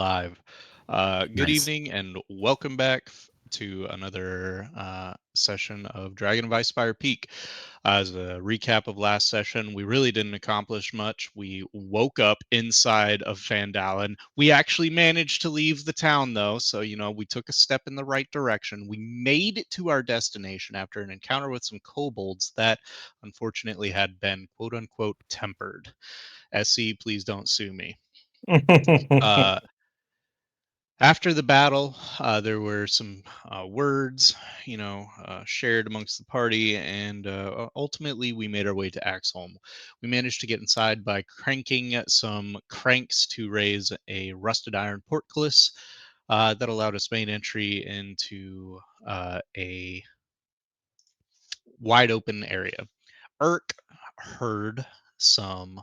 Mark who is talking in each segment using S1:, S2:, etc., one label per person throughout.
S1: Live. Good
S2: Nice.
S1: evening and welcome back to another session of Dragon of Icefire Peak. As a recap of last session, we really didn't accomplish much. We woke up inside of Fandalin. We actually managed to leave the town, though, so we took a step in the right direction. We made it to our destination after an encounter with some kobolds that unfortunately had been quote unquote tempered. SC, please don't sue me. Uh, After the battle, there were some words, shared amongst the party, and ultimately we made our way to Axholm. We managed to get inside by cranking some cranks to raise a rusted iron portcullis that allowed us main entry into a wide open area. Irk heard some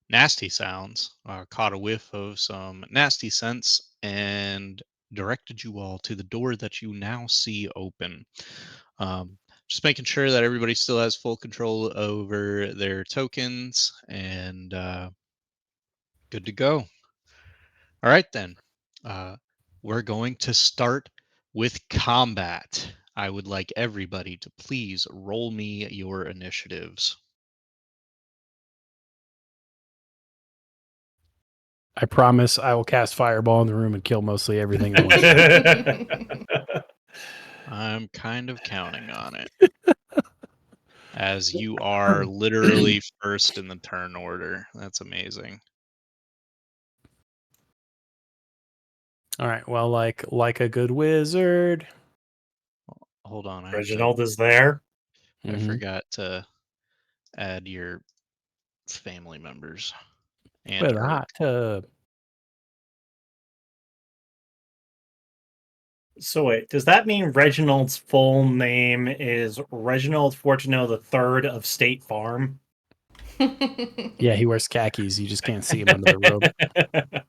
S1: nasty sounds, caught a whiff of some nasty scents, and directed you all to the door that you now see open. Um, just making sure that everybody still has full control over their tokens and good to go. All right, then. Uh, we're going to start with combat. I would like everybody to please roll me your initiatives.
S2: I promise I will cast Fireball in the room and kill mostly everything in one shot.
S1: I'm kind of counting on it, as you are literally first in the turn order. That's amazing.
S2: All right. Well, like a good wizard.
S1: Hold on,
S3: Reginald is there.
S1: I
S2: Mhm.
S1: forgot to add your family members and
S2: With a
S1: Irk.
S2: hot tub.
S3: So wait, does that mean Reginald's full name is Reginald Fortuno III of State Farm?
S2: Yeah, he wears khakis. You just can't see him under the robe.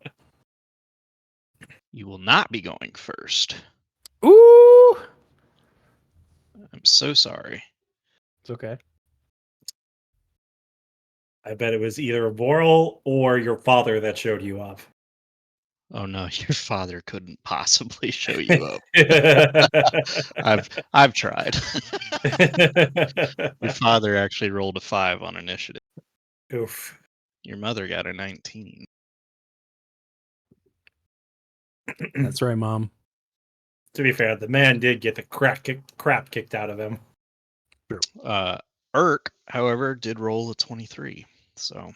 S1: You will not be going first.
S2: Ooh.
S1: I'm so sorry.
S2: It's okay.
S3: I bet it was either Voral or your father that showed you up.
S1: Oh no, your father couldn't possibly show you up. I've tried. Your father actually rolled a 5 on initiative.
S3: Oof.
S1: Your mother got a 19.
S2: That's right, Mom.
S3: To be fair, the man did get the crap kicked out of him.
S1: Irk, however, did roll a 23. So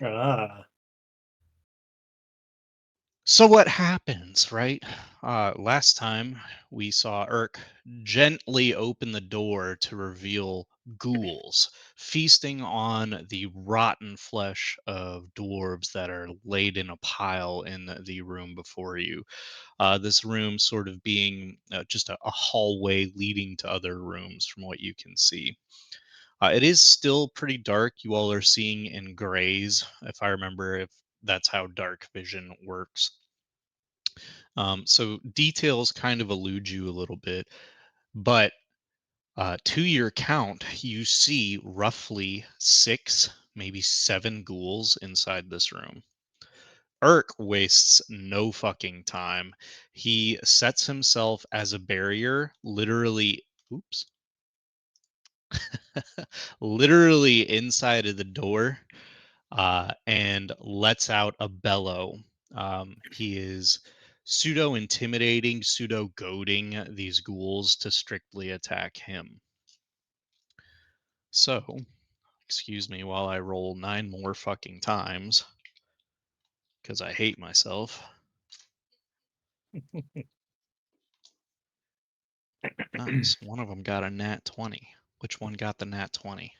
S1: So what happens, right? Last time we saw Irk gently open the door to reveal ghouls feasting on the rotten flesh of dwarves that are laid in a pile in the room before you. This room sort of being just a hallway leading to other rooms from what you can see. It is still pretty dark. You all are seeing in grays, if I remember, if that's how dark vision works. So details kind of elude you a little bit, but to your count, you see roughly 6, maybe 7 ghouls inside this room. Irk wastes no fucking time. He sets himself as a barrier, literally, oops, literally inside of the door, and lets out a bellow. He is pseudo intimidating, pseudo goading these ghouls to strictly attack him. So, excuse me while I roll 9 more fucking times because I hate myself. Nice. One of them got a nat 20. Which one got the nat 20?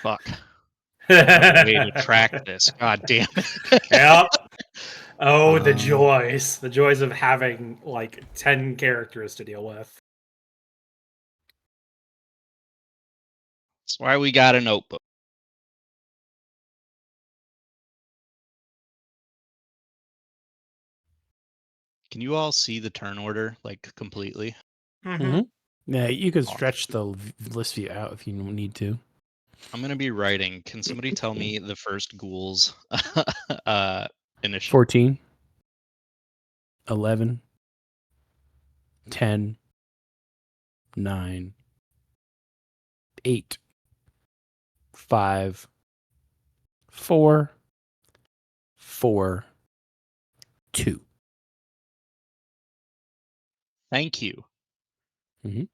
S1: Fuck. No way to track this. God damn it.
S3: Yep. Oh, the
S1: Um,
S3: joys. The joys of having like 10 characters to deal with.
S1: That's why we got a notebook. Can you all see the turn order like completely?
S2: Mm-hmm. Yeah, you could
S1: Awesome.
S2: stretch the list view out if you need to.
S1: I'm gonna be writing. Can somebody tell me the first ghoul's initiative?
S2: 14. 11, 10, 9, 8, 5, 4, 4, 2.
S1: Thank you.
S2: Mhm.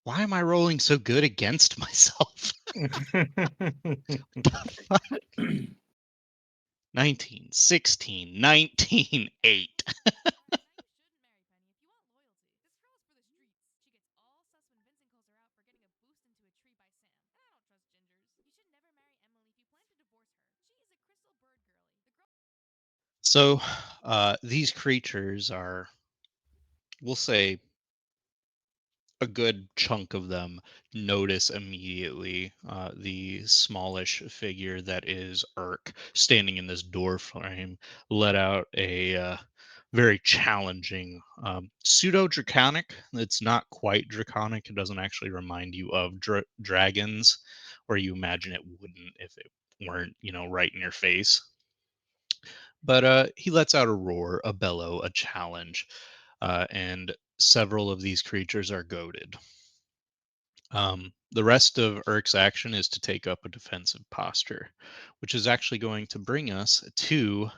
S1: Why am I rolling so good against myself? 19, 16, 19, 8. So, these creatures are, we'll say, a good chunk of them notice immediately the smallish figure that is Urk standing in this door frame, let out a very challenging pseudo draconic. It's not quite draconic. It doesn't actually remind you of dragons, or you imagine it wouldn't if it weren't, right in your face. But he lets out a roar, a bellow, a challenge, and several of these creatures are goaded. The rest of Urk's action is to take up a defensive posture, which is actually going to bring us to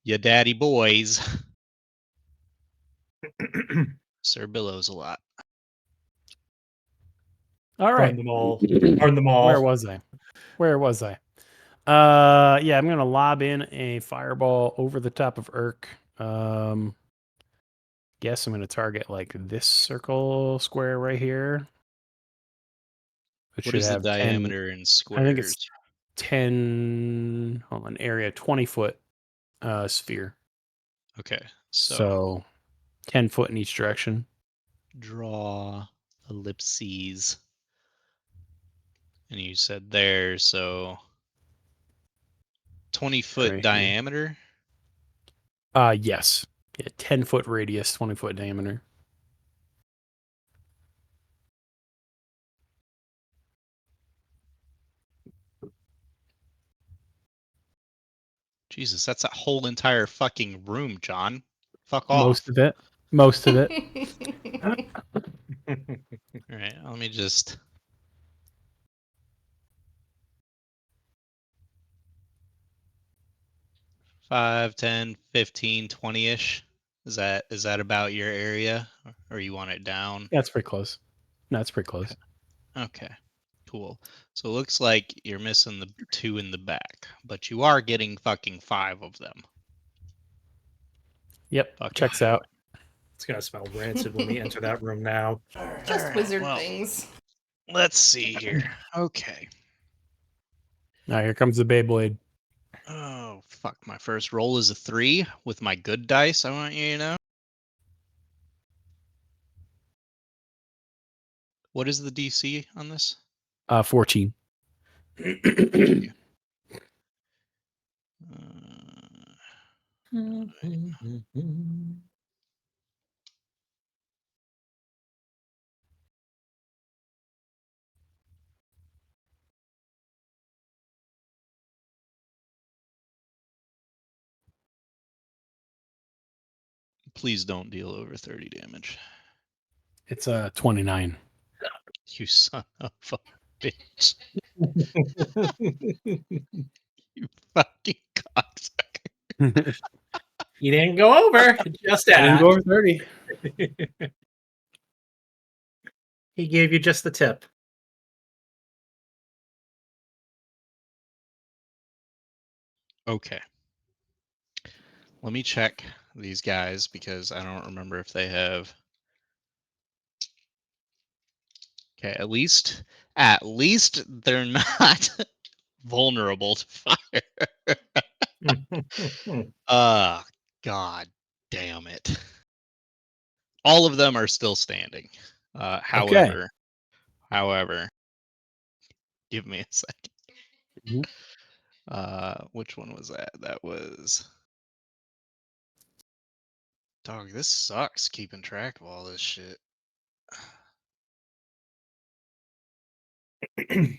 S1: ya daddy boys, Sir Billows a lot.
S2: All
S3: Burn
S2: right.
S3: them all. Burn them
S2: Where
S3: all.
S2: was I? Where was I? Yeah, I'm gonna lob in a fireball over the top of Urk. Guess I'm gonna target like this circle square right here. It
S1: What
S2: should
S1: is the
S2: have 10.
S1: diameter in
S2: I think it's
S1: squares?
S2: 10. Hold on, area 20-foot sphere.
S1: Okay, so
S2: So 10 foot in each direction.
S1: draw ellipses. And you said there, so 20-foot
S2: Right here.
S1: diameter.
S2: Yes. Yeah, 10-foot radius, 20-foot diameter.
S1: Jesus, that's a whole entire fucking room, John. Fuck
S2: Most
S1: off.
S2: of it. Most of it.
S1: All right, let me just 5, 10, 15, 20-ish. Is that about your area, or you want it down?
S2: That's pretty close. No, it's pretty
S1: Okay.
S2: close.
S1: Okay. Cool. So it looks like you're missing the 2 in the back, but you are getting fucking 5 of them.
S2: Yep.
S1: Fucking
S2: Checks
S1: do
S2: out.
S1: it.
S3: It's gonna smell rancid when we enter that room now.
S4: Just
S1: Alright,
S4: wizard
S1: well,
S4: things.
S1: let's see here. Okay.
S2: Now here comes the Beyblade.
S1: Oh, fuck. My first roll is a 3 with my good dice, I want you to know. What is the DC on this?
S2: 14.
S1: Thank you. Uh, please don't deal over 30 damage.
S2: It's 29.
S1: You son of a bitch. You fucking cocksucker.
S3: He didn't go over, just
S2: I didn't
S3: at.
S2: go over 30.
S3: He gave you just the tip.
S1: Okay. Let me check these guys because I don't remember if they have. Okay, at least they're not vulnerable to fire. God damn it. All of them are still standing.
S2: Okay.
S1: However, Give me a second. Which one was that? That was. Dog, this sucks keeping track of all this shit.
S3: It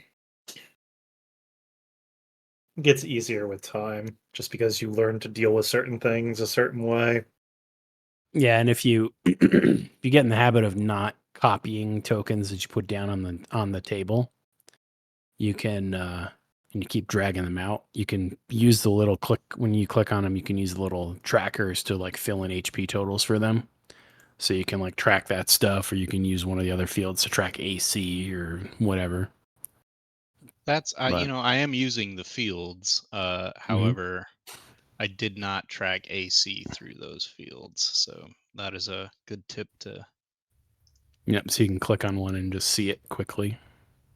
S3: gets easier with time, just because you learn to deal with certain things a certain way.
S2: Yeah, and if you if you get in the habit of not copying tokens that you put down on the table, you can and you keep dragging them out. You can use the little click when you click on them. You can use the little trackers to like fill in HP totals for them, so you can like track that stuff, or you can use one of the other fields to track AC or whatever.
S1: That's
S2: But
S1: I am using the fields. However, I did not track AC through those fields, so that is a good tip to.
S2: yep, so you can click on one and just see it quickly.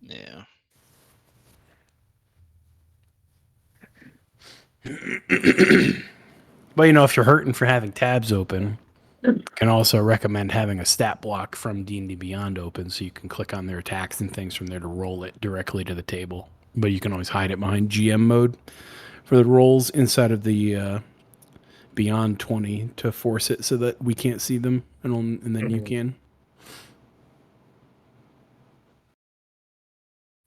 S1: Yeah.
S2: But if you're hurting for having tabs open, can also recommend having a stat block from D&D Beyond open, so you can click on their attacks and things from there to roll it directly to the table. But you can always hide it behind GM mode for the rolls inside of the Beyond 20 to force it so that we can't see them, and then you can.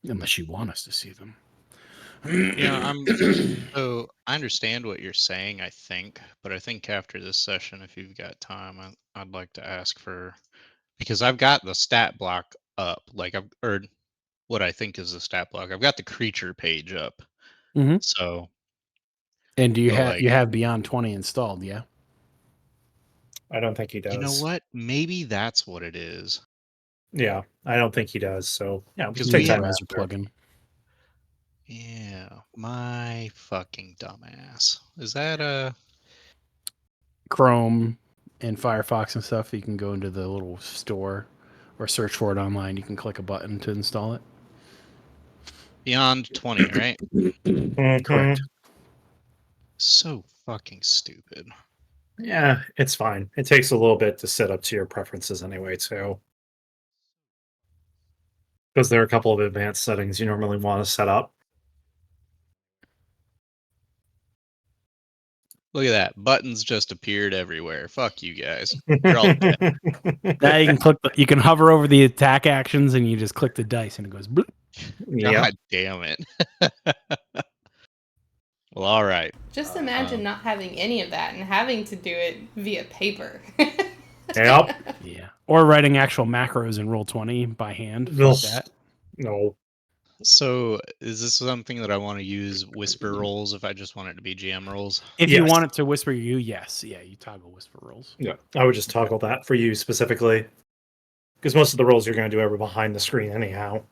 S2: Unless you want us to see them.
S1: So I understand what you're saying, I think, but I think after this session, if you've got time, I'd like to ask for, because I've got the stat block up, like or what I think is the stat block. I've got the creature page up.
S2: Mm-hmm.
S1: So,
S2: And do you
S1: but
S2: have
S1: like,
S2: Beyond 20 installed? Yeah.
S3: I don't think he
S1: you know
S3: does.
S1: what? Maybe that's what it is.
S3: Yeah, I don't think he does. So yeah, we can
S1: Because
S3: take
S1: we
S3: time
S1: have,
S3: to
S2: browser
S3: ask for it.
S2: plugin.
S1: yeah, my fucking dumbass. Is that
S2: Chrome and Firefox and stuff. You can go into the little store or search for it online. You can click a button to install it.
S1: Beyond 20, right?
S2: Correct.
S3: Mhm.
S1: So fucking stupid.
S3: Yeah, it's fine. It takes a little bit to set up to your preferences anyway, too. Because there are a couple of advanced settings you normally want to set up.
S1: Look at that. Buttons just appeared everywhere. Fuck you guys. You're all dead.
S2: Now you can you can hover over the attack actions and you just click the dice and it goes bloop.
S3: Yep.
S1: God damn it. Well, all right.
S4: Just imagine not having any of that and having to do it via paper.
S3: Yep.
S2: Yeah. Or writing actual macros in Roll20 by hand.
S3: Ugh.
S2: Fuck that.
S3: No.
S1: So, is this something that I want to use whisper rolls if I just want it to be GM rolls?
S2: If you
S3: Yes.
S2: want it to whisper you, yes. Yeah, you toggle whisper rolls.
S3: Yeah. I would just toggle that for you specifically. Because most of the rolls you're going to do are behind the screen anyhow.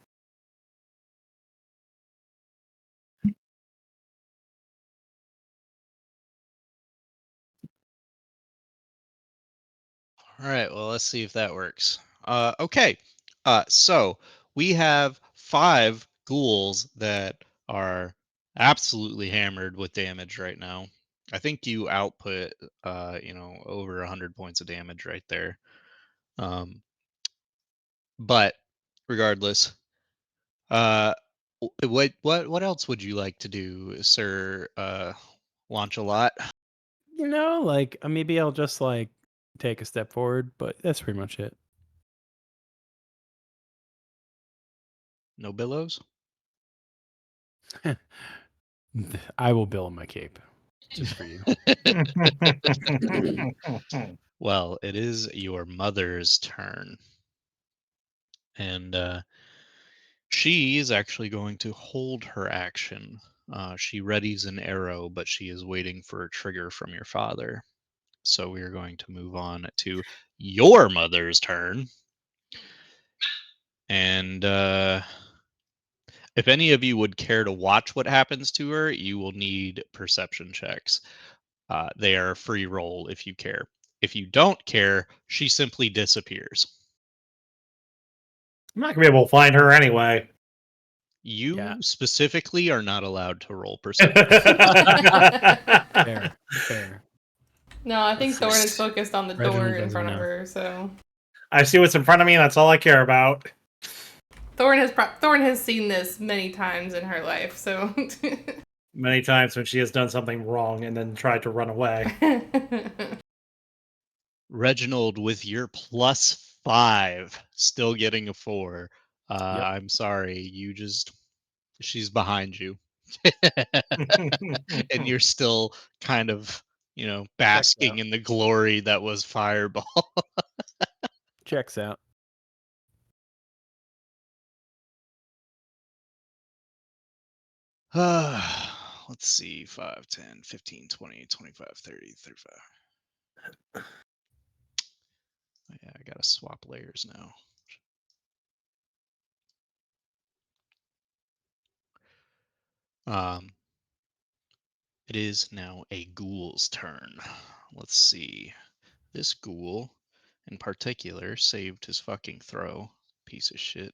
S1: All right, well, let's see if that works. Okay, so we have 5 ghouls that are absolutely hammered with damage right now. I think you output, over 100 points of damage right there. But regardless, uh, what else would you like to do, Sir Launch a lot?
S2: Like maybe I'll just like take a step forward, but that's pretty much it.
S1: No billows?
S2: I will bill my cape just for you.
S1: Well, it is your mother's turn. And she is actually going to hold her action. She readies an arrow, but she is waiting for a trigger from your father. So we are going to move on to your mother's turn. And if any of you would care to watch what happens to her, you will need perception checks. They are a free roll if you care. If you don't care, she simply disappears.
S3: I'm not going to be able to find her anyway.
S1: You
S2: Yeah.
S1: specifically are not allowed to roll perception.
S2: Fair.
S4: No, I think
S2: That's
S4: Thorn
S2: nice.
S4: is focused on the
S2: Reginald
S4: door in
S2: doesn't
S4: front of
S2: know.
S4: her, so.
S3: I see what's in front of me, and that's all I care about.
S4: Thorn has seen this many times in her life, so.
S3: Many times when she has done something wrong and then tried to run away.
S1: Reginald, with your +5, still getting a 4. I'm sorry, she's behind you. And you're still kind of, basking in the glory that was Fireball.
S2: Checks out.
S1: Let's see, 5, 10, 15, 20, 25, 30, 35. Yeah, I gotta swap layers now. It is now a ghoul's turn. Let's see. This ghoul, in particular, saved his fucking throw. Piece of shit.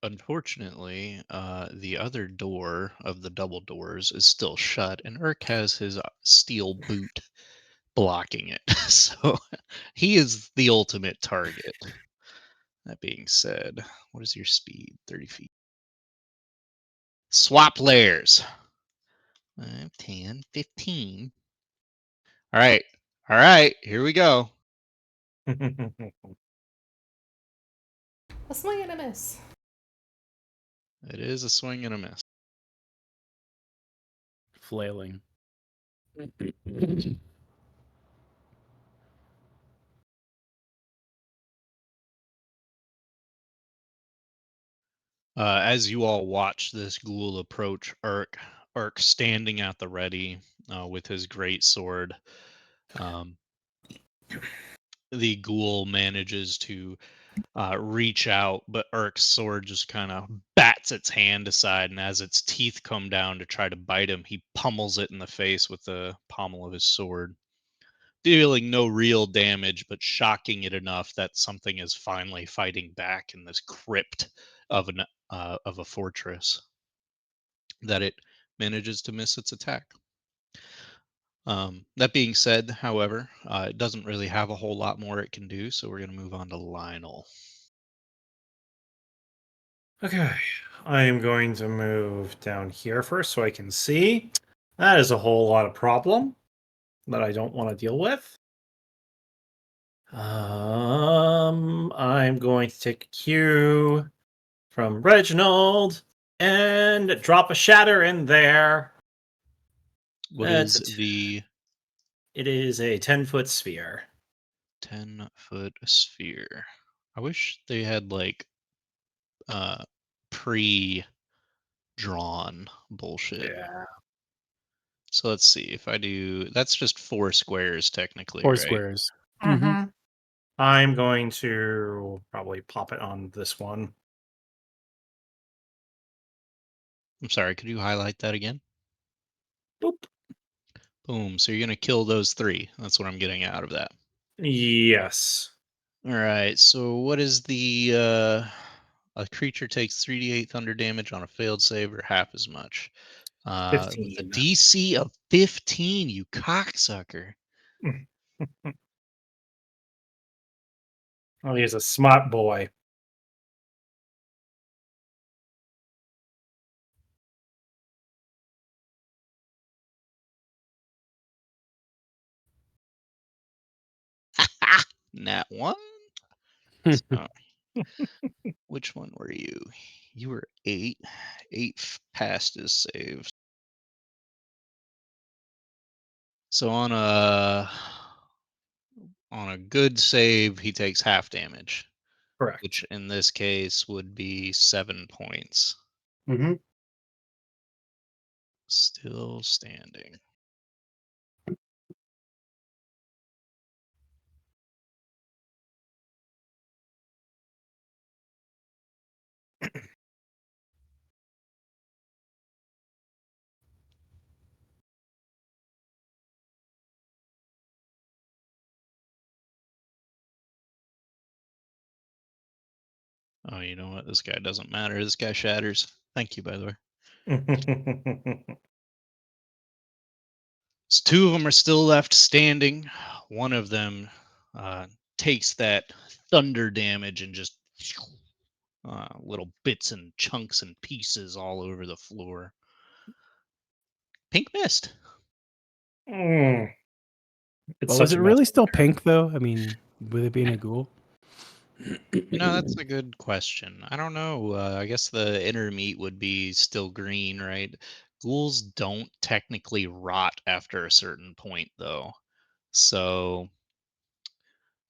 S1: Unfortunately, the other door of the double doors is still shut, and Urk has his steel boot blocking it. So he is the ultimate target. That being said, what is your speed? 30 feet. Swap layers. 5, 10, 15. All right. All right. Here we go.
S4: A swing and a miss.
S1: It is a swing and a miss.
S2: Flailing.
S1: As you all watch this ghoul approach Urk standing at the ready with his great sword, the ghoul manages to reach out, but Urk's sword just kind of bats its hand aside, and as its teeth come down to try to bite him, he pummels it in the face with the pommel of his sword, dealing no real damage, but shocking it enough that something is finally fighting back in this crypt of a fortress, that it manages to miss its attack. That being said, however, it doesn't really have a whole lot more it can do, so we're going to move on to Lionel.
S3: Okay, I am going to move down here first so I can see. That is a whole lot of problem that I don't want to deal with. I'm going to take a cue from Reginald and drop a shatter in there.
S1: What
S3: It's
S1: is the
S3: It is a 10-foot sphere.
S1: 10-foot sphere? I wish they had like pre-drawn bullshit.
S3: Yeah.
S1: So let's see if I do. That's just 4 squares technically,
S2: 4
S1: right?
S2: squares.
S3: Mm-hmm. I'm going to probably pop it on this one.
S1: I'm sorry. Could you highlight that again?
S3: Boop.
S1: Boom. So you're gonna kill those 3. That's what I'm getting out of that.
S3: Yes.
S1: All right. So what is the a creature takes 3d8 thunder damage on a failed save or half as much. With a
S3: 15.
S1: DC of 15, you cocksucker.
S3: Oh, he's a smart boy.
S1: Nat 1. So, which one were you? You were 8. 8 passed his saves. So on a good save, he takes half damage,
S3: Correct.
S1: which in this case would be 7 points.
S3: Mm-hmm.
S1: Still standing. Oh, you know what? This guy doesn't matter. This guy shatters. Thank you, by the way. So 2 of them are still left standing. One of them takes that thunder damage and just little bits and chunks and pieces all over the floor. Pink mist.
S3: Mm. It's
S2: But was
S3: such
S2: it
S3: a
S2: really
S3: mess.
S2: still pink though? I mean, with it being a ghoul.
S1: That's a good question. I don't know. I guess the inner meat would be still green, right? Ghouls don't technically rot after a certain point, though. So,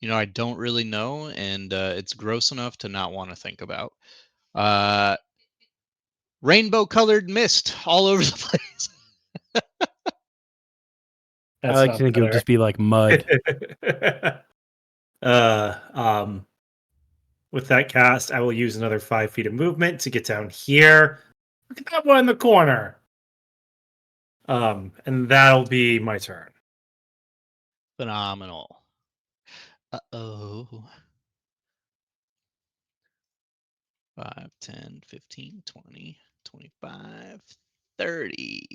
S1: I don't really know, and it's gross enough to not want to think about. Uh, Rainbow-colored mist all over the place.
S2: I
S3: That's
S2: like to
S3: not
S2: think it would
S3: better.
S2: just be like mud.
S3: uh, um, with that cast, I will use another 5 feet of movement to get down here. Look at that one in the corner. And that'll be my turn.
S1: Phenomenal. Uh-oh. 5, 10, 15, 20, 25, 30,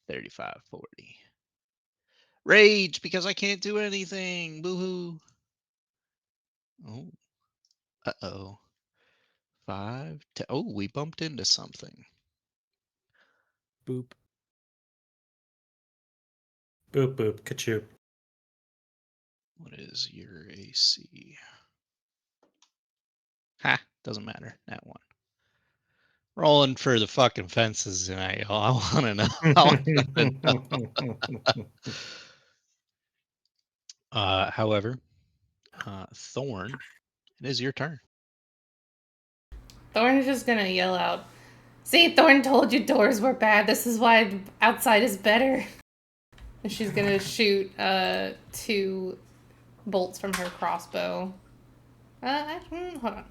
S1: 35, 40. Rage because I can't do anything. Boo-hoo. Oh, uh-oh. 5, 10. Oh, we bumped into something.
S2: Boop.
S3: Boop boop, kachoo.
S1: What is your AC? Ha, doesn't matter. That one. Rolling for the fucking fences tonight. I want to know. I wanna know. However, Thorn, it is your turn.
S4: Thorn is just gonna yell out, "See, Thorn told you doors were bad. This is why outside is better." And she's gonna shoot 2 bolts from her crossbow. Hold on.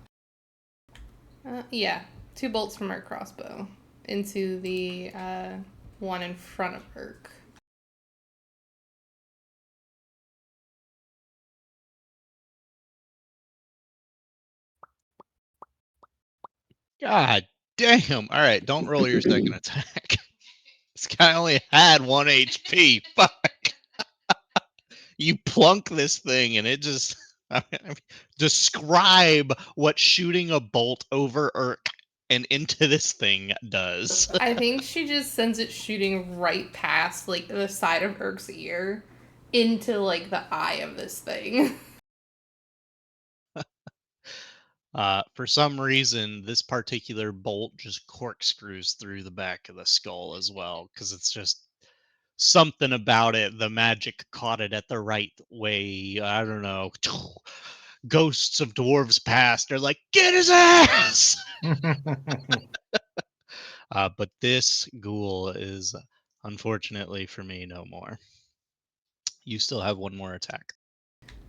S4: Yeah, 2 bolts from her crossbow into the one in front of Urk.
S1: God damn. All right, don't roll your second attack. This guy only had 1 HP. Fuck. You plunk this thing and it just. Describe what shooting a bolt over Urk and into this thing does.
S4: I think she just sends it shooting right past like the side of Urk's ear into like the eye of this thing.
S1: For some reason, this particular bolt just corkscrews through the back of the skull as well, because it's just something about it. The magic caught it at the right way. I don't know. Ghosts of dwarves past are like, get his ass! But this ghoul is, unfortunately for me, no more. You still have 1 more attack.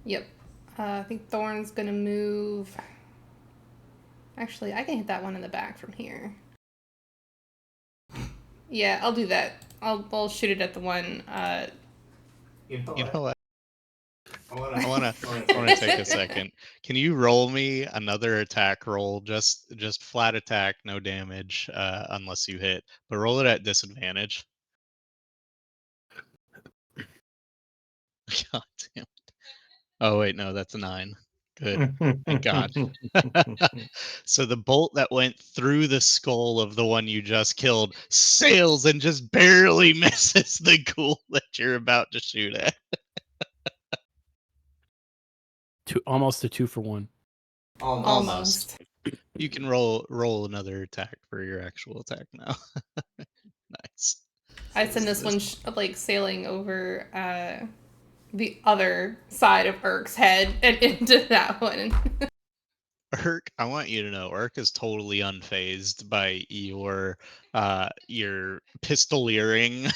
S4: Yep. I think Thorn's gonna move. Actually, I can hit that one in the back from here. Yeah, I'll do that. I'll shoot it at the one.
S1: You know what? I wanna take a second. Can you roll me another attack roll? Just flat attack, no damage, unless you hit. But roll it at disadvantage. God damn it. Oh wait, no, that's a 9. Good. Thank God. So the bolt that went through the skull of the one you just killed sails and just barely misses the ghoul that you're about to shoot at.
S2: Almost a 2 for 1.
S4: Almost.
S1: You can roll another attack for your actual attack now. Nice.
S4: I send this one like sailing over the other side of Urk's head and into that one.
S1: Urk, I want you to know, Urk is totally unfazed by your pistoleering.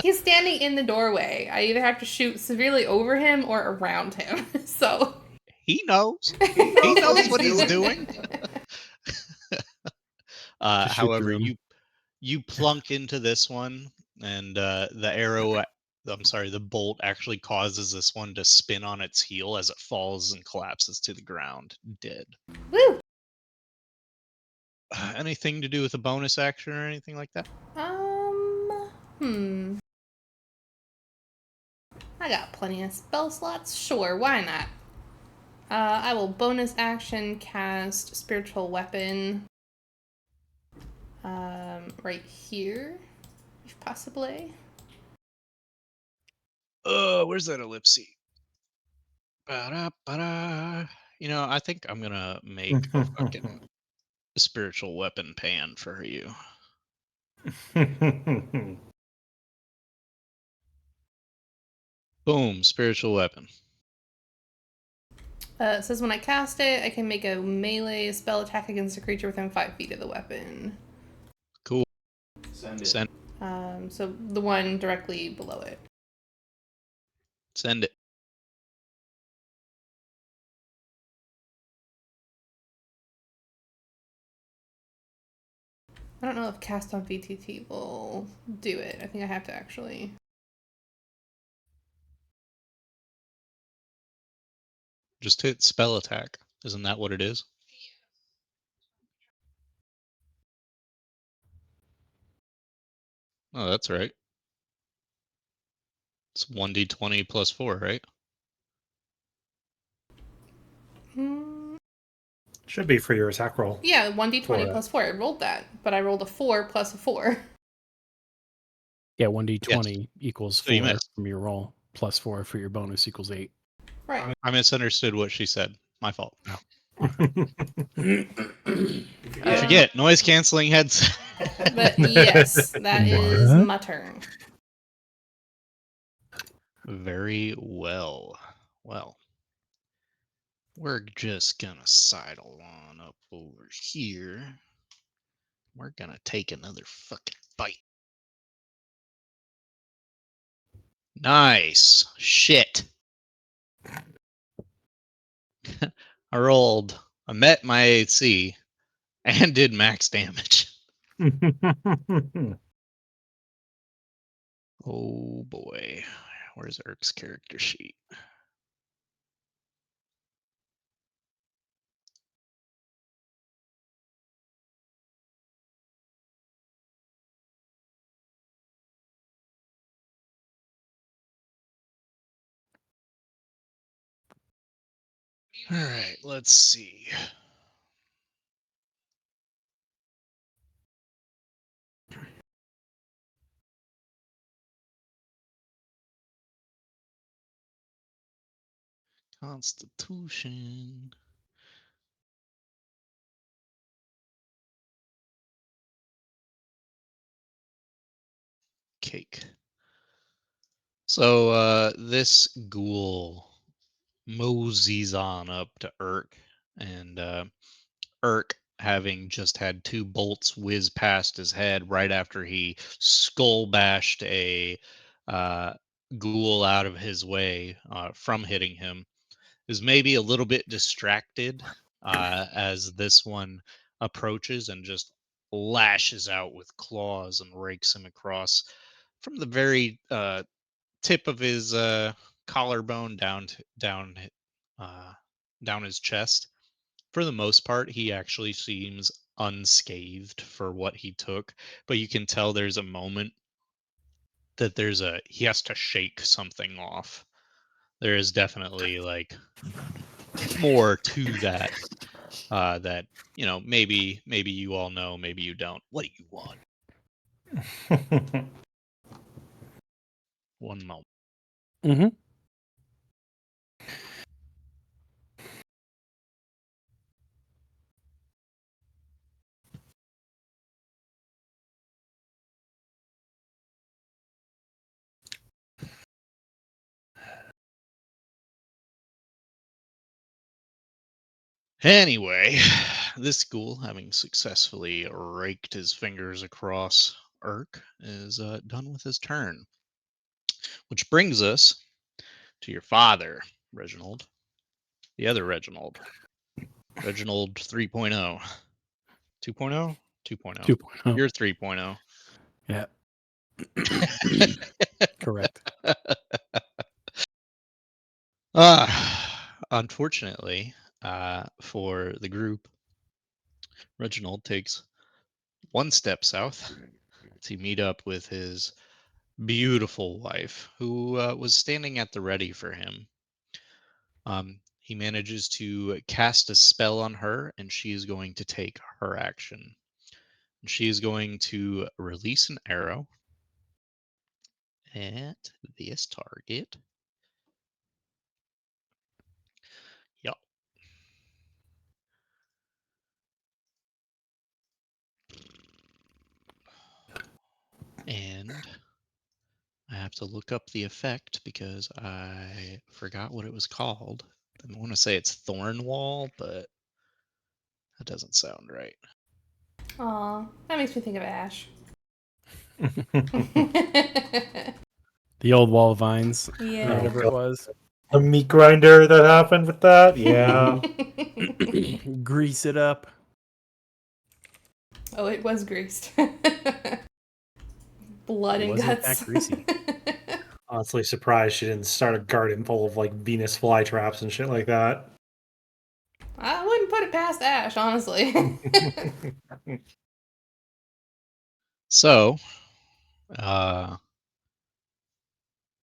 S4: He's standing in the doorway. I either have to shoot severely over him or around him. So
S1: He knows. He knows what he's doing.
S2: Just shoot
S1: However,
S2: through 'em.
S1: you plunk into this one, and the arrow. I'm sorry, the bolt actually causes this one to spin on its heel as it falls and collapses to the ground, dead.
S4: Woo!
S1: Anything to do with a bonus action or anything like that?
S4: Hmm. I got plenty of spell slots. Sure, why not? I will bonus action cast Spiritual Weapon right here, if possibly.
S1: Where's that ellipse? Ba-da-ba-da. I think I'm gonna make a fucking spiritual weapon pan for you. Boom, spiritual weapon.
S4: It says when I cast it, I can make a melee spell attack against a creature within 5 feet of the weapon.
S1: Cool.
S5: Send it.
S4: So the one directly below it.
S1: Send it.
S4: I don't know if cast on VTT will do it. I think I have to actually.
S1: Just hit spell attack. Isn't that what it is? Oh, that's right. It's 1d20 plus 4, right?
S4: Hmm.
S3: Should be for your attack roll.
S4: Yeah, 1d20
S3: For
S4: plus 4. I rolled that, but I rolled a 4 plus a 4.
S2: Yeah, 1d20
S1: Yes.
S2: equals
S1: So you
S2: 4
S1: missed.
S2: from your roll, plus 4 for your bonus equals 8.
S4: Right.
S1: I misunderstood what she said. My fault.
S2: You
S1: You forget, noise canceling headset.
S4: But yes, that is
S2: What?
S4: my turn.
S1: Very well. Well, we're just gonna sidle on up over here. We're gonna take another fucking bite. Nice. Shit. I met my AC and did max damage. Oh boy. Where's Eric's character sheet? All right, let's see. Constitution. Cake. So this ghoul moseys on up to Urk, and Urk, having just had 2 bolts whiz past his head right after he skull bashed a uh, ghoul out of his way from hitting him, is maybe a little bit distracted as this one approaches and just lashes out with claws and rakes him across from the very tip of his collarbone uh, down his chest. For the most part, he actually seems unscathed for what he took, but you can tell there's a moment that he has to shake something off. There is definitely like more to that that maybe you all know, maybe you don't. What do you want? One moment.
S2: Mm-hmm.
S1: Anyway, this ghoul, having successfully raked his fingers across Urk, is done with his turn. Which brings us to your father, Reginald. The other Reginald. Reginald 3.0. 2.0? 2.0.
S2: 2.0.
S1: You're 3.0.
S2: Yeah. Correct.
S1: Unfortunately, for the group, Reginald takes one step south to meet up with his beautiful wife who was standing at the ready for him. He manages to cast a spell on her, and she is going to take her action. She is going to release an arrow at this target. Yup. And I have to look up the effect because I forgot what it was called. I want to say it's Thorn Wall, but that doesn't sound right.
S4: Aw, that makes me think of Ash.
S2: The old wall of vines,
S4: Yeah.
S2: whatever
S3: God.
S2: it was.
S3: The meat grinder that happened with that? Yeah.
S2: Grease it up.
S4: Oh, it was greased. Blood
S2: It
S4: and
S2: was in
S4: guts.
S2: fact greasy.
S3: Honestly surprised she didn't start a garden full of like Venus flytraps and shit like that.
S4: I wouldn't put it past Ash, honestly.
S1: So, uh,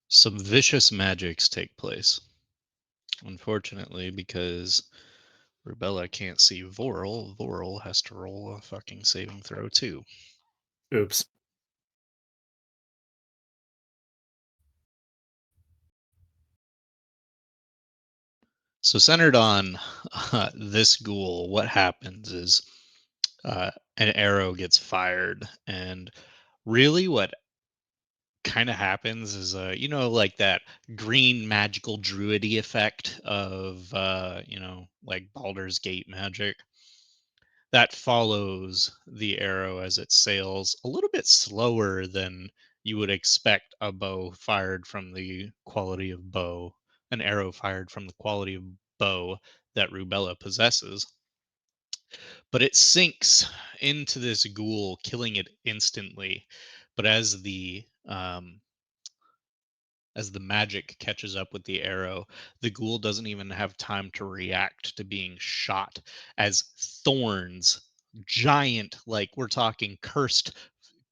S1: some vicious magics take place. Unfortunately, because Rubella can't see Vorl, Vorl has to roll a fucking saving throw too.
S3: Oops.
S1: So, centered on this ghoul, what happens is an arrow gets fired, and really what kind of happens is like that green magical druidy effect of like Baldur's Gate magic that follows the arrow as it sails a little bit slower than you would expect a bow fired from the quality of bow an arrow fired from the quality of bow that Rubella possesses, but it sinks into this ghoul, killing it instantly. But as the magic catches up with the arrow, the ghoul doesn't even have time to react to being shot as thorns, giant, like we're talking cursed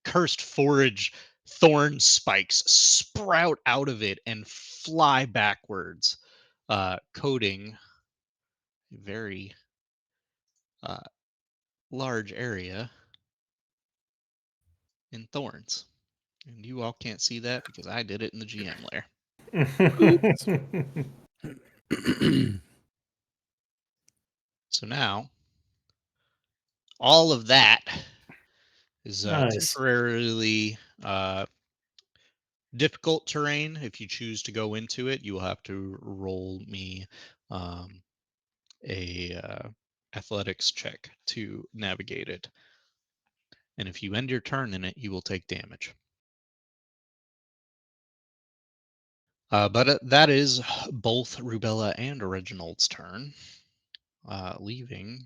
S1: forage thorn spikes sprout out of it and fly backwards, coating a very uh, large area in thorns. And you all can't see that because I did it in the GM layer.
S2: Oops.
S1: So now all of that is
S3: Nice.
S1: temporarily difficult terrain. If you choose to go into it, you will have to roll me um, a athletics check to navigate it. And if you end your turn in it, you will take damage. But that is both Rubella and Reginald's turn, leaving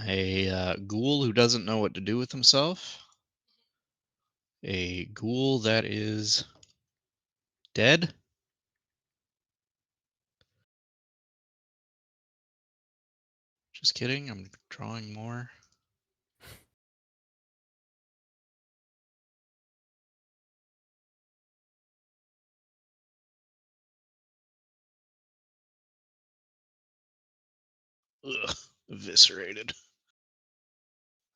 S1: a ghoul who doesn't know what to do with himself, a ghoul that is dead. Just kidding, I'm drawing more. Ugh, eviscerated.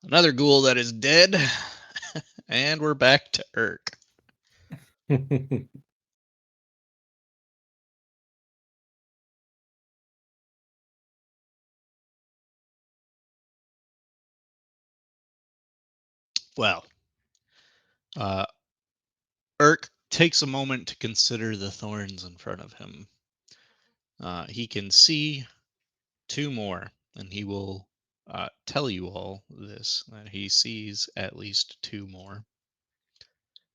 S1: Another ghoul that is dead. And we're back to Urk. Well, uh, Urk takes a moment to consider the thorns in front of him. He can see two more, and he will tell you all this that he sees at least two more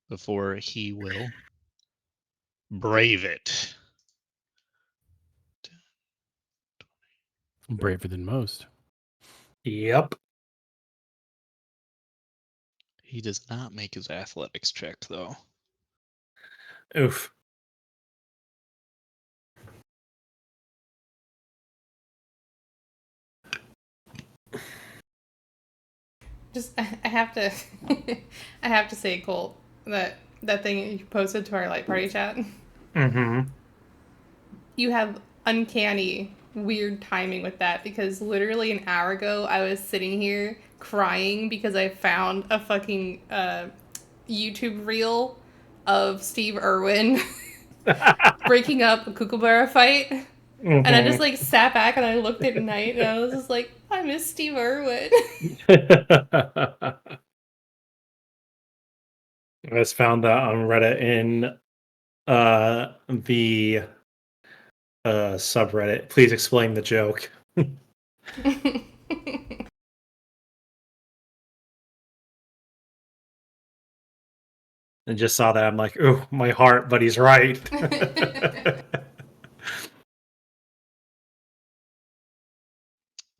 S1: before he will brave it.
S2: Braver than most.
S3: Yep.
S1: He does not make his athletics check, though.
S3: Oof.
S4: Just, I have to, I have to say, Colt, that thing you posted to our light party chat.
S3: Mm-hmm.
S4: You have uncanny, weird timing with that because literally an hour ago I was sitting here crying because I found a fucking YouTube reel of Steve Irwin breaking up a Kookaburra fight. And I just like sat back and I looked at night and I was just like, I miss Steve Irwin.
S3: I just found that on Reddit in the subreddit. Please explain the joke. And just saw that. I'm like, oh, my heart, but he's right.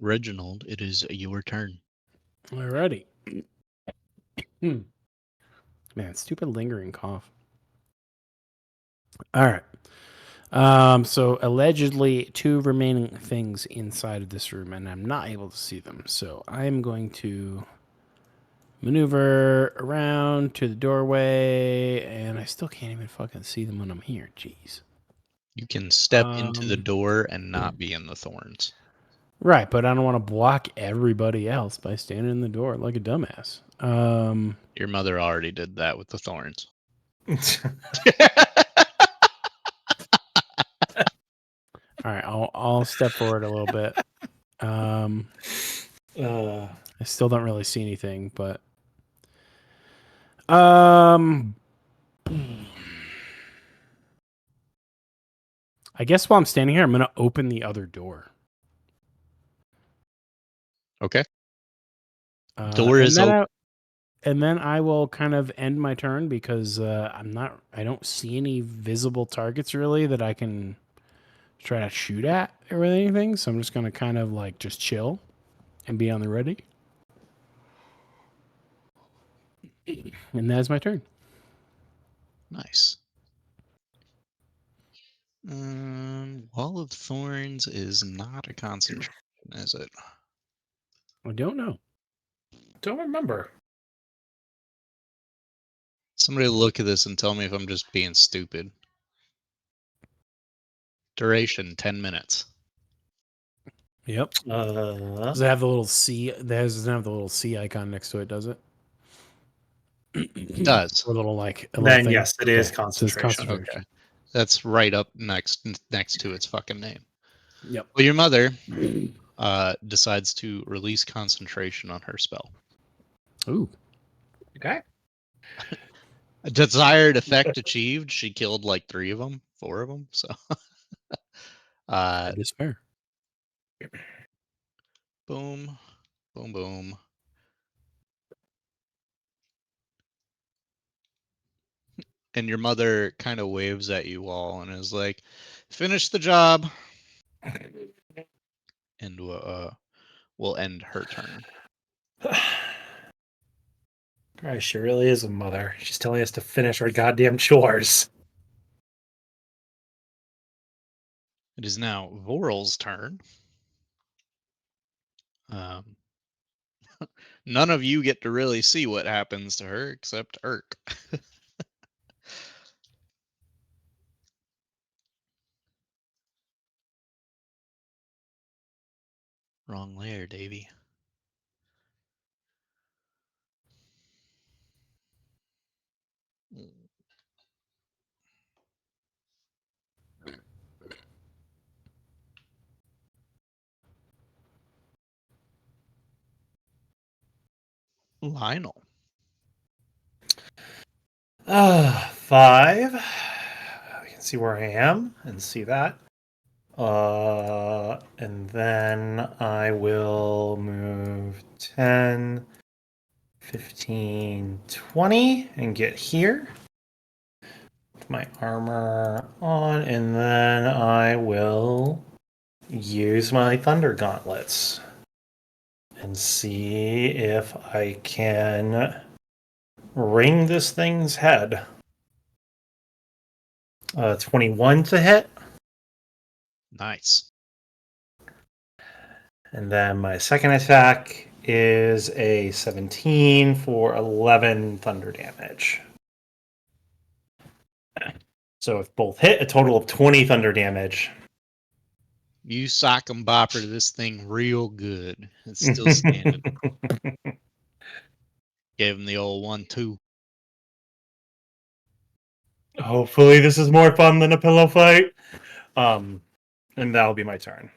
S1: Reginald, it is your turn.
S2: Alrighty. Man, stupid lingering cough. All right. So allegedly 2 remaining things inside of this room, and I'm not able to see them. So I'm going to maneuver around to the doorway, and I still can't even fucking see them when I'm here. Jeez.
S1: You can step into the
S2: Um,
S1: door and not be in the thorns.
S2: Right, but I don't want to block everybody else by standing in the door like a dumbass.
S1: Your mother already did that with the thorns.
S2: All right, I'll step forward a little bit. I still don't really see anything, but I guess while I'm standing here, I'm gonna open the other door.
S1: Okay. Door is open.
S2: And then I will kind of end my turn because I don't see any visible targets really that I can try to shoot at or anything. So I'm just gonna kind of like just chill and be on the ready. And that's my turn.
S1: Nice. Wall of Thorns is not a concentration, is it?
S2: I don't know.
S3: Don't remember.
S1: Somebody look at this and tell me if I'm just being stupid. Duration 10 minutes.
S2: Yep. Does it have the little C? Doesn't have the little C icon next to it, does it?
S1: It does.
S2: Or a little like a little
S3: Then
S2: thing.
S3: yes, it is
S2: Okay. Says
S3: concentration.
S2: concentration.
S1: Okay. That's right up next to its fucking name.
S2: Yep.
S1: Well, your mother decides to release concentration on her spell.
S2: Ooh.
S3: Okay.
S1: A desired effect achieved. She killed like 4 of them. So,
S2: That is fair.
S1: boom, boom, boom. And your mother kind of waves at you all and is like, "Finish the job," and we'll end her turn.
S3: Christ, she really is a mother. She's telling us to finish our goddamn chores.
S1: It is now Voral's turn. None of you get to really see what happens to her except Urk. Wrong layer, Davy. Lionel.
S3: 5. We can see where I am and see that. And then I will move 10, 15, 20 and get here. With my armor on, and then I will use my Thunder Gauntlets and see if I can ring this thing's head. 21 to hit.
S1: Nice.
S3: And then my second attack is a 17 for 11 thunder damage. So if both hit, a total of 20 thunder damage.
S1: You sock and bopper to this thing real good. It's still standing. Gave him the old 1-2.
S3: Hopefully this is more fun than a pillow fight. And that'll be my turn.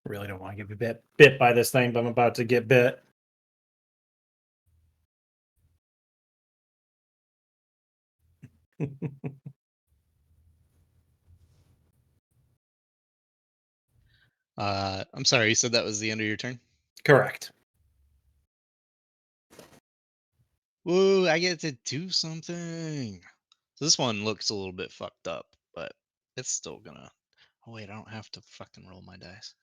S3: Really don't want to get bit by this thing, but I'm about to get bit.
S1: I'm sorry, you said that was the end of your turn?
S3: Correct.
S1: Woo, I get to do something. So this one looks a little bit fucked up, but it's still gonna. Oh wait, I don't have to fucking roll my dice.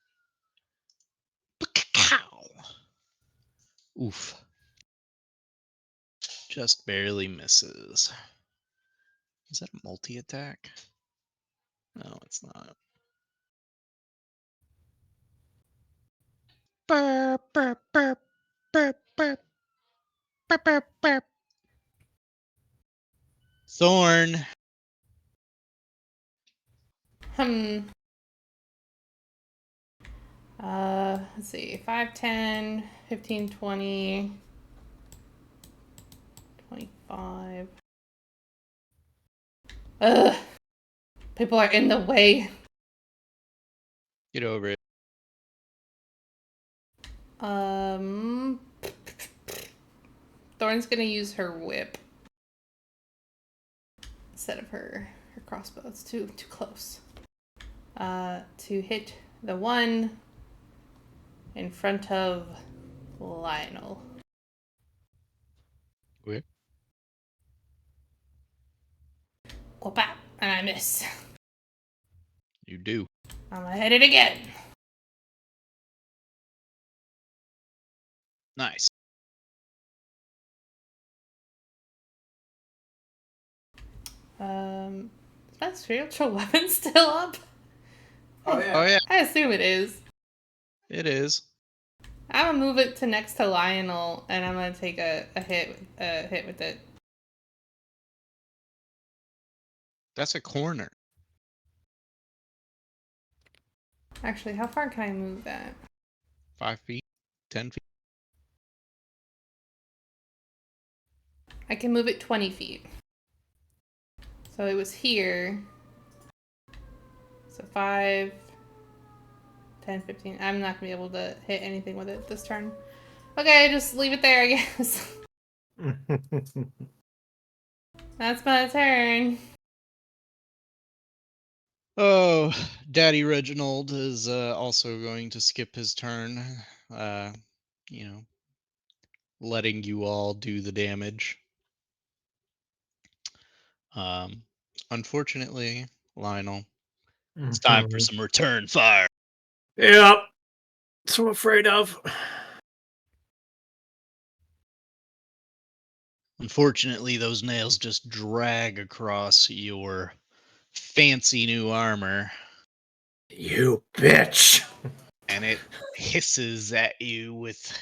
S1: Oof. Just barely misses. Is that a multi-attack? No, it's not. Burp, burp, burp, burp, burp, burp, burp, burp. Thorn.
S4: Hmm. Let's see. 5, 10, 15, 20, 25. Ugh. People are in the way.
S1: Get over it.
S4: Thorn's gonna use her whip instead of her crossbow. It's too close. To hit the one in front of Lionel.
S1: Okay.
S4: Whoop, and I miss.
S1: You do.
S4: I'm gonna hit it again.
S1: Nice.
S4: Is my spiritual weapon still up?
S3: Oh yeah.
S1: Oh yeah,
S4: I assume it is.
S1: it is.
S4: I'm gonna move it to next to Lionel, and I'm gonna take a hit with it.
S1: That's a corner.
S4: Actually, how far can I move that?
S1: 5 feet, 10 feet.
S4: I can move it 20 feet. So it was here. So 5, 10, 15. I'm not gonna be able to hit anything with it this turn. Okay, just leave it there, I guess. That's my turn.
S1: Oh, Daddy Reginald is also going to skip his turn. Uh, you know, letting you all do the damage. Um, unfortunately, Lionel, it's time for some return fire.
S3: Yep. So afraid of.
S1: Unfortunately, those nails just drag across your fancy new armor,
S3: You bitch.
S1: and it hisses at you with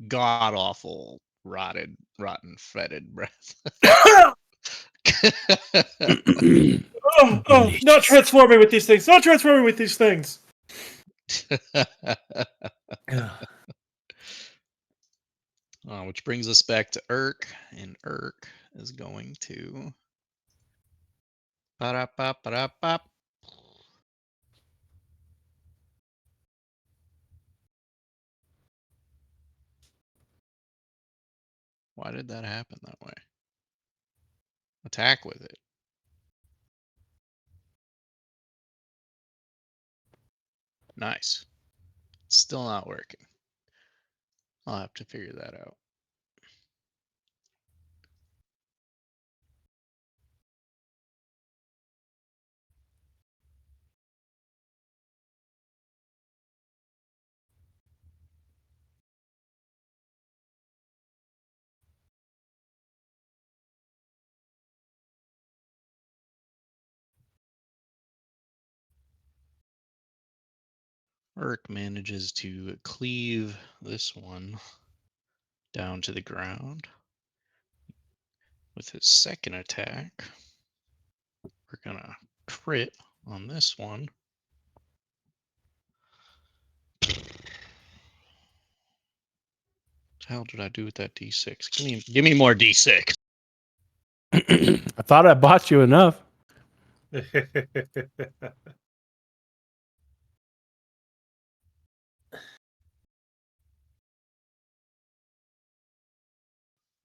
S1: god awful, rotten, fetid breath.
S3: Not transforming with these things. Not transforming with these things.
S1: Which brings us back to Urk, and Urk is going to. Ba-da-ba-ba-da-ba. Why did that happen that way? Attack with it. Nice. It's still not working. I'll have to figure that out. Urk manages to cleave this one down to the ground. With his second attack, we're gonna crit on this one. What the hell did I do with that D6? Give me more D6.
S2: I thought I bought you enough.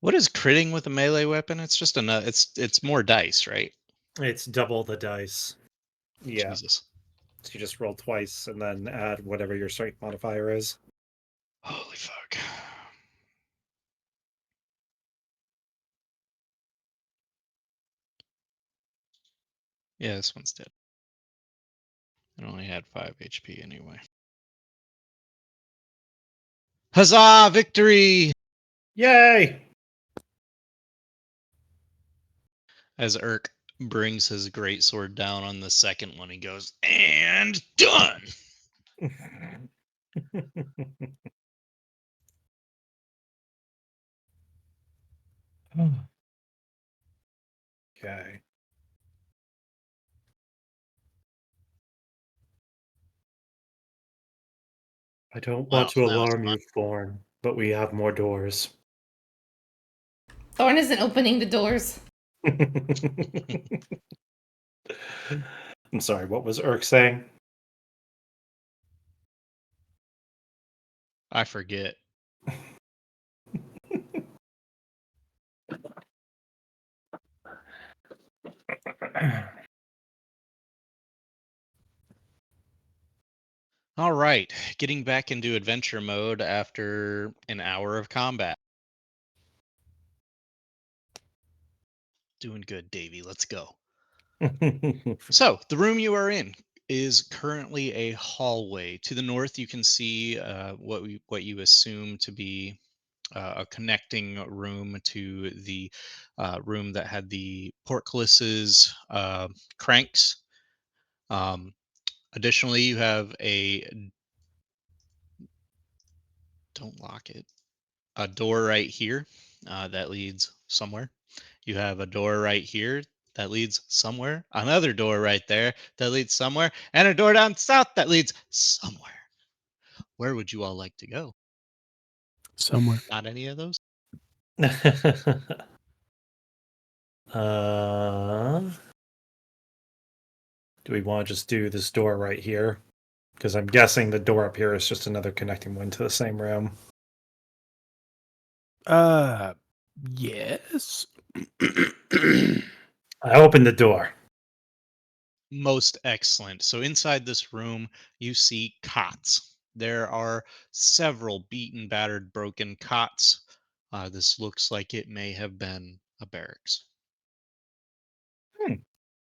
S1: What is critting with a melee weapon? It's just it's more dice, right?
S3: It's double the dice. Yeah.
S1: Jesus.
S3: So you just roll twice and then add whatever your strength modifier is.
S1: Holy fuck. Yeah, this one's dead. It only had 5 HP anyway. Huzzah! Victory!
S3: Yay!
S1: As Urk brings his greatsword down on the second one, he goes, and done!
S3: Okay. I don't
S1: Well,
S3: want to
S1: that was
S3: alarm
S1: fun.
S3: you, Thorn, but we have more doors.
S4: Thorn isn't opening the doors.
S3: I'm sorry, what was Urk saying?
S1: I forget. All right, getting back into adventure mode after an hour of combat. Doing good, Davey. Let's go. So, the room you are in is currently a hallway. To the north, you can see what you assume to be a connecting room to the room that had the portcullis's cranks. Um, Additionally, you have don't lock it, a door right here that leads somewhere. You have a door right here that leads somewhere, another door right there that leads somewhere, and a door down south that leads somewhere. Where would you all like to go?
S2: Somewhere.
S1: Not any of those?
S3: uh, do we want to just do this door right here? Because I'm guessing the door up here is just another connecting one to the same room.
S2: Yes.
S3: I opened the door.
S1: Most excellent. So inside this room, you see cots. There are several beaten, battered, broken cots. This looks like it may have been a barracks.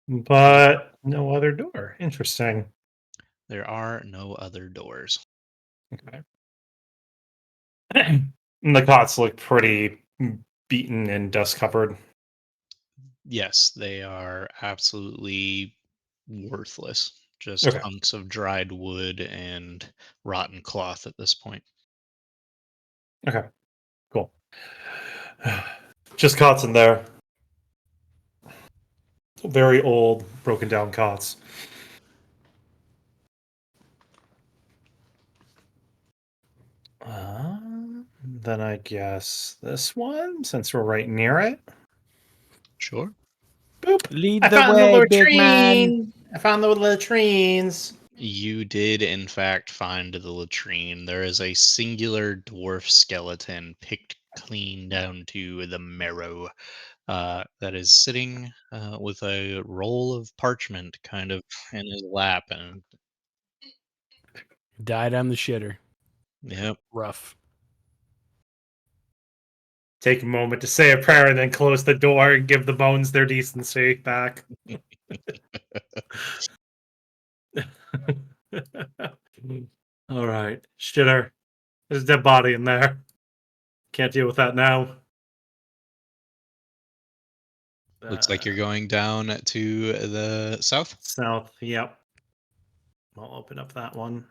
S3: But no other door. Interesting.
S1: There are no other doors.
S3: Okay. The cots look pretty beaten and dust covered.
S1: Yes, they are absolutely worthless. Just
S3: Okay.
S1: hunks of dried wood and rotten cloth at this point.
S3: Okay. Cool. Just cots in there. Very old, broken down cots. Then I guess this one, since we're right near it.
S1: Sure.
S3: Boop.
S2: Lead
S3: I
S2: the
S3: found the
S2: way, big man.
S3: latrine. I found the latrines.
S1: You did, in fact, find the latrine. There is a singular dwarf skeleton picked clean down to the marrow that is sitting with a roll of parchment kind of in his lap. And
S2: Died on the shitter.
S1: yep.
S2: Rough.
S3: Take a moment to say a prayer and then close the door and give the bones their decency back. All right. Shitter. There's a dead body in there. Can't deal with that now.
S1: Looks like you're going down to the south.
S3: South. Yep. I'll open up that one.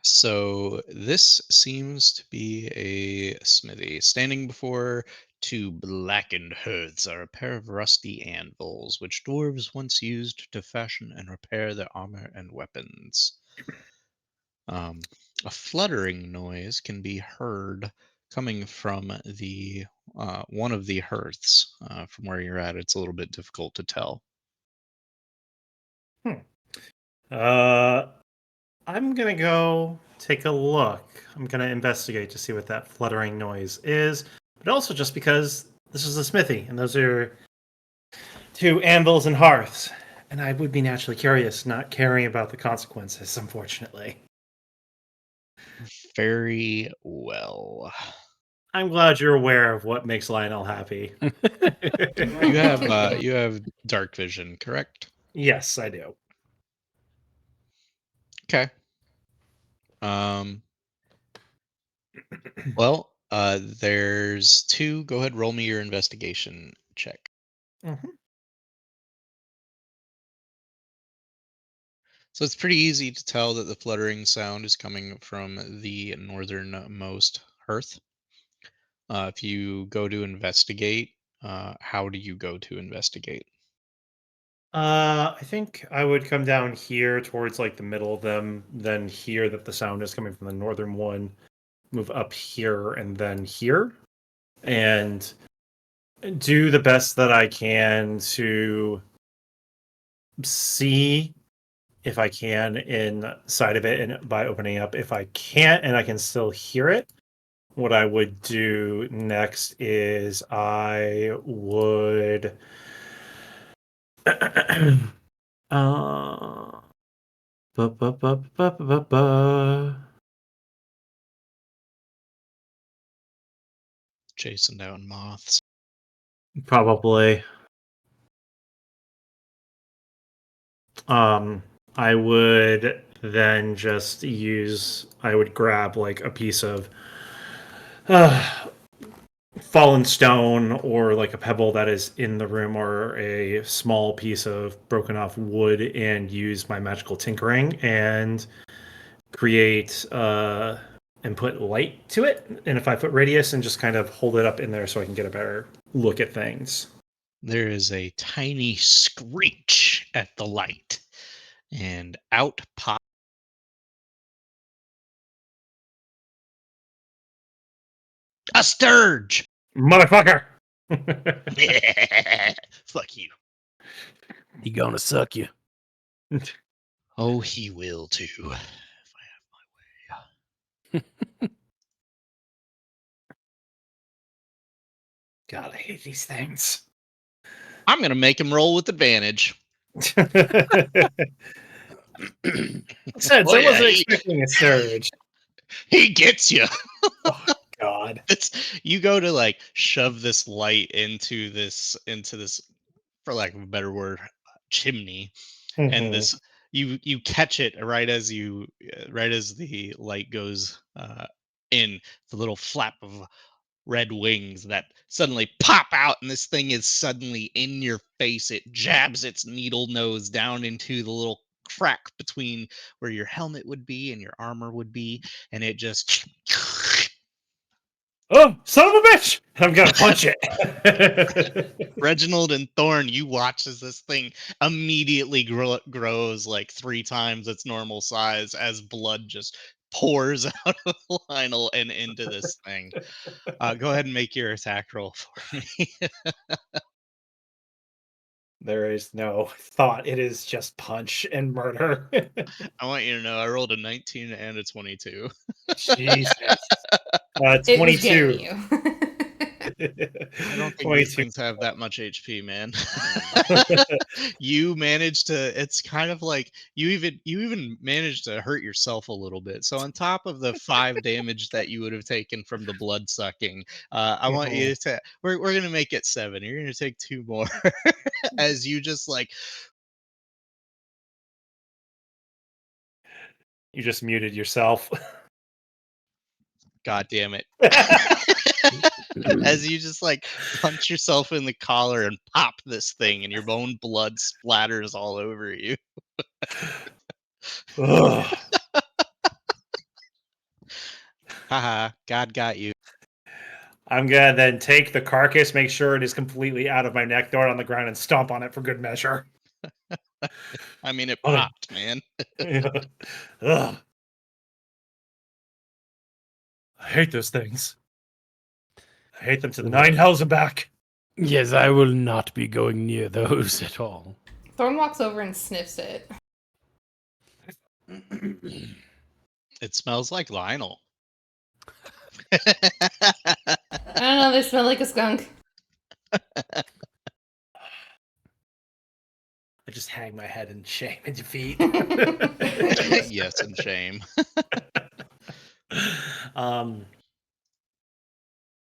S1: So this seems to be a smithy. Standing before two blackened hearths are a pair of rusty anvils, which dwarves once used to fashion and repair their armor and weapons. Um, a fluttering noise can be heard coming from the one of the hearths. From where you're at, it's a little bit difficult to tell.
S3: Uh, I'm gonna go take a look. I'm gonna investigate to see what that fluttering noise is, but also just because this is a smithy, and those are two anvils and hearths, and I would be naturally curious, not caring about the consequences, unfortunately.
S1: Very well.
S3: I'm glad you're aware of what makes Lionel happy.
S1: You have dark vision, correct?
S3: Yes, I do.
S1: Okay. Well, there's two. Go ahead, roll me your investigation check.
S3: Mhm.
S1: So it's pretty easy to tell that the fluttering sound is coming from the northernmost hearth. If you go to investigate, how do you go to investigate?
S3: I think I would come down here towards like the middle of them, then hear that the sound is coming from the northern one, move up here and then here, and do the best that I can to see if I can inside of it and by opening up. If I can't and I can still hear it, what I would do next is I would uh ba, ba, ba, ba, ba, ba, ba.
S1: Chasing down moths.
S3: Probably I would then just use I would grab like a piece of uh, fallen stone or like a pebble that is in the room or a small piece of broken off wood and use my magical tinkering and create and put light to it in a 5 foot radius and just kind of hold it up in there so I can get a better look at things.
S1: There is a tiny screech at the light, and out pops a sturge.
S3: Motherfucker!
S1: Fuck you.
S2: He gonna suck you.
S1: Oh, he will too. If I have my way.
S3: God, I hate these things.
S1: I'm gonna make him roll with advantage.
S3: Since
S1: Oh
S3: I
S1: yeah,
S3: wasn't expecting a surge.
S1: he gets you.
S3: Oh God.
S1: It's you go to like shove this light into this, for lack of a better word, chimney, and
S3: Mhm.
S1: this you catch it right as the light goes in, the little flap of red wings that suddenly pop out, and this thing is suddenly in your face. It jabs its needle nose down into the little crack between where your helmet would be and your armor would be, and it just
S3: Oh, son of a bitch! I'm gonna punch it.
S1: Reginald and Thorn, you watch as this thing immediately grows like 3 times its normal size as blood just pours out of Lionel and into this thing. Go ahead and make your attack roll for me.
S3: There is no thought. It is just punch and murder.
S1: I want you to know I rolled a 19 and a 22.
S3: Jesus.
S4: It was
S3: 22.
S4: getting you.
S1: I don't think these
S3: 22.
S1: things have that much HP, man. You managed to, it's kind of like you even managed to hurt yourself a little bit. So on top of the 5 damage that you would have taken from the blood sucking, I want
S3: Mhm.
S1: you to, we're gonna make it 7. You're gonna take 2 more as you just like
S3: You just muted yourself.
S1: God damn it. As you just like punch yourself in the collar and pop this thing, and your own blood splatters all over you.
S3: Ugh.
S1: Haha, God got you.
S3: I'm gonna then take the carcass, make sure it is completely out of my neck, throw it on the ground, and stomp on it for good measure.
S1: I mean, it
S3: Okay.
S1: popped, man.
S3: Ugh. I hate those things. I hate them to the nine hells and back.
S2: Yes, I will not be going near those at all.
S4: Thorn walks over and sniffs it.
S1: It smells like Lionel.
S4: I don't know, they smell like a skunk.
S3: I just hang my head in shame and defeat.
S1: Yes, and shame.
S3: um,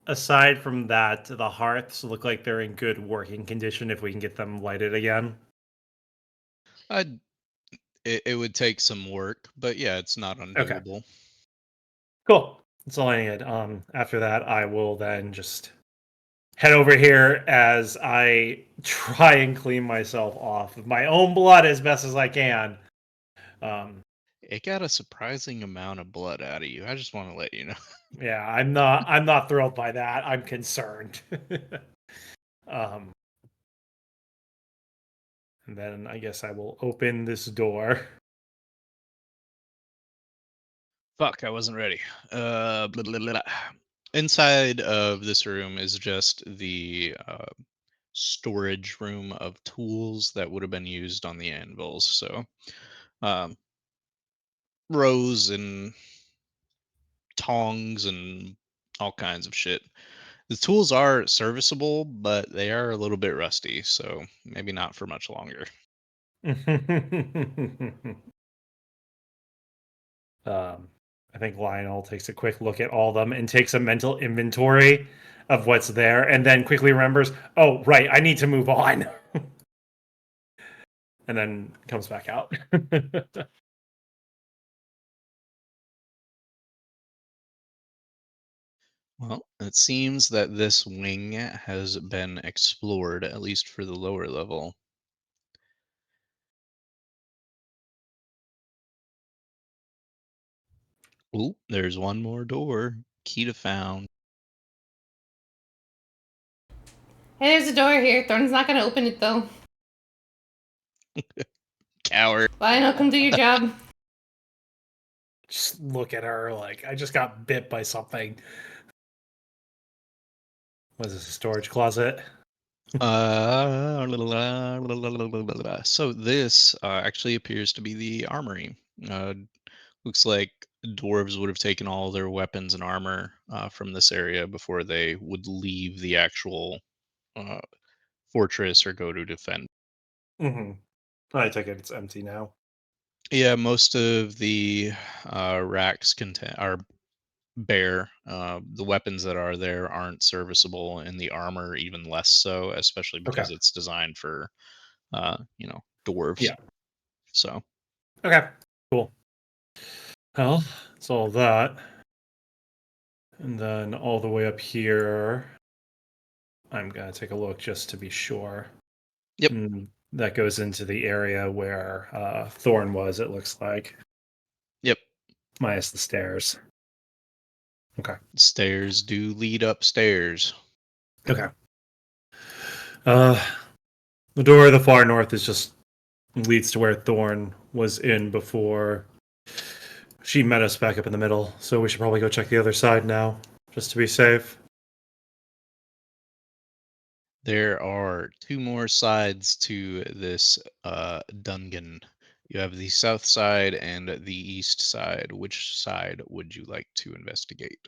S3: aside from that, the hearths look like they're in good working condition if we can get them lighted again.
S1: It would take some work, but yeah, it's not
S3: Okay,
S1: undoable.
S3: cool. That's all I need. After that, I will then just head over here as I try and clean myself off of my own blood as best as I can. Um,
S1: It got a surprising amount of blood out of you. I just want to let you know.
S3: yeah, I'm not thrilled by that. I'm concerned. um, and then I guess I will open this door.
S1: Fuck, I wasn't ready. Blah, blah, blah, blah. Inside of this room is just the storage room of tools that would have been used on the anvils. So, um, rows and tongs and all kinds of shit. The tools are serviceable, but they are a little bit rusty, so maybe not for much longer.
S3: I think Lionel takes a quick look at all of them and takes a mental inventory of what's there, and then quickly remembers, "Oh, right, I need to move on," and then comes back out.
S1: Well, it seems that this wing has been explored, at least for the lower level. Ooh, there's one more door. Key to found.
S4: Hey, there's a door here. Thorn's not gonna open it though.
S1: Coward.
S4: Lionel, come do your job.
S3: Just look at her like I just got bit by something. Was this a storage closet?
S1: So this actually appears to be the armory. Uh, Looks like dwarves would have taken all their weapons and armor from this area before they would leave the actual uh, fortress or go to defend.
S3: Mm-hmm. I take it it's empty now.
S1: Yeah, most of the racks are bare. The weapons that are there aren't serviceable, and the armor even less so, especially
S3: Okay.
S1: because it's designed for dwarves.
S3: Yeah.
S1: So
S3: Okay. Cool. Well, it's all that. And then all the way up here, I'm gonna take a look just to be sure.
S1: yep,
S3: That goes into the area where Thorn was, it looks like.
S1: yep.
S3: Minus the stairs. Okay.
S1: Stairs do lead upstairs.
S3: Okay. Uh the door of the far north is just leads to where Thorn was in before she met us back up in the middle. So we should probably go check the other side now, just to be safe.
S1: There are two more sides to this dungeon. You have the south side and the east side. Which side would you like to investigate?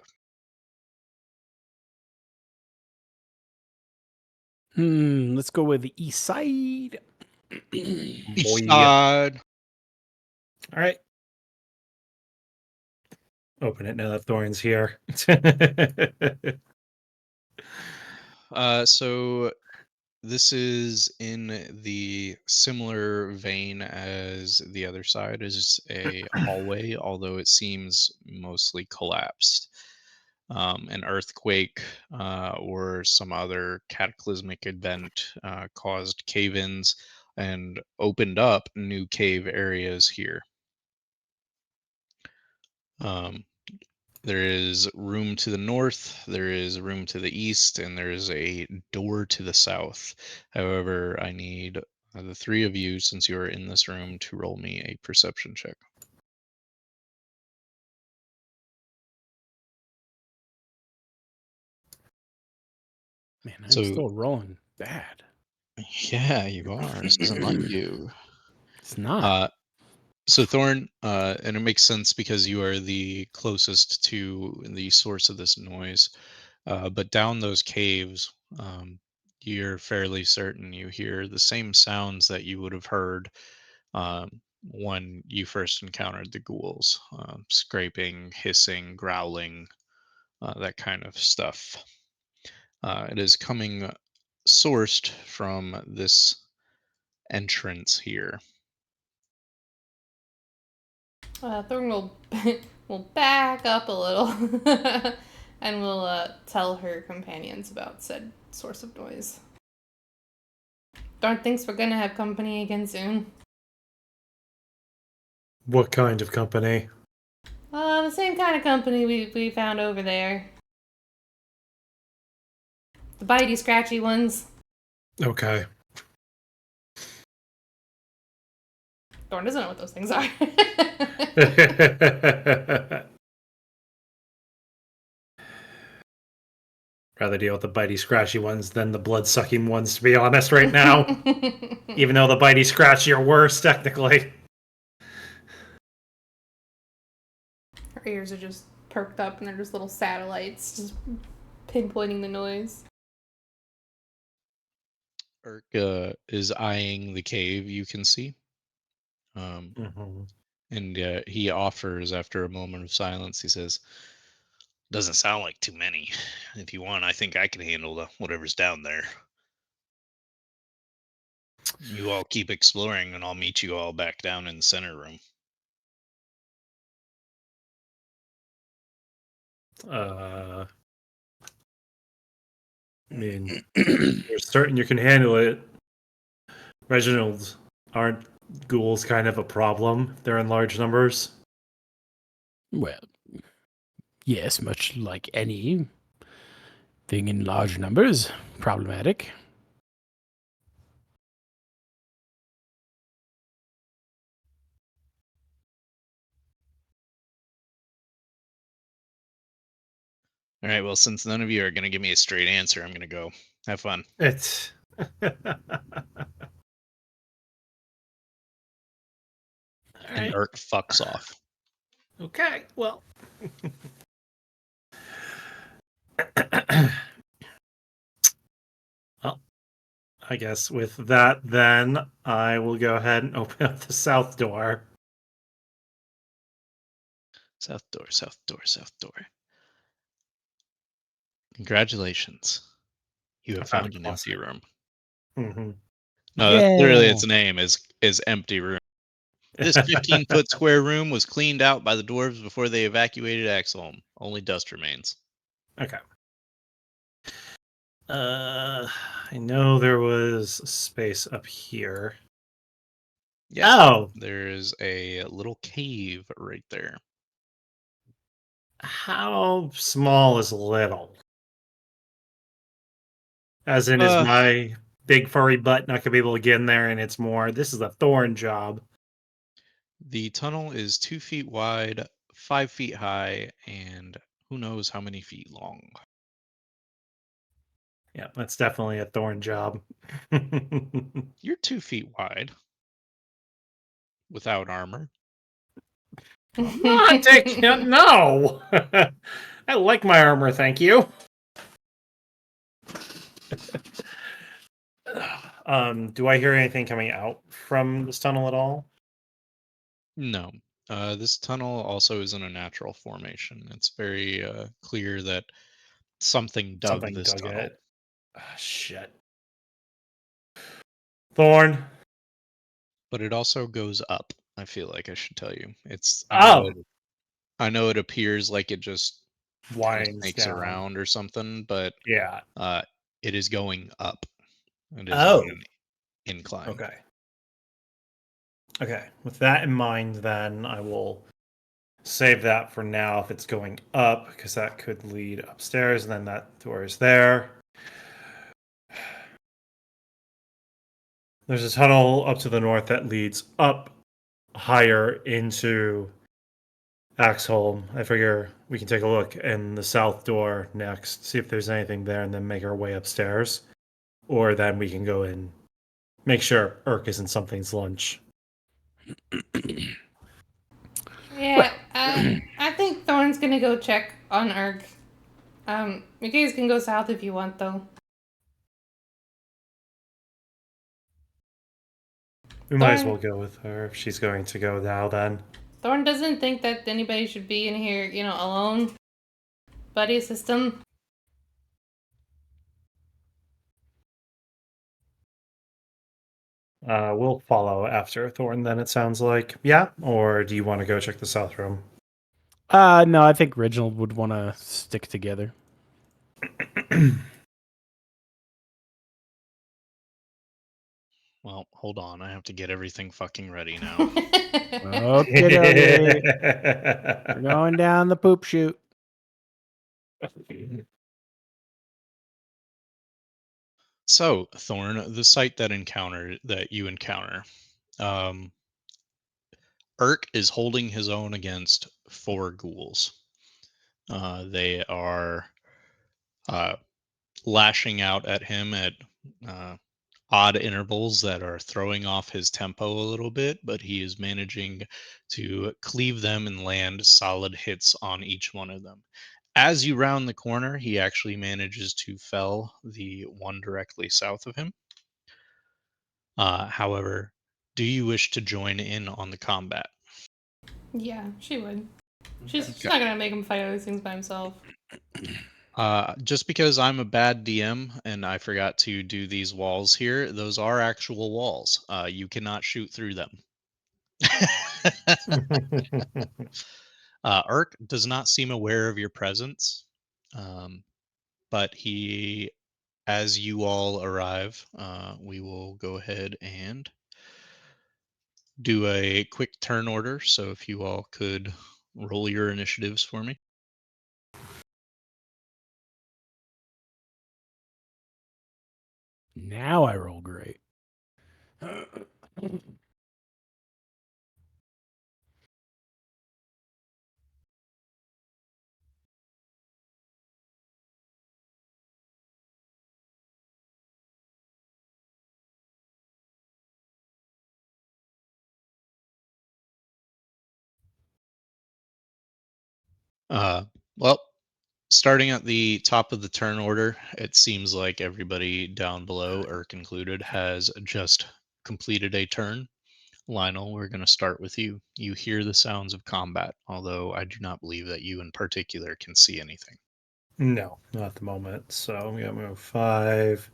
S2: Let's go with the east side.
S1: East
S3: Boy.
S1: side.
S3: All right. Open it now that Thorn's here.
S1: So this is in the similar vein as the other side is a hallway, although it seems mostly collapsed. An earthquake or some other cataclysmic event caused cave-ins and opened up new cave areas here. Um, There is room to the north, there is room to the east, and there is a door to the south. However, I need the three of you, since you are in this room, to roll me a perception check.
S2: Man, I'm
S1: So,
S2: still rolling bad.
S1: yeah, you are. This isn't like you.
S2: It's not.
S1: Uh, so Thorn, and it makes sense because you are the closest to the source of this noise. But down those caves, you're fairly certain you hear the same sounds that you would have heard when you first encountered the ghouls, scraping, hissing, growling, that kind of stuff. It is coming sourced from this entrance here.
S4: Thorn will will back up a little and will tell her companions about said source of noise. Thorn thinks we're gonna have company again soon.
S3: What kind of company?
S4: The same kind of company we found over there. The bitey, scratchy ones.
S3: Okay.
S4: Thorn doesn't know what those things are.
S3: Rather deal with the bitey scratchy ones than the blood sucking ones, to be honest, right now. Even though the bitey scratchy are worse, technically.
S4: Her ears are just perked up and they're just little satellites just pinpointing the noise.
S1: Urk is eyeing the cave you can see. Um,
S3: Mm-hmm.
S1: and he offers, after a moment of silence, he says, "Doesn't sound like too many. If you want, I think I can handle whatever's down there. You all keep exploring, and I'll meet you all back down in the center room."
S3: I mean, you're certain you can handle it. Reginald, aren't ghouls kind of a problem if they're in large numbers?
S2: Well, yes, much like any thing in large numbers, problematic.
S1: All right. Well, since none of you are going to give me a straight answer, I'm going to go. Have fun.
S3: It's.
S1: And
S3: Alright.
S1: Urk fucks off.
S3: Okay, well. Well, I guess with that, then I will go ahead and open up the south door.
S1: South door, south door, south door. Congratulations. You
S3: I
S1: have
S3: found a
S1: found an empty
S3: closet.
S1: room.
S3: Mm-hmm.
S1: No, that's literally
S2: Yeah.
S1: its name is empty room. This 15-foot square room was cleaned out by the dwarves before they evacuated Axholm. Only dust remains.
S3: Okay. I know there was a space up here.
S1: Yes,
S3: Oh,
S1: there's a little cave right there.
S3: how small is little? As in, is
S1: Uh,
S3: my big furry butt not gonna be able to get in there? And it's more. This is a thorn job.
S1: the tunnel is 2 feet wide, 5 feet high, and who knows how many feet long.
S3: Yeah, that's definitely a thorn job.
S1: You're 2 feet wide without armor.
S3: I'm not taking it. No, I like my armor. Thank you. Do I hear anything coming out from this tunnel at all?
S1: No. This tunnel also isn't a natural formation. It's very clear that something dug
S3: Something
S1: this
S3: dug
S1: tunnel,
S3: it. Ah, shit. Thorn.
S1: but it also goes up. I feel like I should tell you. It's
S3: Oh,
S1: I know it appears like it just kind of
S3: winds
S1: snakes
S3: down.
S1: around or something, but
S3: Yeah.
S1: uh, it is going up. It is on
S3: Oh.
S1: an incline.
S3: Okay. Okay. With that in mind, then I will save that for now if it's going up, because that could lead upstairs, and then that door is there. There's a tunnel up to the north that leads up higher into Axholm. I figure we can take a look in the south door next, see if there's anything there, and then make our way upstairs. Or then we can go and make sure Urk isn't something's lunch.
S4: Yeah, I think Thorn's gonna go check on Urg. You guys can go south if you want, though.
S3: We might as
S4: Thorn-
S3: well go with her if she's going to go now then.
S4: Thorn doesn't think that anybody should be in here, alone. Buddy system.
S3: We'll follow after Thorn then, it sounds like. Yeah? Or do you want to go check the south room?
S2: No, I think Reginald would want to stick together.
S1: Well, hold on. I have to get everything fucking ready now.
S2: Okay, we're going down the poop chute.
S1: So, Thorn, the sight that you encounter, um, Urk is holding his own against 4 ghouls. They are uh, lashing out at him at uh, odd intervals that are throwing off his tempo a little bit, but he is managing to cleave them and land solid hits on each one of them. As you round the corner, he actually manages to fell the one directly south of him. However, do you wish to join in on the combat?
S4: Yeah, she would. She's
S1: Okay.
S4: not gonna make him fight all these things by himself.
S1: Just because I'm a bad DM and I forgot to do these walls here, those are actual walls. You cannot shoot through them. Urk does not seem aware of your presence, but as you all arrive, we will go ahead and do a quick turn order. So if you all could roll your initiatives for me.
S2: Now I roll great.
S1: Uh, well, starting at the top of the turn order, it seems like everybody down below, Urk included, has just completed a turn. Lionel, we're going to start with you. You hear the sounds of combat, although I do not believe that you in particular can see anything.
S3: No, not at the moment. So we got to move 5,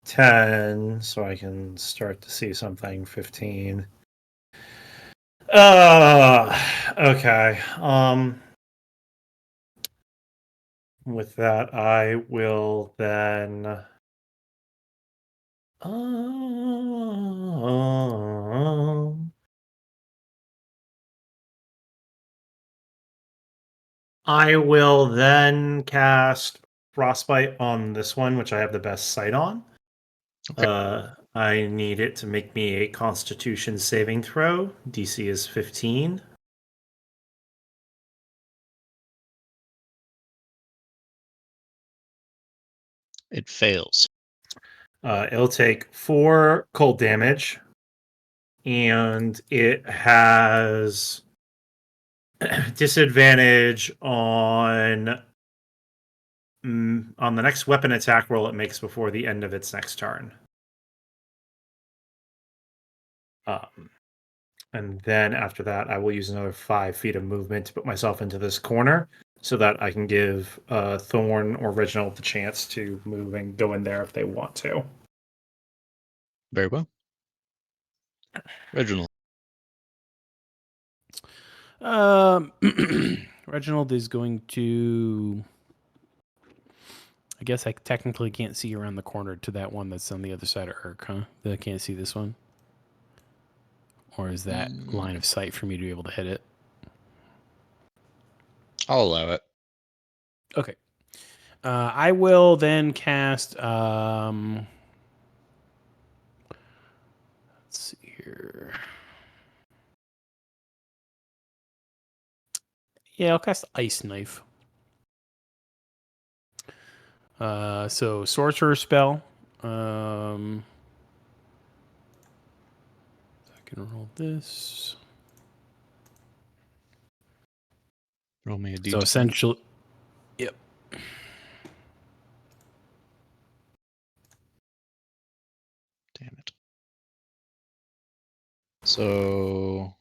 S3: 10, so I can start to see something. 15. Okay. With that, I will then. I will then cast Frostbite on this one, which I have the best sight on.
S1: Okay.
S3: I need it to make me a Constitution saving throw. DC is 15.
S1: It fails.
S3: It'll take 4 cold damage, and it has disadvantage on the next weapon attack roll it makes before the end of its next turn. And then after that, I will use another 5 feet of movement to put myself into this corner so that I can give Thorn or Reginald the chance to move and go in there if they want to.
S1: Very well. Reginald.
S2: Reginald is going to. I guess I technically can't see around the corner to that one that's on the other side of Urk, huh? I can't see this one? Or is that line of sight for me to be able to hit it?
S1: I'll allow it.
S2: Okay. I will then cast. Let's see here. Yeah, I'll cast Ice Knife. So sorcerer spell. I can roll this.
S1: Roll me a
S2: So
S1: d20.
S2: essentially, yep.
S1: Damn it. So,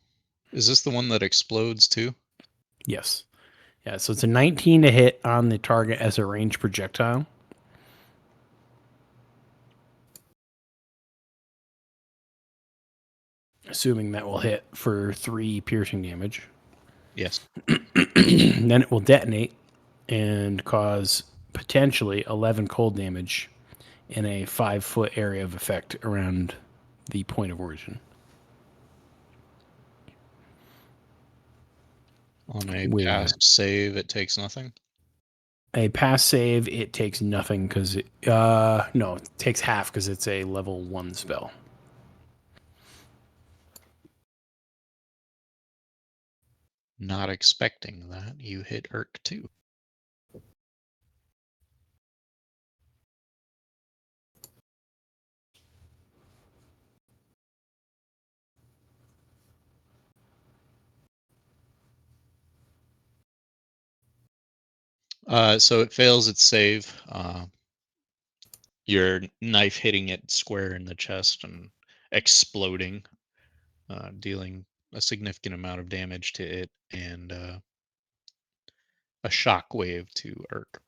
S1: is this the one that explodes too?
S2: Yes. Yeah, so it's a 19 to hit on the target as a ranged projectile. Assuming that will hit for 3 piercing damage.
S1: Yes.
S2: Then it will detonate and cause potentially 11 cold damage in a 5-foot area of effect around the point of origin.
S1: On a
S2: With
S1: past save, it takes nothing.
S2: a pass save, it takes nothing because no, it takes half because it's a level 1 spell.
S1: Not expecting that. You hit Irk too. So it fails its save. Your knife hitting it square in the chest and exploding, dealing a significant amount of damage to it and a shock wave to Irk.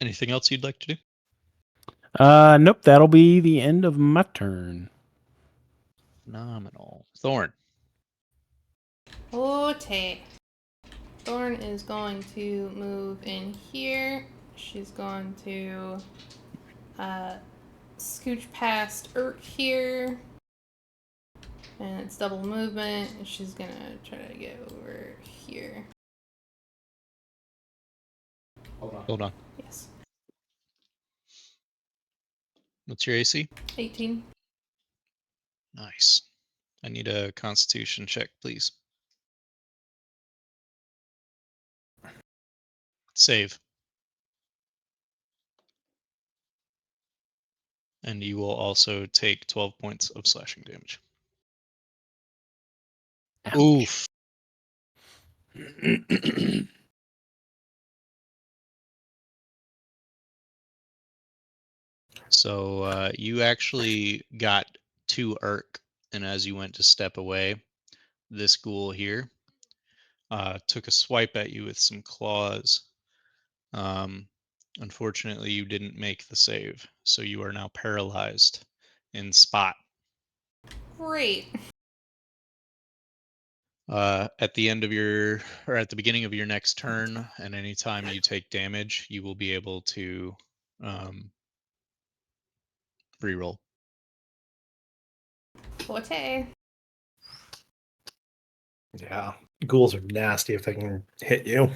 S1: Anything else you'd like to do?
S2: Nope, that'll be the end of my turn.
S1: Phenomenal. Thorn.
S4: Okay. Thorn is going to move in here. She's going to scooch past Urt here. And it's double movement. And she's going to try to get over here.
S1: Hold on.
S4: Yes.
S1: What's your AC?
S4: 18.
S1: Nice. I need a constitution check, please. Save. And you will also take 12 points of slashing damage.
S2: Ouch.
S1: Oof. So you actually got to Irk, and as you went to step away, this ghoul here took a swipe at you with some claws. Um, Unfortunately, you didn't make the save, so you are now paralyzed in spot.
S4: Great.
S1: At the end of your, or at the beginning of your next turn, and anytime you take damage, you will be able to reroll.
S4: Okay.
S3: Yeah. Ghouls are nasty if they can hit you.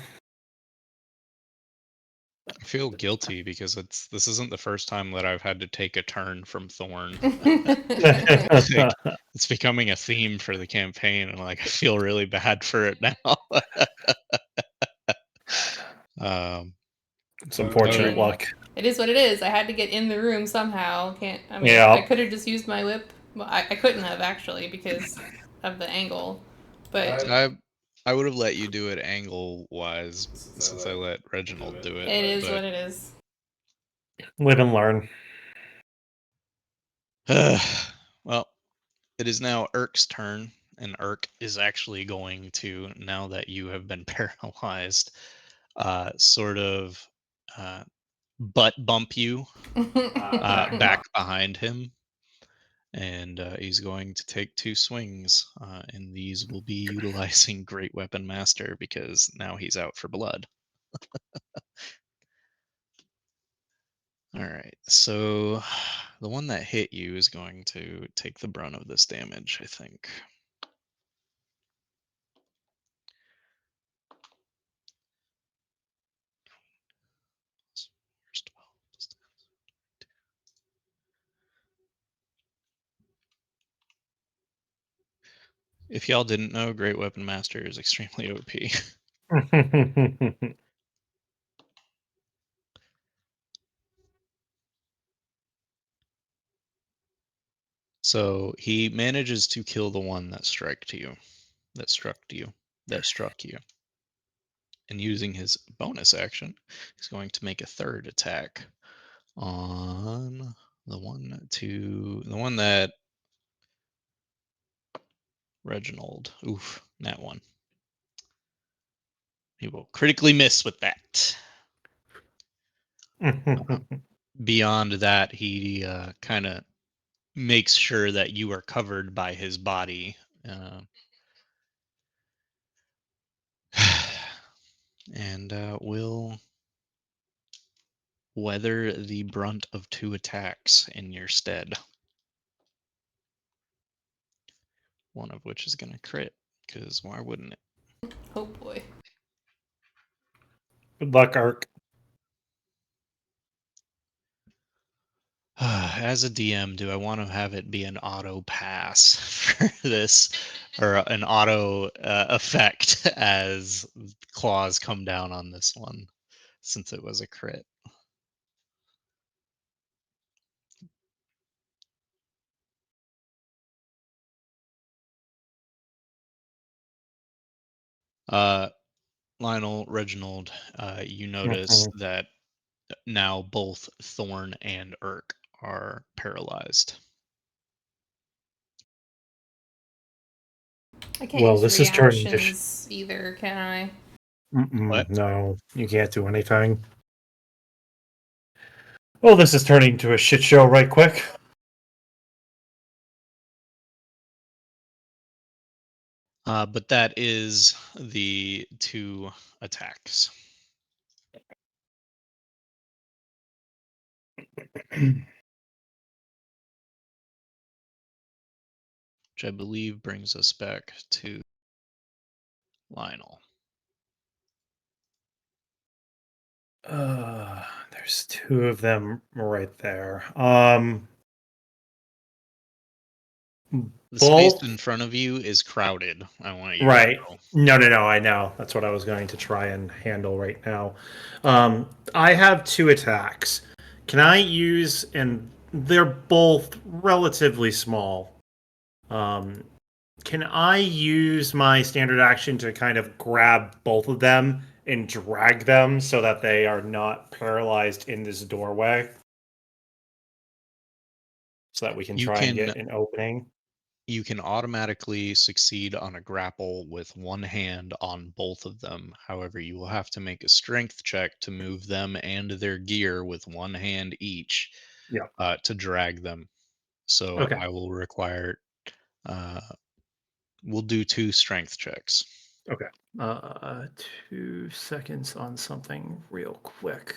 S1: I feel guilty because this isn't the first time that I've had to take a turn from Thorn. Like, it's becoming a theme for the campaign, and like I feel really bad for it now. um,
S3: It's
S4: I
S3: unfortunate
S4: mean,
S3: luck.
S4: it is what it is. I had to get in the room somehow. Can't. I mean, I
S3: Yeah.
S4: could have just used my whip. Well, I couldn't have actually because of the angle. But
S1: I would have let you do it angle wise since I let Reginald do it,
S4: it is
S1: but
S4: what it is.
S3: Live and learn.
S1: well, it is now Irk's turn, and Irk is actually going to, now that you have been paralyzed, sort of uh, butt bump you back behind him, and he's going to take 2 swings, and these will be utilizing Great Weapon Master because now he's out for blood. All right, so the one that hit you is going to take the brunt of this damage, I think. If y'all didn't know, Great Weapon Master is extremely OP. So he manages to kill the one that struck you. And using his bonus action, he's going to make a third attack on the one that Reginald. Oof, that one. He will critically miss with that. Beyond that, he kind of makes sure that you are covered by his body. And will weather the brunt of 2 attacks in your stead. One of which is going to crit, because why wouldn't it?
S4: Oh boy.
S3: Good luck, Ark.
S1: As a DM, do I want to have it be an auto pass for this, or an auto effect as claws come down on this one, since it was a crit? Lionel, Reginald, you notice that now both Thorn and Urk are paralyzed.
S4: I can't
S3: Well,
S4: use
S3: this is turning to
S4: reactions either, can I?
S1: What?
S3: no, you can't do anything. Well, this is turning to a shit show right quick.
S1: But that is the 2 attacks. Which I believe brings us back to Lionel.
S3: There's 2 of them right there.
S1: The space
S3: Both
S1: in front of you is crowded. I want you to
S3: right.
S1: know.
S3: No, I know. That's what I was going to try and handle right now. I have 2 attacks. Can I use, and they're both relatively small. Can I use my standard action to kind of grab both of them and drag them so that they are not paralyzed in this doorway? So that we can
S1: You
S3: try and
S1: can
S3: get an opening?
S1: you can automatically succeed on a grapple with one hand on both of them. However, you will have to make a strength check to move them and their gear with one hand each
S3: Yeah.
S1: to drag them. So
S3: Okay.
S1: I will require. Uh, we'll do 2 strength checks.
S3: Okay. 2 seconds on something real quick.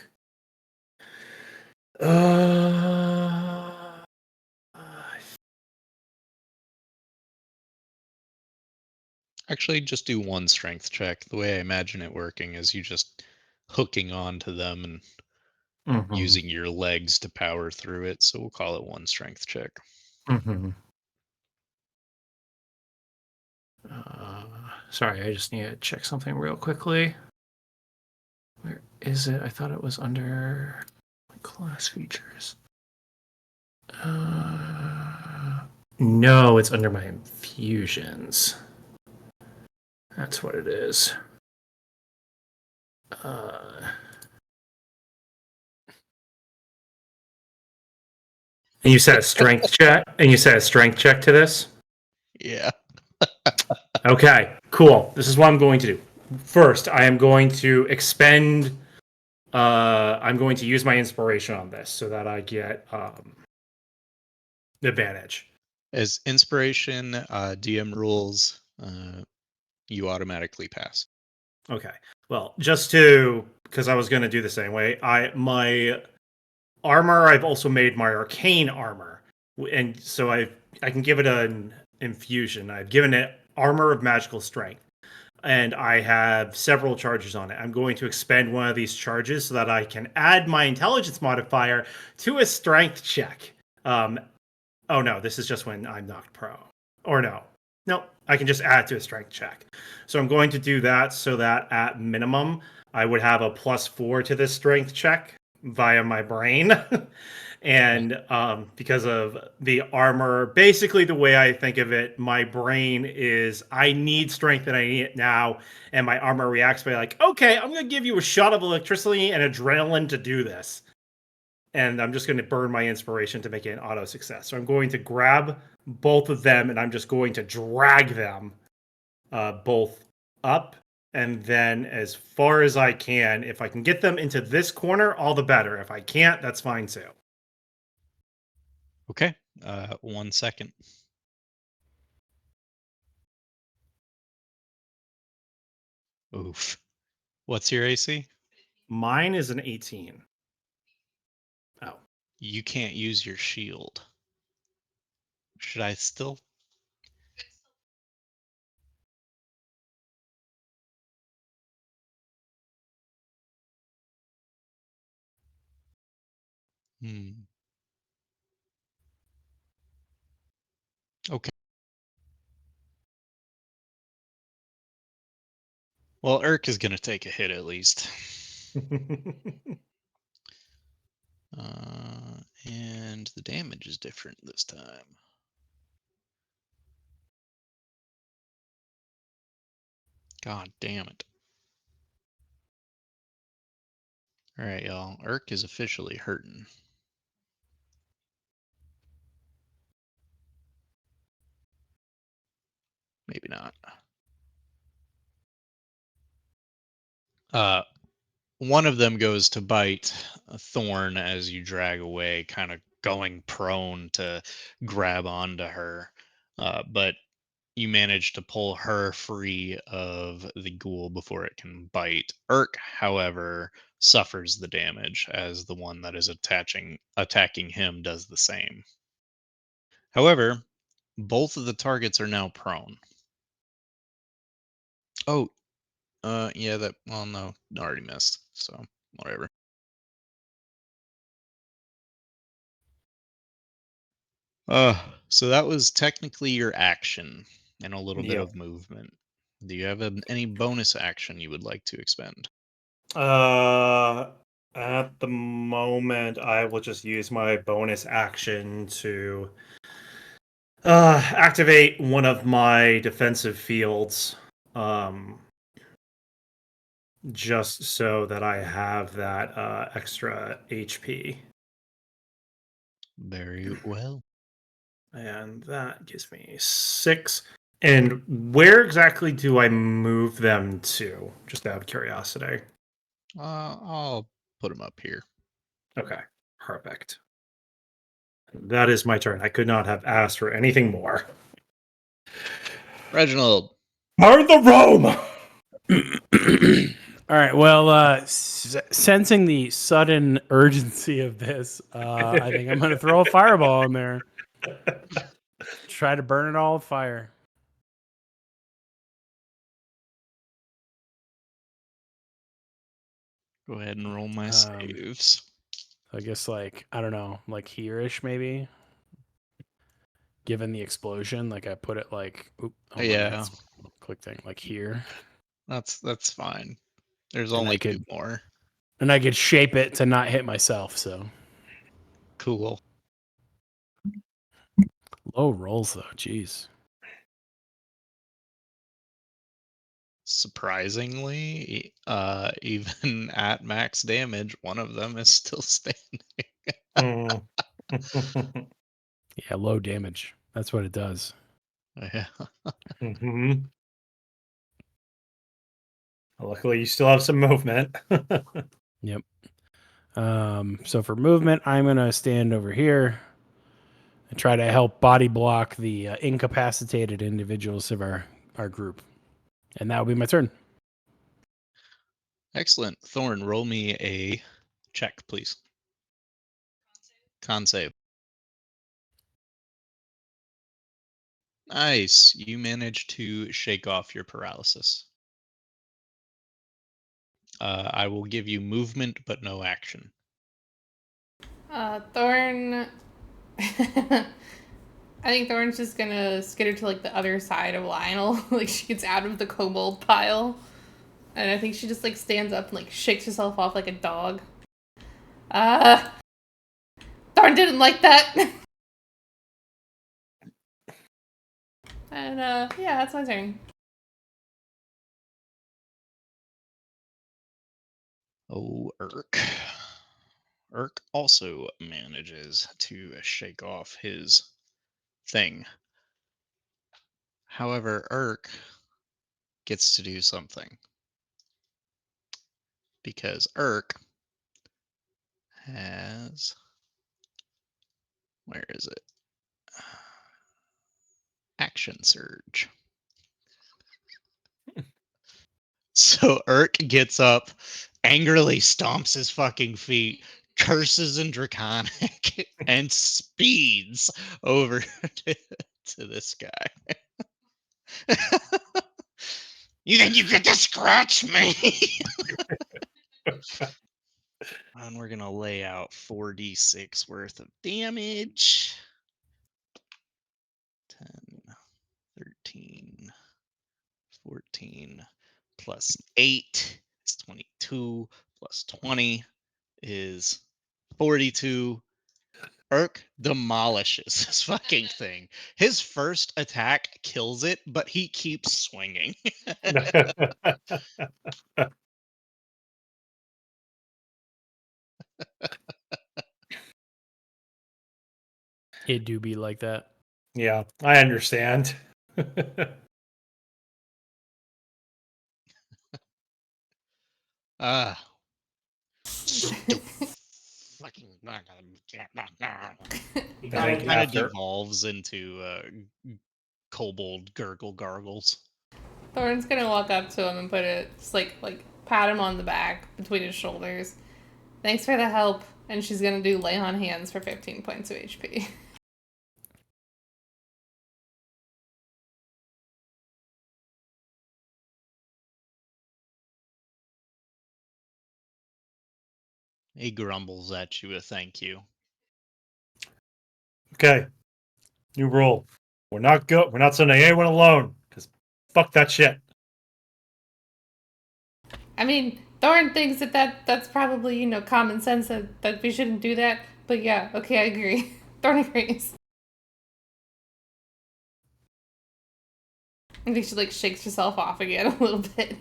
S3: Uh,
S1: Actually, just do 1 strength check. The way I imagine it working is you just hooking on to them and
S3: mhm,
S1: using your legs to power through it. So we'll call it 1 strength check.
S3: mhm. Sorry, I just need to check something real quickly. Where is it? I thought it was under class features. No, it's under my infusions. That's what it is. And you said a strength check. And you said a strength check to this.
S1: Yeah.
S3: Okay, cool. This is what I'm going to do. First, I am going to expend. I'm going to use my inspiration on this so that I get advantage.
S1: As inspiration, DM rules, you automatically pass.
S3: Okay. Well, just to because I was going to do the same way. My armor. I've also made my arcane armor, and so I can give it an infusion. I've given it armor of magical strength, and I have several charges on it. I'm going to expend one of these charges so that I can add my intelligence modifier to a strength check. Oh no, this is just when I'm knocked prone. Or no. No, I can just add to a strength check. So I'm going to do that so that at minimum, I would have a +4 to this strength check via my brain. And because of the armor, basically the way I think of it, my brain is I need strength and I need it now. And my armor reacts by like, okay, I'm going to give you a shot of electricity and adrenaline to do this. And I'm just going to burn my inspiration to make it an auto success. So I'm going to grab both of them and I'm just going to drag them both up and then as far as I can. If I can get them into this corner, all the better. If I can't, that's fine too.
S1: Okay. 1 second. Oof. What's your AC?
S3: Mine is an 18. Oh.
S1: You can't use your shield. Should I still? Hmm. Okay. Well, Urk is gonna take a hit at least. And the damage is different this time. God damn it. All right, y'all. Urk is officially hurting. Maybe not. One of them goes to bite a Thorn as you drag away, kind of going prone to grab onto her. But you manage to pull her free of the ghoul before it can bite. Urk, however, suffers the damage as the one that is attacking him does the same. However, both of the targets are now prone. Oh, yeah, that, well, no, already missed, so whatever. So that was technically your action and a little bit
S3: Yep.
S1: of movement. Do you have any bonus action you would like to expend?
S3: At the moment, I will just use my bonus action to activate one of my defensive fields. Just so that I have that extra HP.
S1: Very well.
S3: And that gives me 6. And where exactly do I move them to? Just out of curiosity.
S1: I'll put him up here.
S3: Okay, perfect. That is my turn. I could not have asked for anything more.
S1: Reginald.
S3: Guard the Rome!
S2: All right. Well, sensing the sudden urgency of this, I think I'm going to throw a fireball in there. Try to burn it all with fire.
S1: Go ahead and roll my saves.
S2: I guess, like, I don't know, like here-ish maybe. Given the explosion, like I put it like,
S1: Yeah,
S2: click thing, like here.
S1: that's fine. There's
S2: And
S1: only
S2: I
S1: 2
S2: could
S1: more.
S2: and I could shape it to not hit myself. So
S1: Cool.
S2: low rolls though. Jeez.
S1: Surprisingly, even at max damage, one of them is still standing.
S2: Yeah, low damage. That's what it does.
S1: Yeah.
S3: Mm-hmm. Luckily, you still have some movement.
S2: Yep. So for movement, I'm gonna stand over here and try to help body block the incapacitated individuals of our group, and that will be my turn.
S1: Excellent. Thorn, roll me a check, please. Con save. Nice. You managed to shake off your paralysis. I will give you movement, but no action.
S4: Thorn I think Thorn's just gonna skitter to like the other side of Lionel. Like she gets out of the kobold pile. And I think she just like stands up and like shakes herself off like a dog. Uh Thorn didn't like that. And yeah, that's my turn.
S1: Oh, Urk. Urk also manages to shake off his thing. However, Urk gets to do something. Because Urk has. Where is it? Action Surge. So Urk gets up, angrily stomps his fucking feet, curses in Draconic, and speeds over to this guy. You think you get to scratch me? And we're gonna lay out 4d6 worth of damage. 10, 13, 14, plus 8 is 22, plus 20 is 42. Urk demolishes this fucking thing. His first attack kills it, but he keeps swinging.
S2: It do be like that.
S3: Yeah, I understand.
S1: Ah, fucking. He
S3: Thank
S1: kind of
S3: after.
S1: devolves into kobold gurgle gargles.
S4: Thorn's gonna walk up to him and put it just like pat him on the back between his shoulders. Thanks for the help. And she's gonna do lay on hands for 15 points of HP.
S1: He grumbles at you a thank you.
S3: Okay, new rule. We're not sending anyone alone because fuck that shit.
S4: I mean, Thorn thinks that's probably, common sense that we shouldn't do that. But yeah, okay, I agree. Thorn agrees. I think she like shakes herself off again a little bit.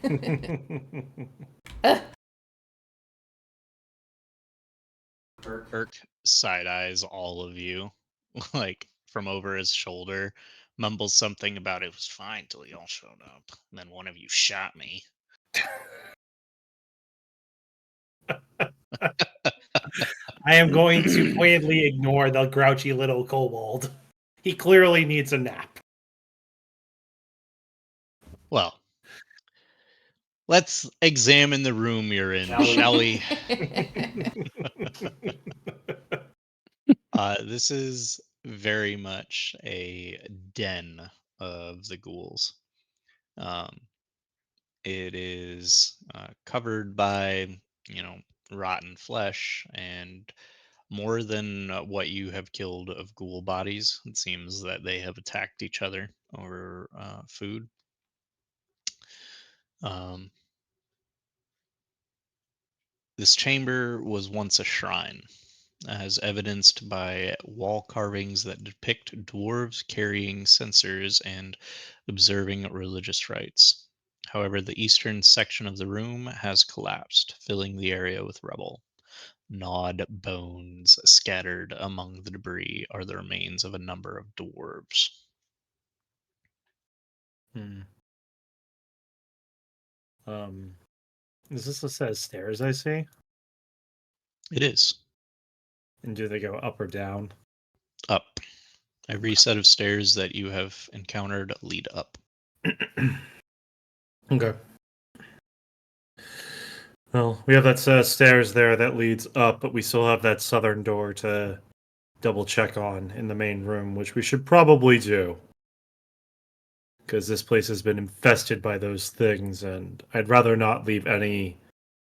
S1: Urk side eyes all of you, like from over his shoulder, mumbles something about it was fine till y'all showed up. And then one of you shot me.
S3: I am going to pointedly ignore the grouchy little kobold. He clearly needs a nap.
S1: Well, let's examine the room you're in, shall we? This is very much a den of the ghouls. It is covered by, rotten flesh and more than what you have killed of ghoul bodies. It seems that they have attacked each other over food. Um, this chamber was once a shrine, as evidenced by wall carvings that depict dwarves carrying censers and observing religious rites. However, the eastern section of the room has collapsed, filling the area with rubble. Gnawed bones scattered among the debris are the remains of a number of dwarves.
S3: Hmm. Is this a set of stairs I see?
S1: It is
S3: And do they go up or down?
S1: up. Every set of stairs that you have encountered lead up.
S3: Okay. Well, we have that set of stairs there that leads up, but we still have that southern door to double check on in the main room, which we should probably do. Because this place has been infested by those things, and I'd rather not leave any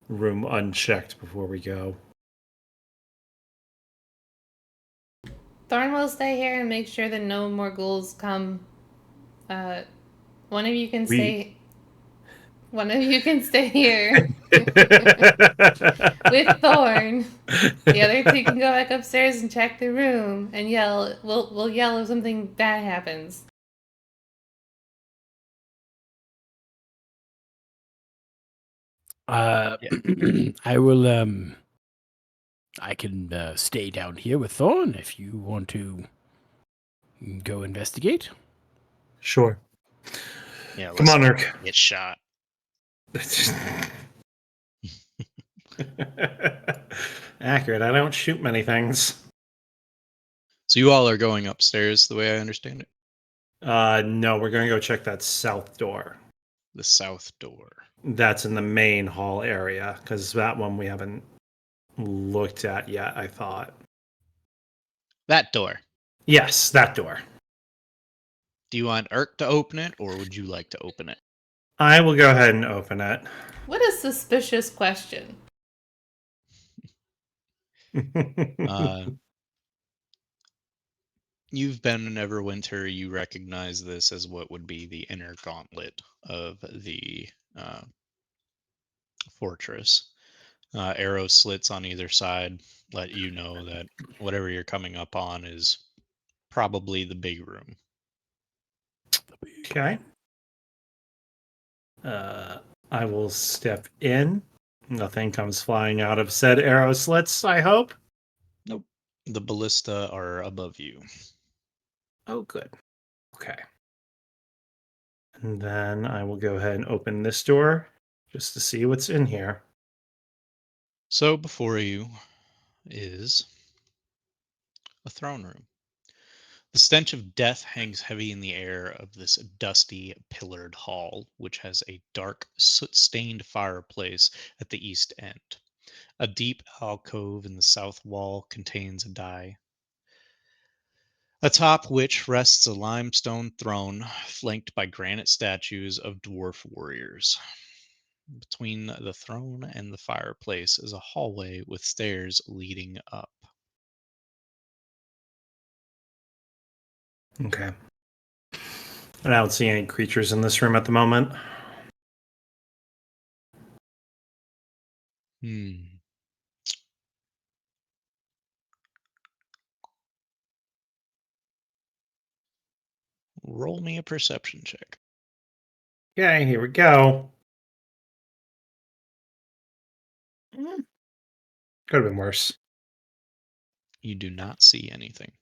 S3: room unchecked before we go.
S4: Thorn will stay here and make sure that no more ghouls come. Uh, one of you can
S3: We.
S4: stay. One of you can stay here with Thorn. The other two can go back upstairs and check the room and yell. We'll yell if something bad happens.
S1: Yeah.
S2: I will. I can stay down here with Thorn if you want to go investigate.
S3: Sure.
S1: Yeah,
S3: Come
S1: let's
S3: on,
S1: not
S3: Urk.
S1: get shot.
S3: Accurate. I don't shoot many things.
S1: So you all are going upstairs, the way I understand it.
S3: No, we're going to go check that south door.
S1: The south door.
S3: That's in the main hall area, because that one we haven't looked at yet, I thought.
S1: That door.
S3: Yes, that door.
S1: Do you want Urk to open it, or would you like to open it?
S3: I will go ahead and open it.
S4: What a suspicious question.
S1: Uh, you've been in Everwinter. You recognize this as what would be the inner gauntlet of the fortress. Arrow slits on either side let you know that whatever you're coming up on is probably the big room.
S3: Okay. I will step in. Nothing comes flying out of said arrow slits, I hope.
S1: Nope. The ballista are above you.
S3: Oh, good. Okay. And then I will go ahead and open this door just to see what's in here.
S1: So before you is a throne room. The stench of death hangs heavy in the air of this dusty, pillared hall, which has a dark, soot stained fireplace at the east end. A deep alcove in the south wall contains a die, atop which rests a limestone throne flanked by granite statues of dwarf warriors. Between the throne and the fireplace is a hallway with stairs leading up.
S3: Okay. I don't see any creatures in this room at the moment.
S1: Hmm. Roll me a perception check.
S3: Okay, here we go. Could have been worse.
S1: You do not see anything.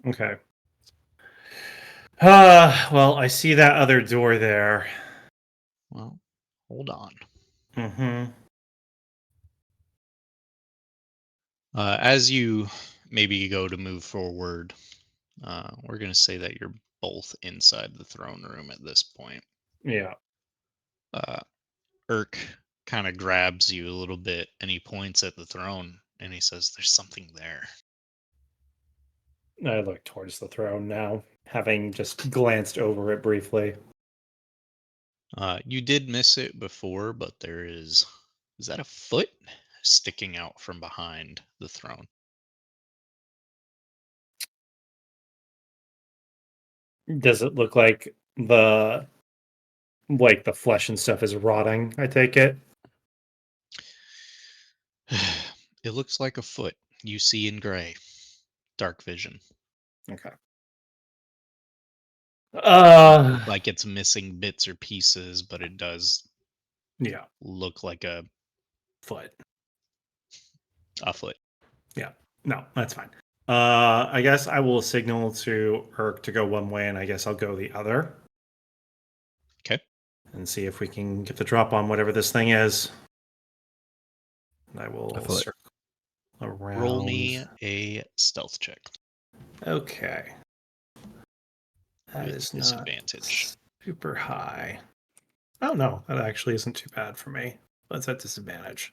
S3: Okay. Well, I see that other door there.
S1: Well, hold on.
S3: Mm-hmm.
S1: As you maybe go to move forward, we're going to say that you're both inside the throne room at this point.
S3: Yeah.
S1: Uh, Urk kind of grabs you a little bit and he points at the throne and he says, "There's something there."
S3: I look towards the throne now, having just glanced over it briefly.
S1: You did miss it before, but there is that a foot sticking out from behind the throne?
S3: Does it look like the flesh and stuff is rotting, I take it?
S1: It looks like a foot you see in gray, dark vision.
S3: Okay.
S1: Doesn't
S3: Uh
S1: look like it's missing bits or pieces, but it does
S3: yeah,
S1: look like
S3: foot.
S1: a foot.
S3: Yeah. No, that's fine. I guess I will signal to Herc to go one way and I guess I'll go the other
S1: Okay.
S3: and see if we can get the drop on whatever this thing is. And I will
S2: foot.
S3: circle around.
S1: Roll me a stealth check
S3: Okay. That
S1: with
S3: is not
S1: disadvantage.
S3: super high. Oh no, that actually isn't too bad for me. Let's at disadvantage.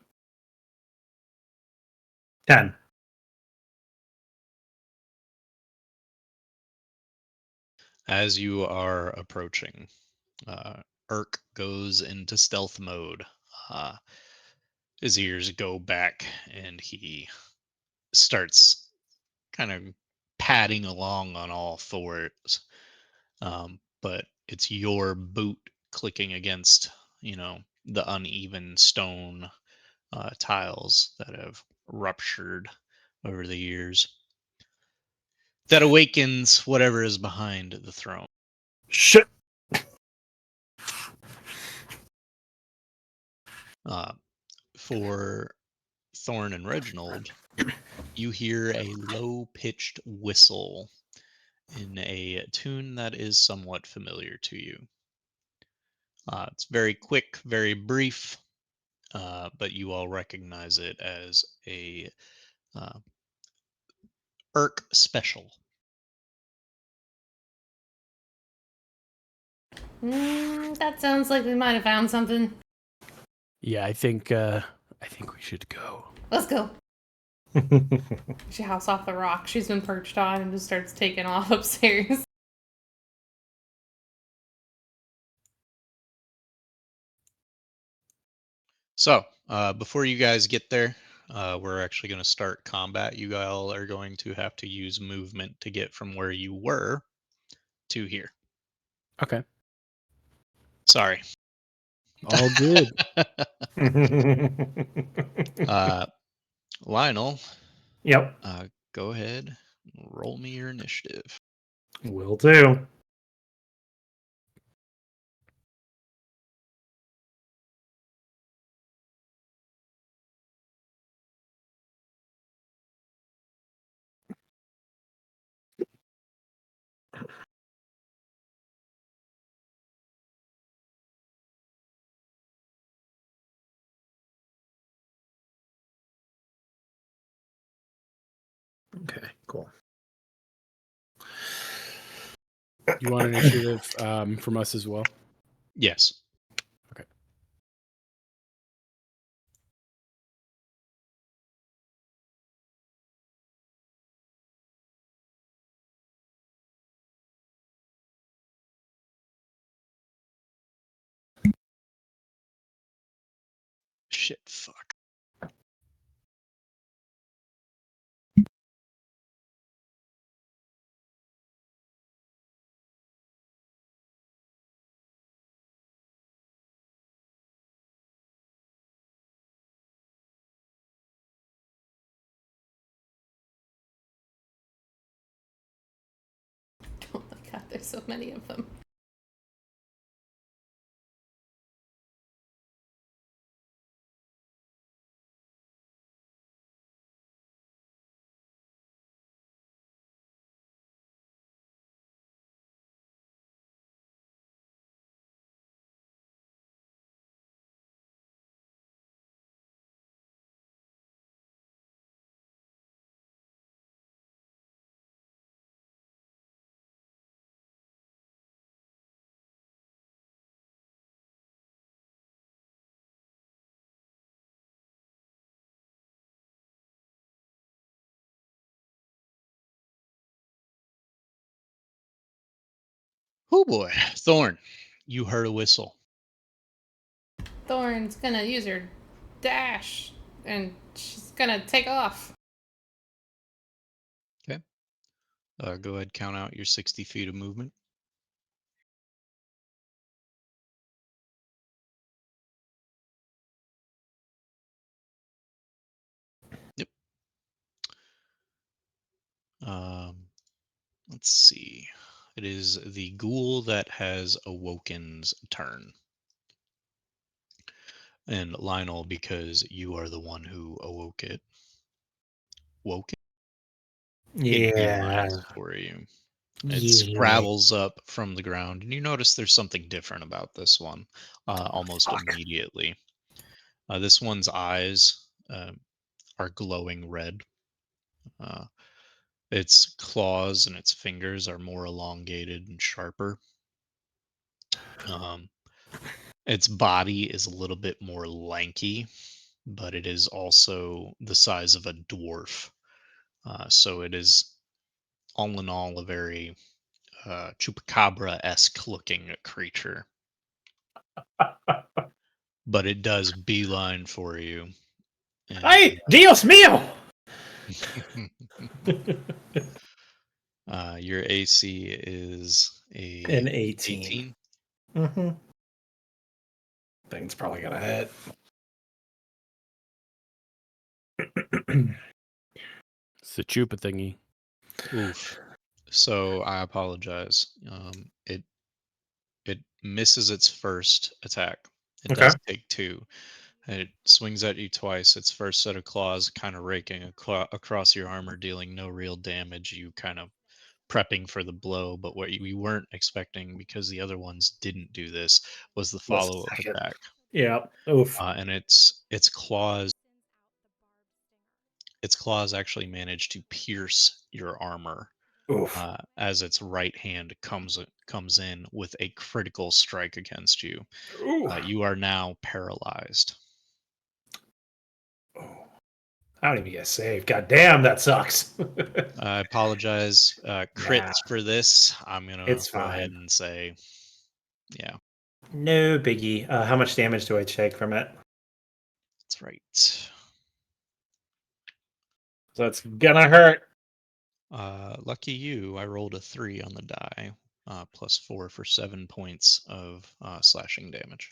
S3: 10.
S1: As you are approaching, Urk goes into stealth mode. Uh, his ears go back and he starts kind of padding along on all fours. But it's your boot clicking against, the uneven stone tiles that have ruptured over the years. That awakens whatever is behind the throne.
S3: Shit.
S1: For Thorn and Reginald, you hear a low pitched whistle in a tune that is somewhat familiar to you. It's very quick, very brief, but you all recognize it as a uh, Irk special.
S4: That sounds like we might have found something.
S2: Yeah, I think we should go.
S4: Let's go. She hops off the rock she's been perched on and just starts taking off upstairs.
S1: So, before you guys get there, we're actually going to start combat. You all are going to have to use movement to get from where you were to here.
S2: Okay.
S1: Sorry.
S2: All good.
S1: Lionel,
S3: Yep,
S1: go ahead. Roll me your initiative.
S3: will do. Okay, cool.
S2: You want initiative from us as well?
S1: Yes.
S2: Okay.
S1: Shit, fuck.
S4: Oh my god, there's so many of them.
S1: Oh boy. Thorn, you heard a whistle.
S4: Thorn's gonna use her dash and she's gonna take off.
S1: Okay. Go ahead, count out your 60 feet of movement. Yep. Let's see. It is the ghoul that has awoken's turn. And Lionel, because you are the one who awoke it, woke it
S3: Yeah.
S1: beelines for you. It
S3: Yeah.
S1: scrabbles up from the ground, and you notice there's something different about this one almost
S3: Fuck.
S1: immediately. This one's eyes are glowing red. Uh, its claws and its fingers are more elongated and sharper. Um, its body is a little bit more lanky, but it is also the size of a dwarf. So it is, all in all, a very chupacabra-esque looking creature. But it does beeline for you. And
S3: Ay, Dios mío!
S1: Your AC is
S3: An
S1: a
S3: 18.
S1: 18.
S3: Mm-hmm. Think it's probably gonna hit.
S2: It's the chupa thingy.
S1: Oof. So I apologize. It misses its first attack. It
S3: Okay.
S1: does take two. And it swings at you twice. Its first set of claws kind of raking across your armor, dealing no real damage. You kind of prepping for the blow, but what you weren't expecting, because the other ones didn't do this, was the
S3: The
S1: follow-up
S3: second.
S1: attack.
S3: Yeah. Oof.
S1: And its claws actually managed to pierce your armor
S3: Oof.
S1: as its right hand comes in with a critical strike against you.
S3: Ooh.
S1: You are now paralyzed.
S3: Oh. I don't even get saved. God damn, that sucks.
S1: I apologize,
S3: Nah,
S1: crits for this. I'm gonna
S3: it's
S1: go ahead
S3: fine.
S1: and say, yeah,
S3: No biggie. How much damage do I take from it?
S1: that's right.
S3: That's gonna hurt.
S1: Lucky you, I rolled a 3 on the die, +4 for 7 points of slashing damage.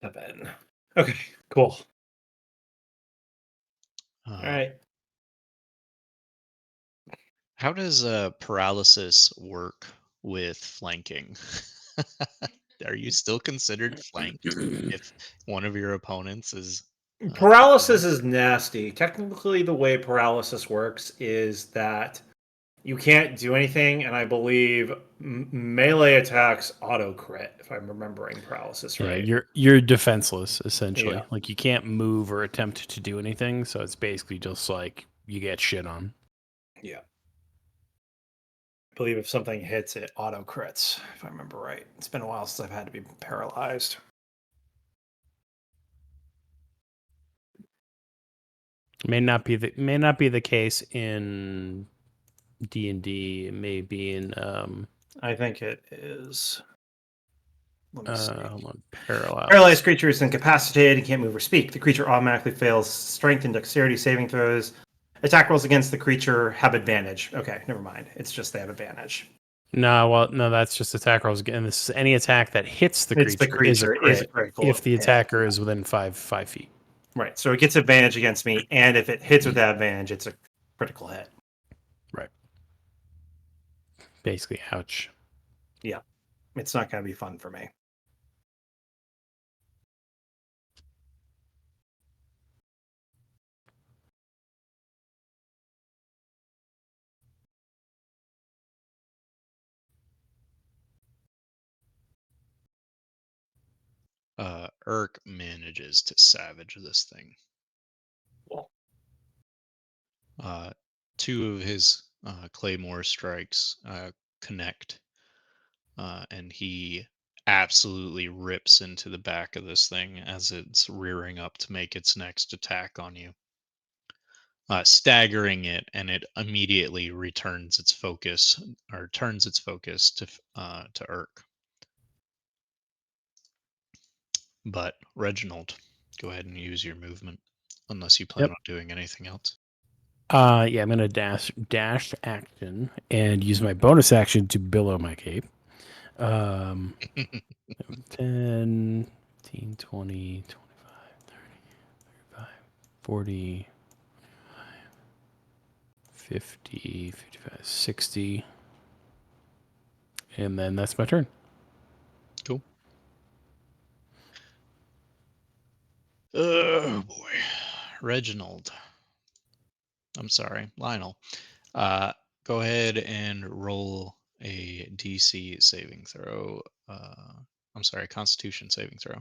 S3: Seven. Okay, cool. All
S1: Uh,
S3: right.
S1: how does paralysis work with flanking? Are you still considered flanked if one of your opponents is
S3: Paralysis
S1: down?
S3: is nasty. Technically, the way paralysis works is that you can't do anything, and I believe melee attacks auto crit, if I'm remembering paralysis
S2: Yeah,
S3: right.
S2: you're defenseless essentially.
S3: Yeah.
S2: Like you can't move or attempt to do anything, so it's basically just like you get shit on.
S3: Yeah. I believe if something hits, it auto crits, if I remember right. It's been a while since I've had to be paralyzed.
S2: May not be the case in D&D. It may be in
S3: I think it is. Let me see.
S2: hold on, paralyzed.
S3: Paralyzed creature is incapacitated and can't move or speak. The creature automatically fails strength and dexterity saving throws. Attack rolls against the creature have advantage. Okay, never mind. It's just they have advantage.
S2: No, that's just attack rolls again. This is any attack that hits the
S3: It's the
S2: creature is a
S3: creature is a
S2: crit if
S3: critical
S2: the
S3: hit.
S2: attacker is within 5 feet.
S3: Right. So it gets advantage against me, and if it hits with that advantage, it's a critical hit.
S2: Right. Basically, ouch.
S3: Yeah. It's not going to be fun for me.
S1: Urk manages to savage this thing.
S3: Cool.
S1: Uh, two of his claymore strikes connect, and he absolutely rips into the back of this thing as it's rearing up to make its next attack on you, staggering it, and it immediately returns its focus or turns its focus to Urk. But Reginald, go ahead and use your movement, unless you plan
S2: Yep.
S1: on doing anything else.
S2: Yeah, I'm gonna dash action and use my bonus action to billow my cape. 10, 15, 20, 25, 30, 35, 40, 50, 55, 60. And then that's my turn.
S1: Cool. Oh boy, Reginald. I'm sorry, Lionel. Go ahead and roll a DC saving throw. I'm sorry, Constitution saving throw.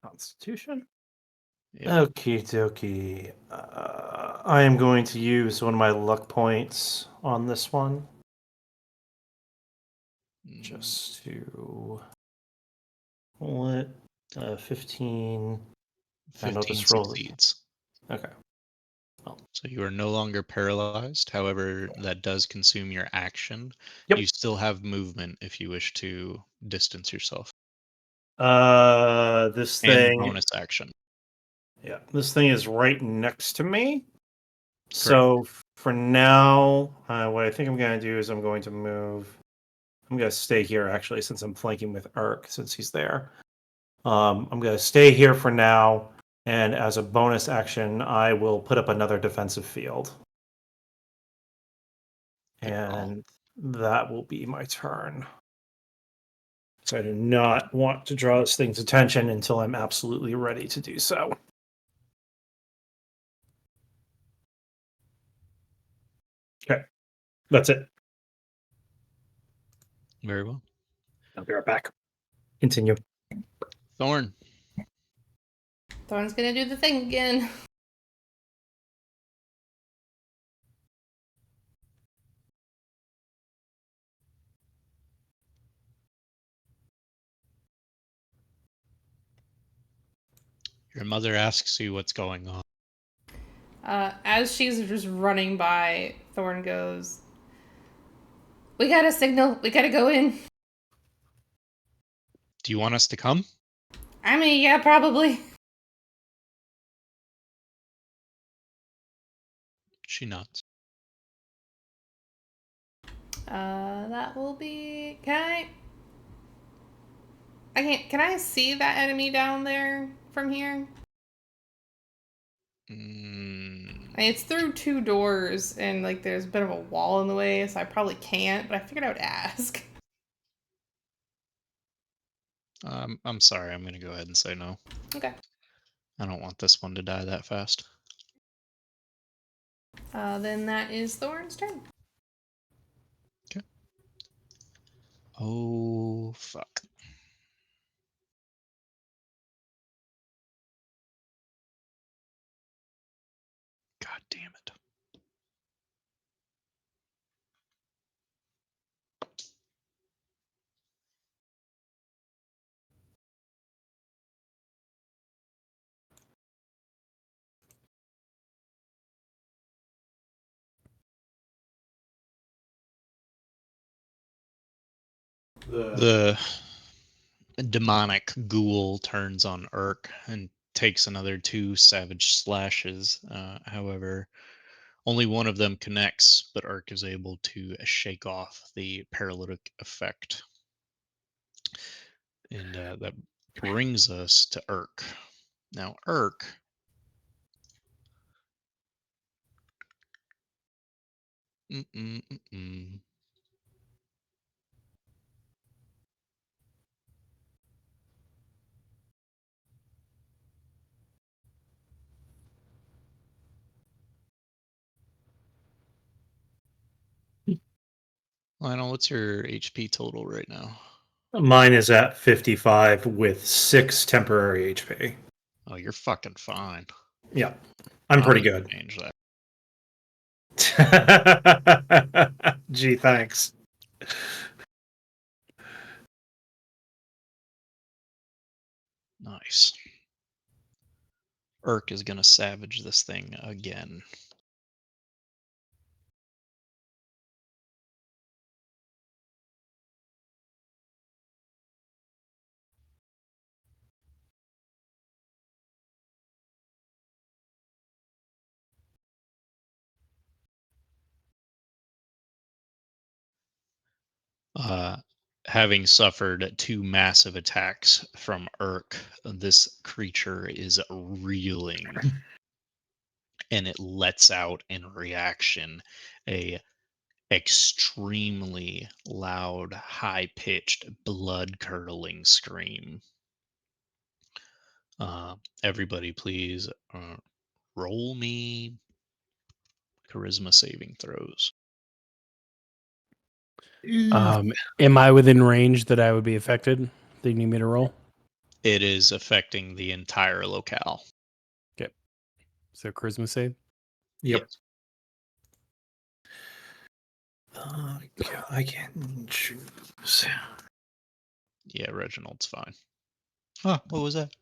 S3: Constitution?
S1: Yep.
S3: Okie dokie. I am going to use one of my luck points on this one. Just to roll it. 15. And I'll
S1: 15
S3: just roll it.
S1: succeeds.
S3: Okay.
S1: So you are no longer paralyzed. However, that does consume your action.
S3: Yep.
S1: You still have movement if you wish to distance yourself,
S3: This
S1: and
S3: thing.
S1: bonus action.
S3: Yeah, this thing is right next to me. So for now, what I think I'm going to do is I'm going to move. I'm going to stay here actually, since I'm flanking with Urk, since he's there. I'm going to stay here for now, and as a bonus action, I will put up another defensive field. And that will be my turn. So I do not want to draw this thing's attention until I'm absolutely ready to do so. Okay, that's it.
S1: Very well.
S3: I'll be right back. Continue.
S1: Thorn.
S4: Thorn's gonna do the thing again.
S1: Your mother asks you what's going on.
S4: As she's just running by, Thorn goes, "We got a signal. We gotta go in."
S1: Do you want us to come?
S4: I mean, yeah, probably.
S1: She nods.
S4: That will be. I can't. Can I see that enemy down there from here? I mean, it's through two doors, and like there's a bit of a wall in the way, so I probably can't. But I figured I would ask.
S1: I'm sorry. I'm going to go ahead and say no.
S4: Okay.
S1: I don't want this one to die that fast.
S4: Then that is Thorn's turn.
S1: Okay. Oh, fuck. God damn it. The demonic ghoul turns on Urk and takes another 2 savage slashes. However, only one of them connects, but Urk is able to shake off the paralytic effect. And that brings us to Urk. Now, Urk. Mm-mm-mm-mm. Lionel, what's your HP total right now?
S3: Mine is at 55 with 6 temporary HP.
S1: Oh, you're fucking fine.
S3: Yeah, I'm pretty good.
S1: Change that.
S3: Gee, thanks.
S1: Nice. Urk is gonna savage this thing again. Uh, Having suffered 2 massive attacks from Urk, this creature is reeling, and it lets out in reaction a extremely loud, high-pitched, blood-curdling scream. Everybody, please roll me charisma saving throws.
S2: Am I within range that I would be affected? Do you need me to roll?
S1: It is affecting the entire locale.
S2: Okay. So charisma save?
S3: Yep.
S1: Yes.
S3: I can choose.
S1: Yeah, Reginald's fine. Huh, what was that?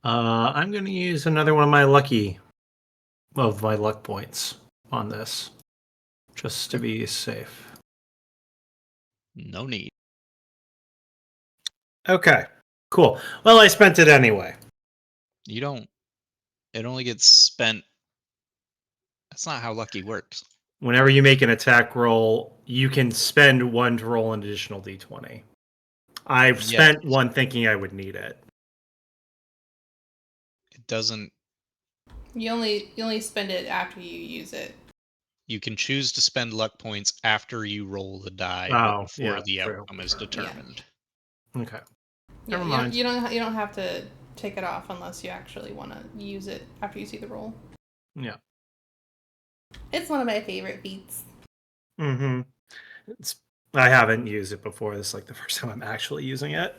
S3: I'm going to use another one of my luck points on this, just to be safe.
S1: No need.
S3: Okay, cool. Well, I spent it anyway.
S1: You don't. It only gets spent. That's not how lucky works.
S3: Whenever you make an attack roll, you can spend one to roll an additional d20. I've
S1: Yes,
S3: spent one thinking I would need it.
S1: it doesn't.
S4: You only spend it after you use it.
S1: You can choose to spend luck points after you roll the die, but
S3: Oh,
S1: before
S3: yeah,
S1: the
S3: true.
S1: outcome is determined.
S3: Okay.
S4: Yeah,
S3: Never mind.
S4: You don't have to take it off unless you actually want to use it after you see the roll.
S3: Yeah.
S4: It's one of my favorite feats.
S3: Mm-hmm. I haven't used it before. This is like the first time I'm actually using it.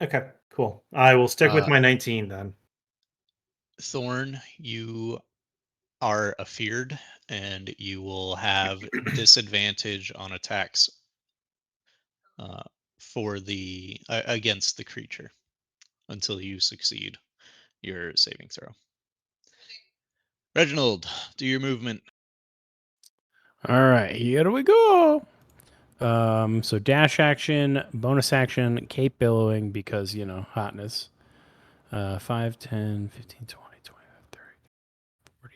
S3: Okay, cool. I will stick with my 19 then.
S1: Thorn, you are afeared, and you will have disadvantage on attacks uh, for the against the creature until you succeed your saving throw. Reginald, do your movement.
S2: All right, here we go. So dash action, bonus action, cape billowing because, hotness. 5, 10, 15, 20, 25, 30, 40,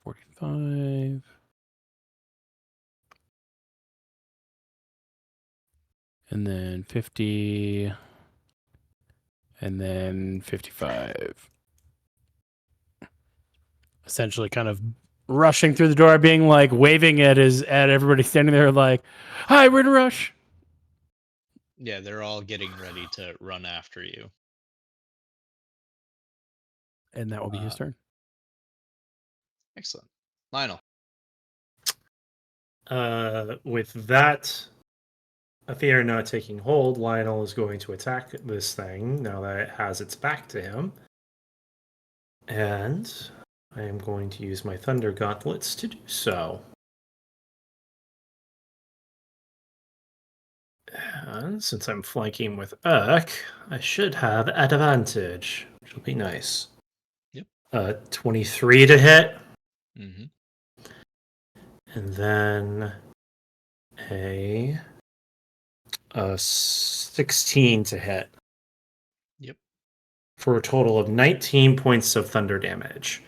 S2: 45. And then 50. And then 55. Essentially kind of rushing through the door, being like waving at everybody standing there like, hi, we're in a rush.
S1: Yeah, they're all getting ready to run after you.
S2: And that will be his turn.
S1: Excellent. Lionel.
S3: With that fear not taking hold, Lionel is going to attack this thing now that it has its back to him. And I am going to use my Thunder Gauntlets to do so. And since I'm flanking with Urk, I should have advantage, which will be nice.
S1: Yep.
S3: 23 to hit.
S1: Mm-hmm.
S3: And then a 16 to hit.
S1: Yep.
S3: For a total of 19 points of thunder damage.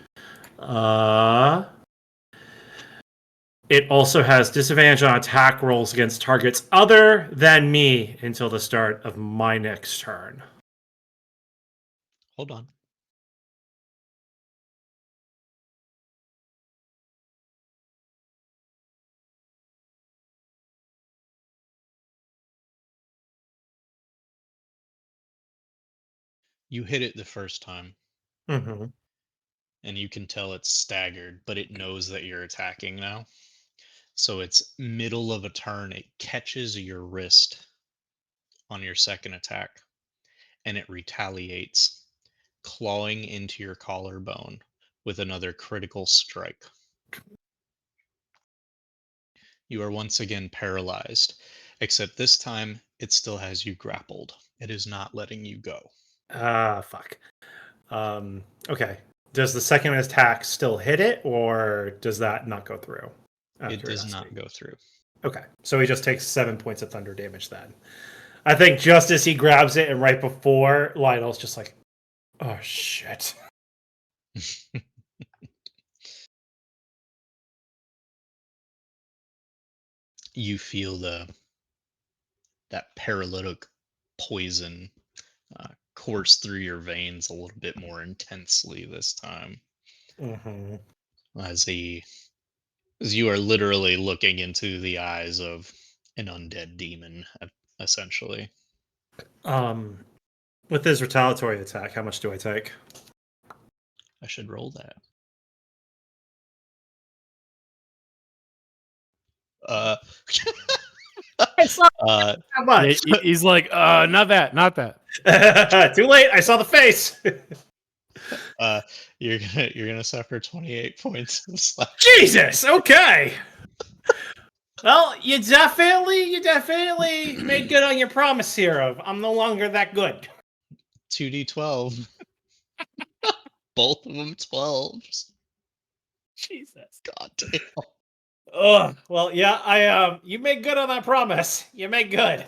S3: It also has disadvantage on attack rolls against targets other than me until the start of my next turn.
S1: Hold on. You hit it the first time,
S3: Mm-hmm.
S1: and you can tell it's staggered, but it knows that you're attacking now. So it's middle of a turn. It catches your wrist on your second attack, and it retaliates, clawing into your collarbone with another critical strike. You are once again paralyzed, except this time it still has you grappled. It is not letting you go.
S3: Fuck. Okay. Does the second attack still hit it, or does that not go through?
S1: It does not go through.
S3: Okay, so he just takes 7 points of thunder damage then. I think just as he grabs it, and right before, Lionel's just like, oh shit.
S1: You feel that paralytic poison course through your veins a little bit more intensely this time,
S3: Mm-hmm.
S1: as he as you are literally looking into the eyes of an undead demon, essentially.
S3: With his retaliatory attack, how much do I take?
S1: I should roll that. Uh,
S3: I saw
S1: uh,
S3: how much.
S2: He's like, not that.
S3: Too late. I saw the face.
S1: you're gonna suffer 28 points of slap.
S3: Jesus. Okay. Well, you definitely made good on your promise here of I'm no longer that good.
S1: 2d12. Both of them 12s.
S3: Jesus.
S1: God damn.
S3: Well, yeah, you made good on that promise. You made good.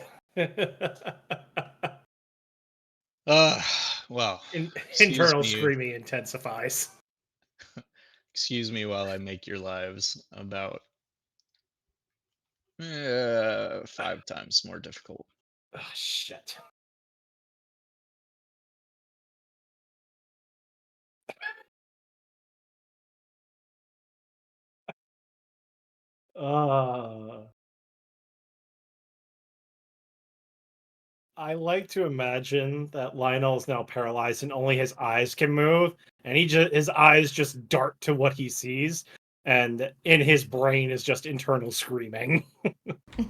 S1: Well, excuse
S3: Internal
S1: me.
S3: screaming intensifies.
S1: Excuse me while I make your lives about 5 times more difficult.
S3: Oh, shit. I like to imagine that Lionel is now paralyzed and only his eyes can move, and his eyes just dart to what he sees, and in his brain is just internal screaming.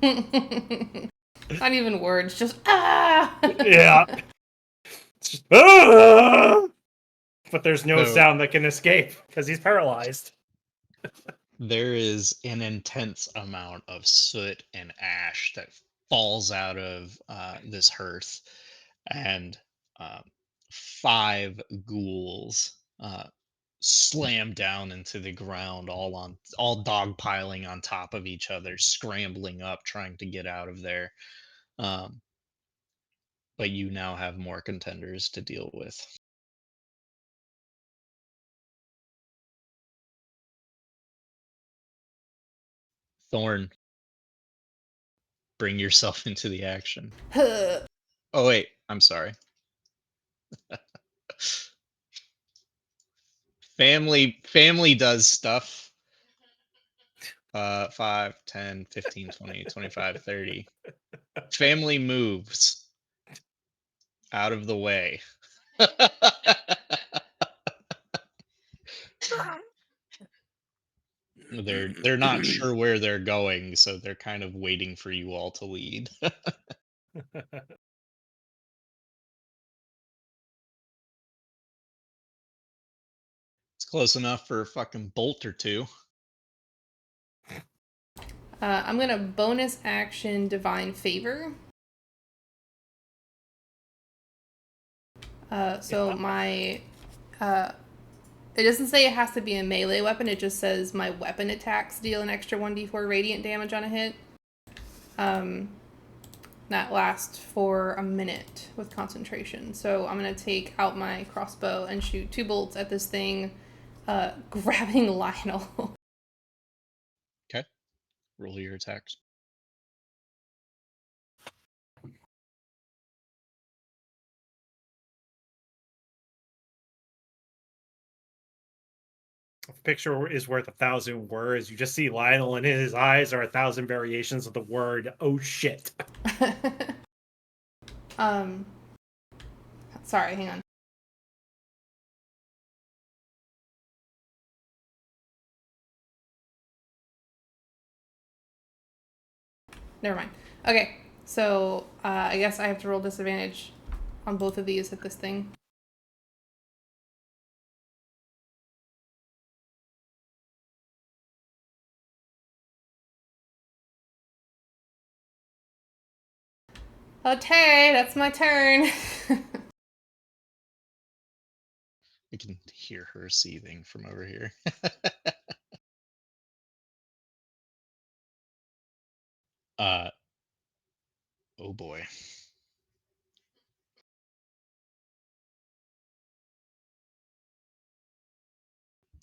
S4: Not even words, just ah.
S3: Yeah. It's just, "Ah!" But there's no
S1: So
S3: sound that can escape because he's paralyzed.
S1: there is an intense amount of soot and ash that falls out of this hearth, and um, 5 ghouls slam down into the ground, all dogpiling on top of each other, scrambling up, trying to get out of there. Um, but you now have more contenders to deal with. Thorn, bring yourself into the action. Oh wait, I'm sorry. Family does stuff. 5, 10, 15, 20, 25, 30. Family moves out of the way. They're not sure where they're going, so they're kind of waiting for you all to lead. It's close enough for a fucking bolt or two.
S4: I'm gonna bonus action Divine Favor. So my, it doesn't say it has to be a melee weapon. It just says my weapon attacks deal an extra 1d4 radiant damage on a hit. That lasts for a minute with concentration. So I'm gonna take out my crossbow and shoot 2 bolts at this thing, grabbing Lionel.
S1: Okay. Roll your attacks.
S3: A picture is worth 1,000 words. You just see Lionel, and in his eyes are 1,000 variations of the word "oh shit."
S4: Sorry, hang on. Never mind. Okay, so I guess I have to roll disadvantage on both of these at this thing. Okay, that's my turn.
S1: I can hear her seething from over here. uh oh boy.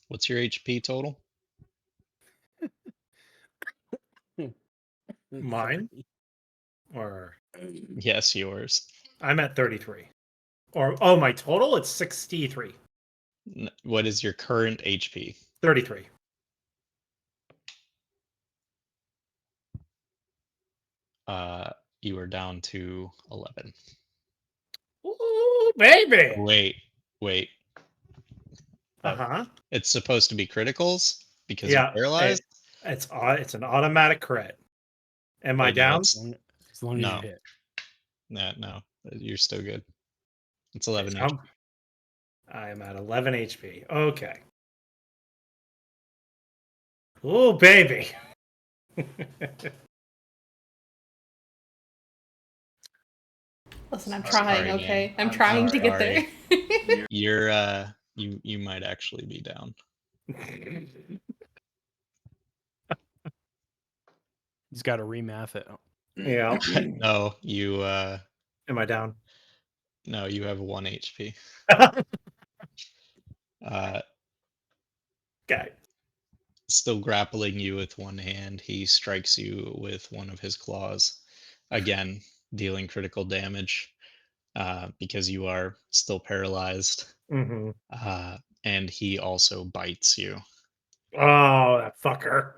S1: What's your HP total?
S3: Mine? Or
S1: Yes, yours.
S3: I'm at 33. Or, oh, my total? It's 63.
S1: What is your current HP?
S3: 33.
S1: You are down to 11.
S3: Ooh, baby!
S1: Wait.
S3: Uh
S1: Oh,
S3: huh.
S1: it's supposed to be criticals because you're
S3: Yeah,
S1: paralyzed?
S3: it's an automatic crit. Am I
S1: Wait, no,
S3: down?
S1: it's
S2: As long as you
S1: no.
S2: hit.
S1: No. You're still good. It's 11
S3: Okay,
S1: HP.
S3: so I'm at 11 HP. Okay. Ooh, baby!
S4: Listen, I'm
S3: Sorry.
S4: trying,
S1: Sorry, man.
S4: okay? I'm
S3: I'm
S4: trying to get
S1: sorry.
S4: there.
S1: You're you might actually be down.
S2: He's got to remath it.
S3: Yeah.
S1: No, you
S3: Am I down?
S1: no, you have 1 HP. Uh,
S3: Okay.
S1: Still grappling you with one hand, he strikes you with one of his claws. Again, dealing critical damage because you are still paralyzed.
S3: Mm-hmm.
S1: And he also bites you.
S3: Oh, that fucker.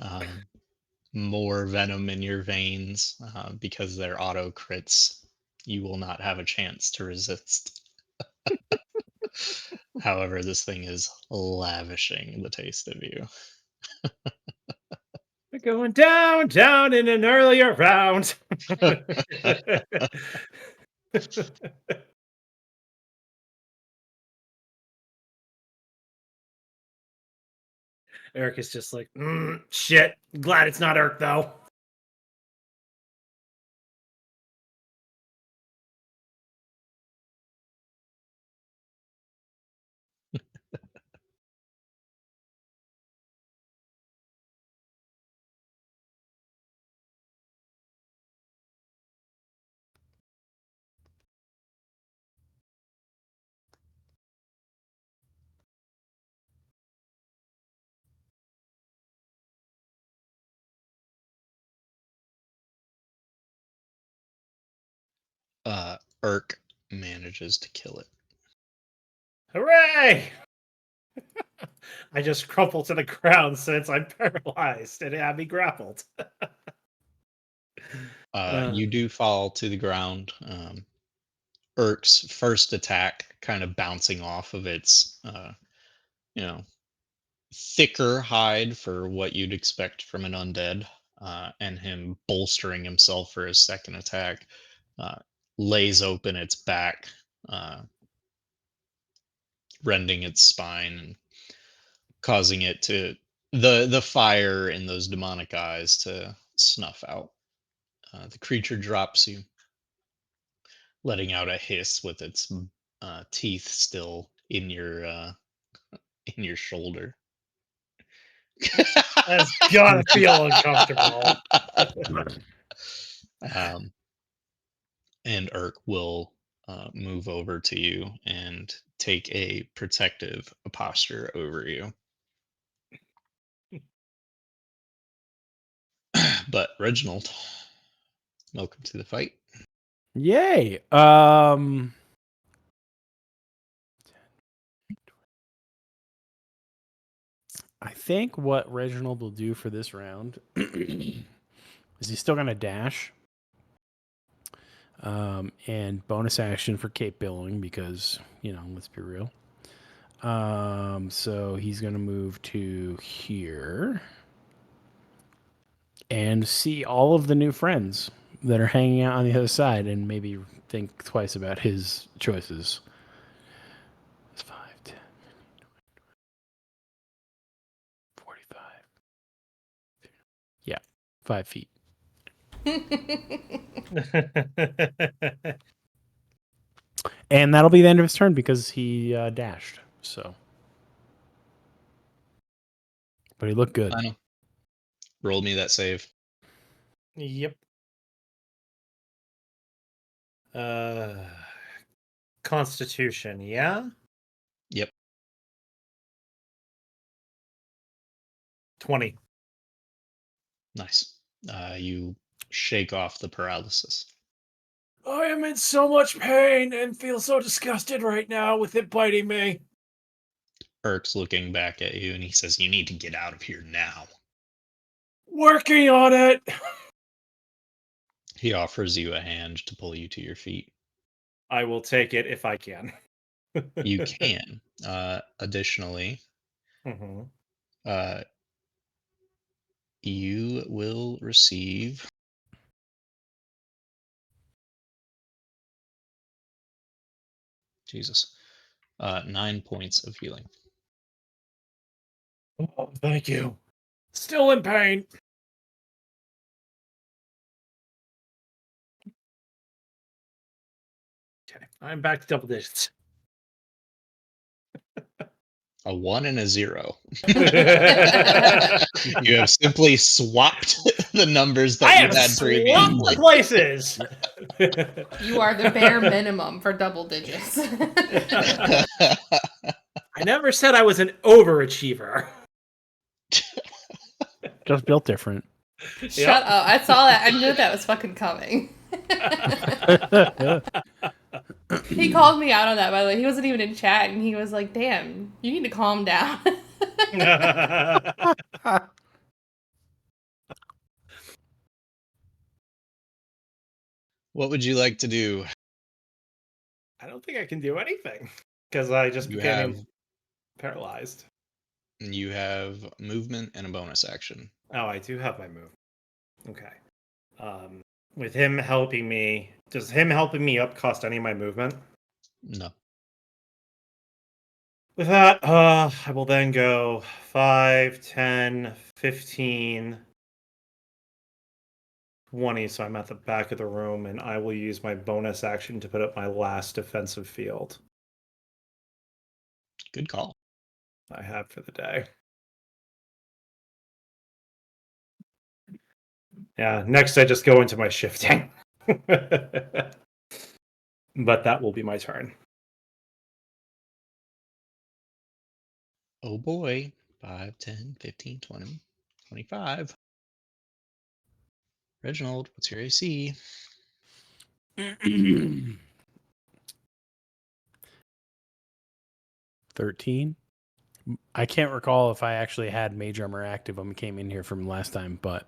S1: Um, More venom in your veins because they're auto crits. You will not have a chance to resist. However, this thing is lavishing the taste of you.
S3: We're going down, down in an earlier round. Eric is just like, shit. Glad it's not Eric though.
S1: Irk manages to kill it.
S3: Hooray! I just crumple to the ground since I'm paralyzed and had me grappled.
S1: You do fall to the ground. Irk's first attack kind of bouncing off of its, you know, thicker hide for what you'd expect from an undead, and him bolstering himself for his second attack, uh, lays open its back, uh, rending its spine and causing it to the fire in those demonic eyes to snuff out. The creature drops you, letting out a hiss with its teeth still in your shoulder.
S3: That's gotta feel uncomfortable.
S1: um, and Urk will move over to you and take a protective posture over you. But Reginald, welcome to the fight.
S2: Yay. I think what Reginald will do for this round is he's still going to dash. And bonus action for cape billowing because, let's be real. So he's going to move to here and see all of the new friends that are hanging out on the other side and maybe think twice about his choices. It's 5, 10, 45. Yeah, 5 feet. And that'll be the end of his turn because he dashed. So, but he looked good.
S1: I know. Roll me that save.
S3: Yep. Constitution, yeah?
S1: Yep.
S3: 20.
S1: Nice. You shake off the paralysis.
S3: I am in so much pain and feel so disgusted right now with it biting me.
S1: Irk's looking back at you and he says, "You need to get out of here now."
S3: Working on it.
S1: He offers you a hand to pull you to your feet.
S3: I will take it if I can.
S1: You can. Additionally,
S3: Mhm.
S1: uh, you will receive Jesus 9 points of healing.
S3: Oh, thank you. Still in pain. Okay, I'm back to double digits.
S1: A 1 and a 0.
S3: I
S1: You have simply swapped the numbers that you
S3: have
S1: had
S3: swapped
S1: previously.
S3: places.
S4: You are the bare minimum for double digits.
S3: I never said I was an overachiever.
S2: Just built different.
S4: Shut up. I saw that. I knew that was fucking coming. He called me out on that, by the way. He wasn't even in chat, and he was like, damn, you need to calm down.
S1: What would you like to do?
S3: I don't think I can do anything because I just
S1: You
S3: became paralyzed.
S1: You have movement and a bonus action.
S3: Oh, I do have my move. Okay. With him helping me, does him helping me up cost any of my movement?
S1: No.
S3: With that, I will then go 5, 10, 15, 20, so I'm at the back of the room, and I will use my bonus action to put up my last defensive field
S1: Good call.
S3: I have for the day. Yeah, next I just go into my shifting. But that will be my turn.
S1: Oh boy. 5, 10, 15, 20, 25. Reginald, what's your AC?
S2: 13. I can't recall if I actually had Mage Armor active when we came in here from last time, but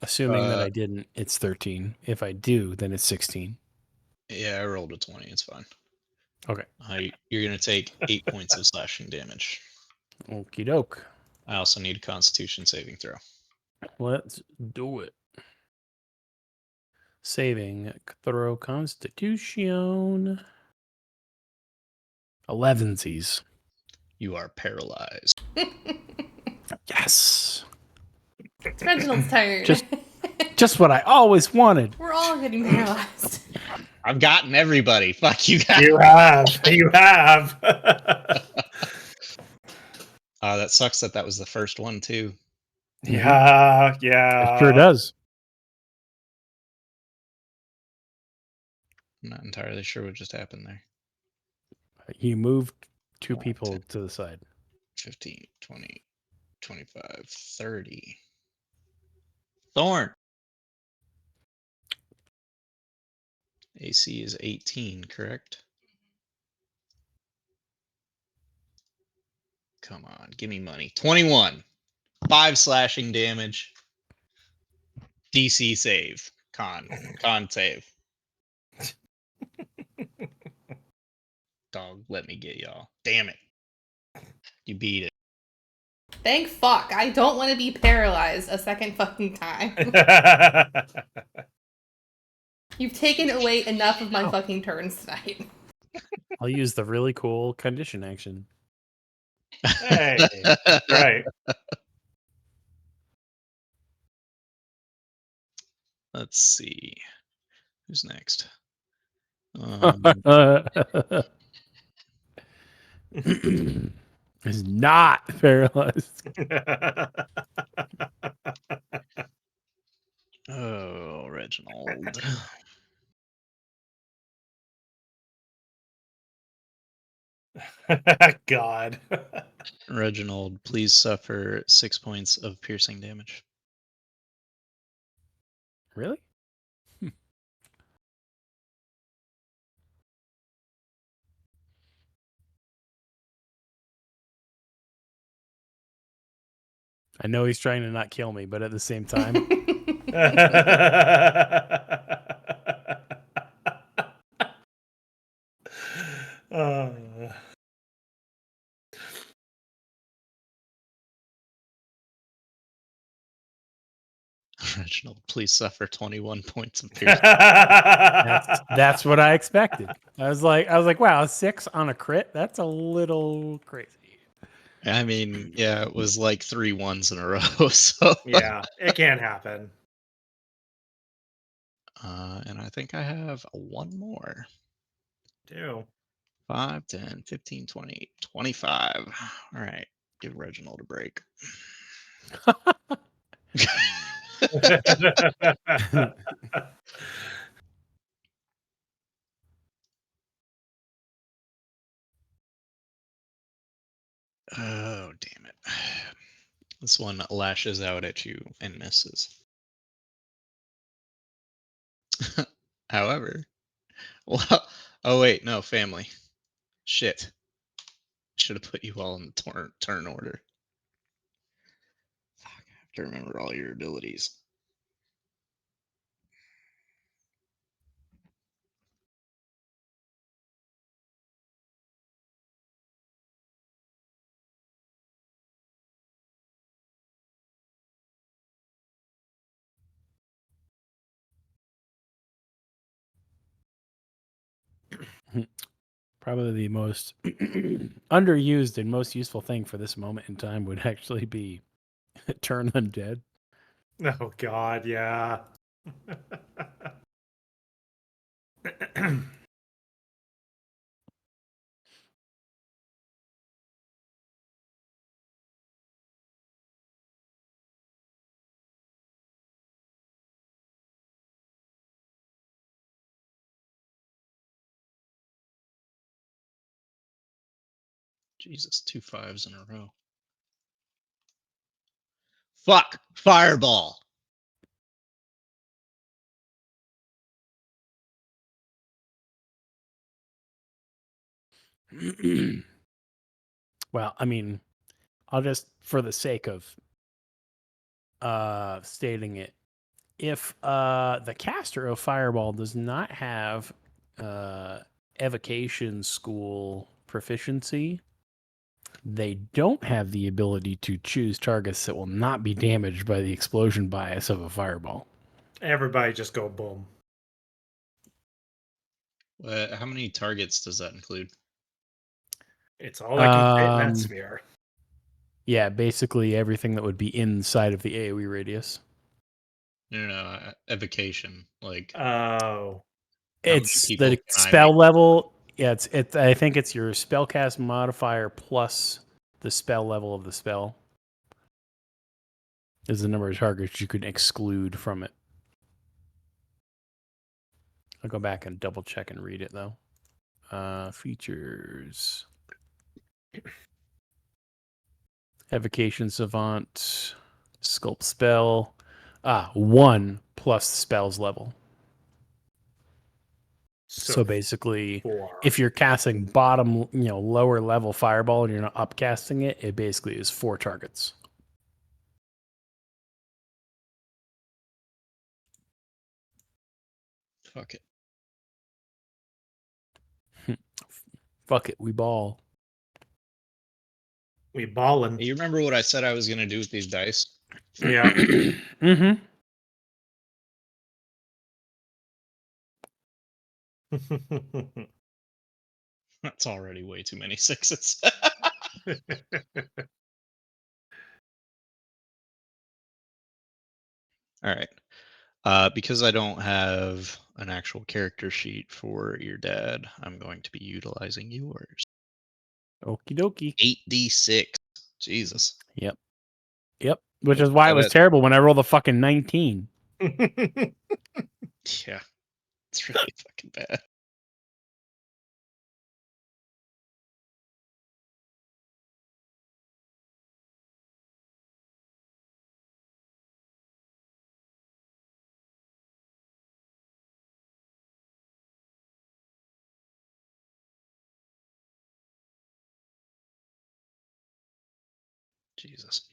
S2: assuming that I didn't, it's 13. If I do, then it's 16.
S1: Yeah, I rolled a 20. It's fine.
S2: Okay.
S1: You're going to take 8 points of slashing damage.
S2: Okie doke.
S1: I also need a constitution saving throw.
S2: Let's do it. Saving throw Constitution. 11sies.
S1: You are paralyzed.
S2: Yes.
S4: It's Reginald's turn.
S2: Just what I always wanted.
S4: We're all getting paralyzed.
S1: I've gotten everybody. Fuck you guys.
S3: You have. You have.
S1: That sucks that was the first one, too.
S3: Yeah, yeah.
S2: It sure does.
S1: I'm not entirely sure what just happened there.
S2: You moved two
S1: 5,
S2: people
S1: 10,
S2: to the side.
S1: 15, 20, 25, 30. Thorn. AC is 18, correct? Come on, give me money. 21. 5 slashing damage. DC save. Con save. Dog, let me get y'all. Damn it. You beat it.
S4: Thank fuck. I don't want to be paralyzed a second fucking time. You've taken away enough of my fucking turns tonight.
S2: I'll use the really cool condition action.
S3: Hey, right.
S1: Let's see. Who's next?
S2: Is not paralyzed.
S1: Oh, Reginald.
S3: God.
S1: Reginald, please suffer 6 points of piercing damage.
S2: Really? I know he's trying to not kill me, but at the same time,
S3: Uh,
S1: Reginald, please suffer 21 points of piercing.
S2: that's what I expected. I was like, wow, 6 on a crit? That's a little crazy.
S1: I mean, yeah, it was like 3 ones in a row. So
S3: yeah, it can happen.
S1: and I think I have one more.
S3: Do.
S1: 5, 10, 15, 20, 25. All right. Give Reginald a break. Oh, damn it. This one lashes out at you and misses. However, well, oh, wait, no, family. Shit. Should have put you all in the turn order. Fuck, I have to remember all your abilities.
S2: Probably the most underused and most useful thing for this moment in time would actually be turn undead.
S3: Oh God, yeah.
S1: Jesus, 2 5s in a row. Fuck! Fireball!
S2: Well, I mean, I'll just for the sake of stating it, if the caster of Fireball does not have evocation school proficiency, they don't have the ability to choose targets that will not be damaged by the explosion bias of a fireball.
S3: Everybody just go boom.
S1: How many targets does that include?
S3: It's all I can fit in that
S2: Um,
S3: sphere.
S2: Yeah, basically everything that would be inside of the AoE radius.
S1: No, evocation. Like,
S3: Oh.
S1: how many
S2: It's
S1: people
S2: the
S1: can I make?
S2: spell level. Yeah, it's. I think it's your spellcast modifier plus the spell level of the spell is the number of targets you can exclude from it. I'll go back and double check and read it though. Features. Evocation Savant. Sculpt spell. 1 plus spells level. So basically,
S3: 4.
S2: if you're casting bottom, lower level fireball and you're not upcasting it, it basically is 4 targets.
S1: Fuck it.
S2: Fuck it, we ball.
S3: We ballin'.
S1: You remember what I said I was going to do with these dice?
S3: Yeah.
S2: Mm-hmm.
S1: That's already way too many 6s. All right. Because I don't have an actual character sheet for your dad, I'm going to be utilizing yours.
S2: Okie dokie.
S1: 8d6. Jesus.
S2: Yep. Which is why
S1: I
S2: it was
S1: bet.
S2: terrible when I rolled a fucking 19.
S1: Yeah, it's really fucking bad. Jesus.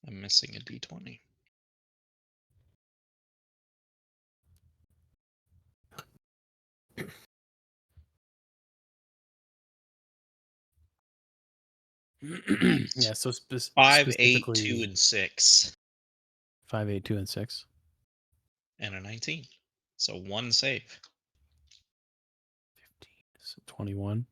S1: I'm missing a d20.
S2: Yeah, so
S1: 5, 8, 2,
S2: specifically
S1: and 6,
S2: 5, 8, 2, and 6.
S1: and a 19. So 1 save.
S2: 15, so 21.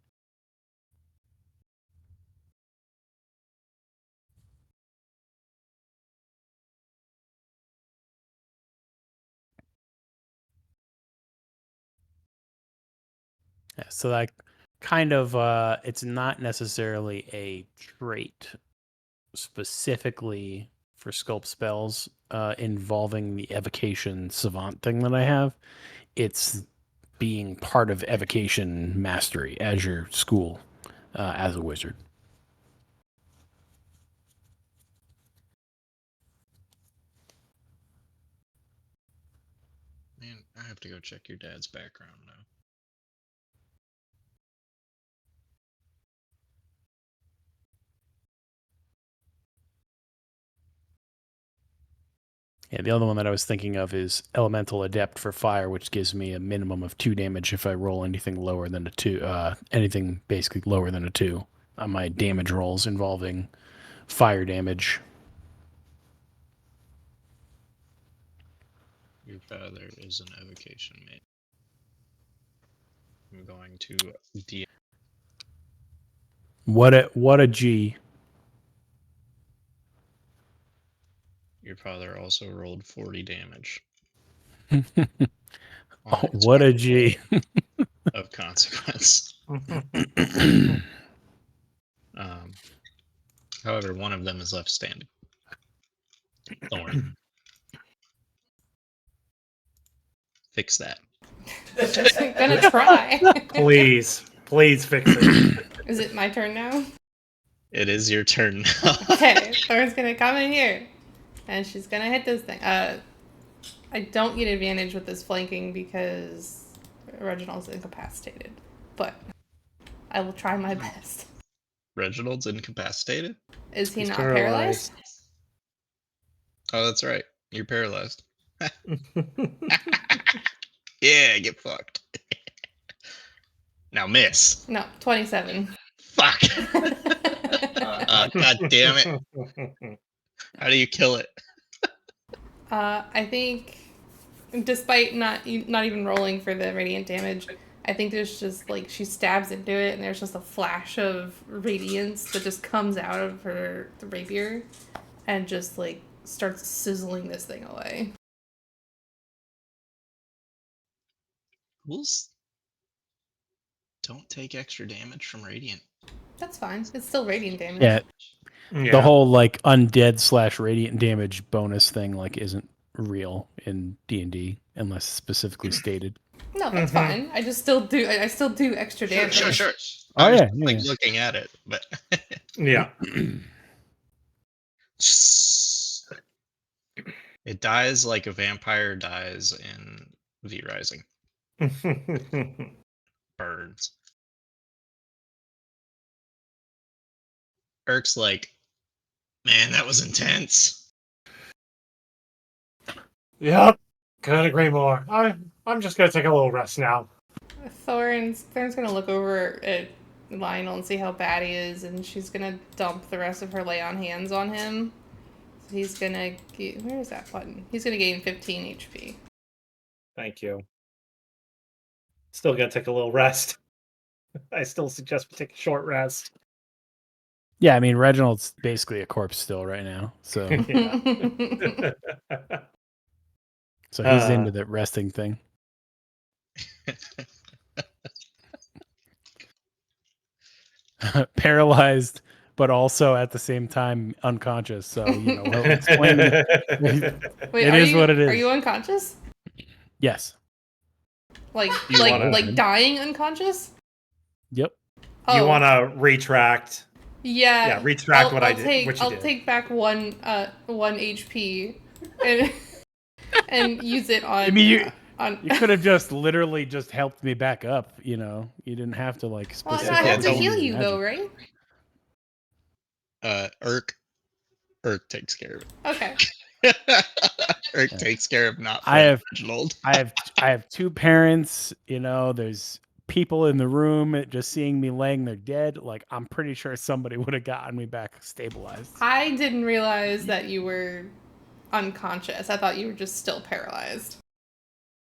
S2: Yeah, so like kind of it's not necessarily a trait specifically for sculpt spells involving the evocation savant thing that I have. It's being part of evocation mastery as your school as a wizard.
S1: Man, I have to go check your dad's background now.
S2: Yeah, the other one that I was thinking of is Elemental Adept for fire, which gives me a minimum of 2 damage if I roll anything lower than a 2, anything basically lower than a 2 on my damage rolls involving fire damage.
S1: Your father is an evocation mate. I'm going to DM.
S2: What a G.
S1: Your father also rolled 40 damage
S2: Oh,
S1: on his
S2: what a G.
S1: of consequence. However, one of them is left standing. Thorn. Fix that.
S4: I'm gonna try.
S3: Please fix it.
S4: Is it my turn now?
S1: It is your turn now.
S4: Okay, Thor's gonna come in here, and she's gonna hit this thing. I don't get advantage with this flanking because Reginald's incapacitated, but I will try my best.
S1: Reginald's incapacitated?
S4: Is he
S3: He's
S4: not paralyzed?
S1: Oh, that's right. You're paralyzed. Yeah, get fucked. Now miss.
S4: No, 27.
S1: Fuck. God damn it. How do you kill it?
S4: I think, despite not even rolling for the radiant damage, I think there's just like she stabs into it, and there's just a flash of radiance that just comes out of her rapier, and just like starts sizzling this thing away.
S1: Ghouls don't take extra damage from radiant.
S4: That's fine. It's still radiant damage.
S2: Yeah,
S3: Yeah.
S2: the whole like undead / radiant damage bonus thing like isn't real in D&D unless specifically stated.
S4: No, that's fine. I just still do. I still do extra damage.
S1: Sure.
S2: Oh,
S1: I was
S2: yeah,
S1: just, like
S2: yeah.
S1: looking at it, but
S3: Yeah.
S1: it dies like a vampire dies in V Rising. Burns. Erk's like, man, that was intense.
S3: Yep. Couldn't agree more. I'm just gonna take a little rest now.
S4: Thorn's gonna look over at Lionel and see how bad he is, and she's gonna dump the rest of her lay on hands on him. So he's gonna where is that button? He's gonna gain 15 HP.
S3: Thank you. Still gonna take a little rest. I still suggest we take a short rest.
S2: Yeah, I mean Reginald's basically a corpse still right now, so
S3: Yeah.
S2: so he's into the resting thing. Paralyzed, but also at the same time unconscious. So we'll explain.
S4: Wait,
S2: It is what it is.
S4: Are you unconscious?
S2: Yes.
S4: Like
S3: You wanna-
S4: like dying unconscious?
S2: Yep.
S3: You want to retract?
S4: Yeah.
S3: Yeah, retract what I
S4: I'll
S3: did.
S4: Take,
S3: what you
S4: I'll
S3: did.
S4: take back one HP and and use it on.
S2: I mean, you
S4: on.
S2: could have just literally just helped me back up. You didn't have to like
S4: Well, I
S2: specifically.
S4: have to
S1: don't
S4: heal
S2: use
S4: you
S2: magic.
S4: though, right?
S1: Erk takes care of
S4: Okay.
S1: it. Erk takes care of not
S2: I have-
S1: Reginald.
S2: I have 2 parents. There's people in the room just seeing me laying there dead. Like I'm pretty sure somebody would have gotten me back stabilized.
S4: I didn't realize that you were unconscious. I thought you were just still paralyzed.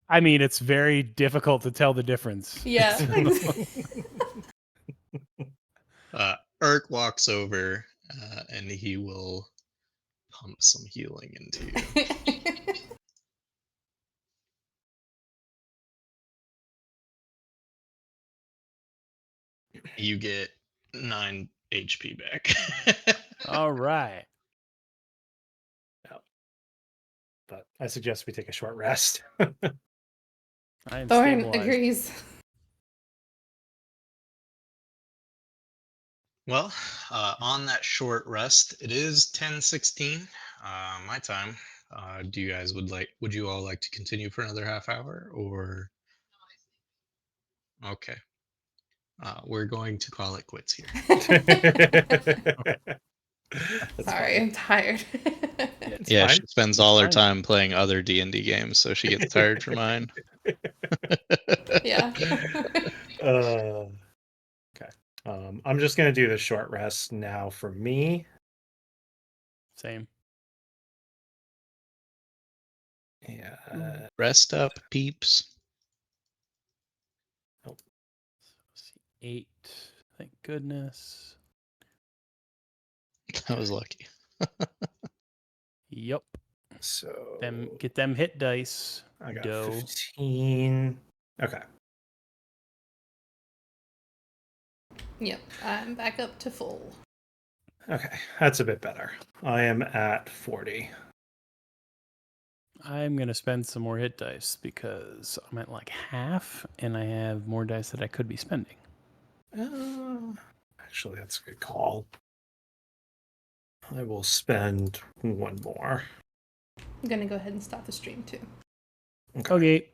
S2: I mean, it's very difficult to tell the difference.
S4: Yeah.
S1: Erk walks over and he will pump some healing into you. You get 9 HP back.
S2: All right.
S3: But I suggest we take a short rest.
S2: I am
S4: Thorn
S2: stabilized.
S4: agrees.
S1: Well, on that short rest, it is 10:16 my time. Would you all like to continue for another half hour, or okay? We're going to call it quits here.
S3: That's
S4: Sorry,
S3: fine.
S4: I'm tired.
S2: Yeah.
S3: It's
S1: Yeah,
S3: fine.
S1: she spends all her
S2: Fine.
S1: time playing other D&D games, so she gets tired for mine.
S4: Yeah.
S3: Okay. I'm just gonna do the short rest now for me.
S2: Same.
S3: Yeah.
S1: Rest up, peeps.
S2: Let's see. 8. Thank goodness.
S1: I was lucky.
S2: Yep.
S3: So
S2: Get them hit dice.
S3: I got
S2: Doe.
S3: 15. Okay.
S4: Yep, I'm back up to full.
S3: Okay. That's a bit better. I am at 40.
S2: I'm gonna spend some more hit dice because I'm at like half, and I have more dice that I could be spending.
S3: Actually, that's a good call. I will spend one more.
S4: I'm gonna go ahead and stop the stream too.
S2: Okay.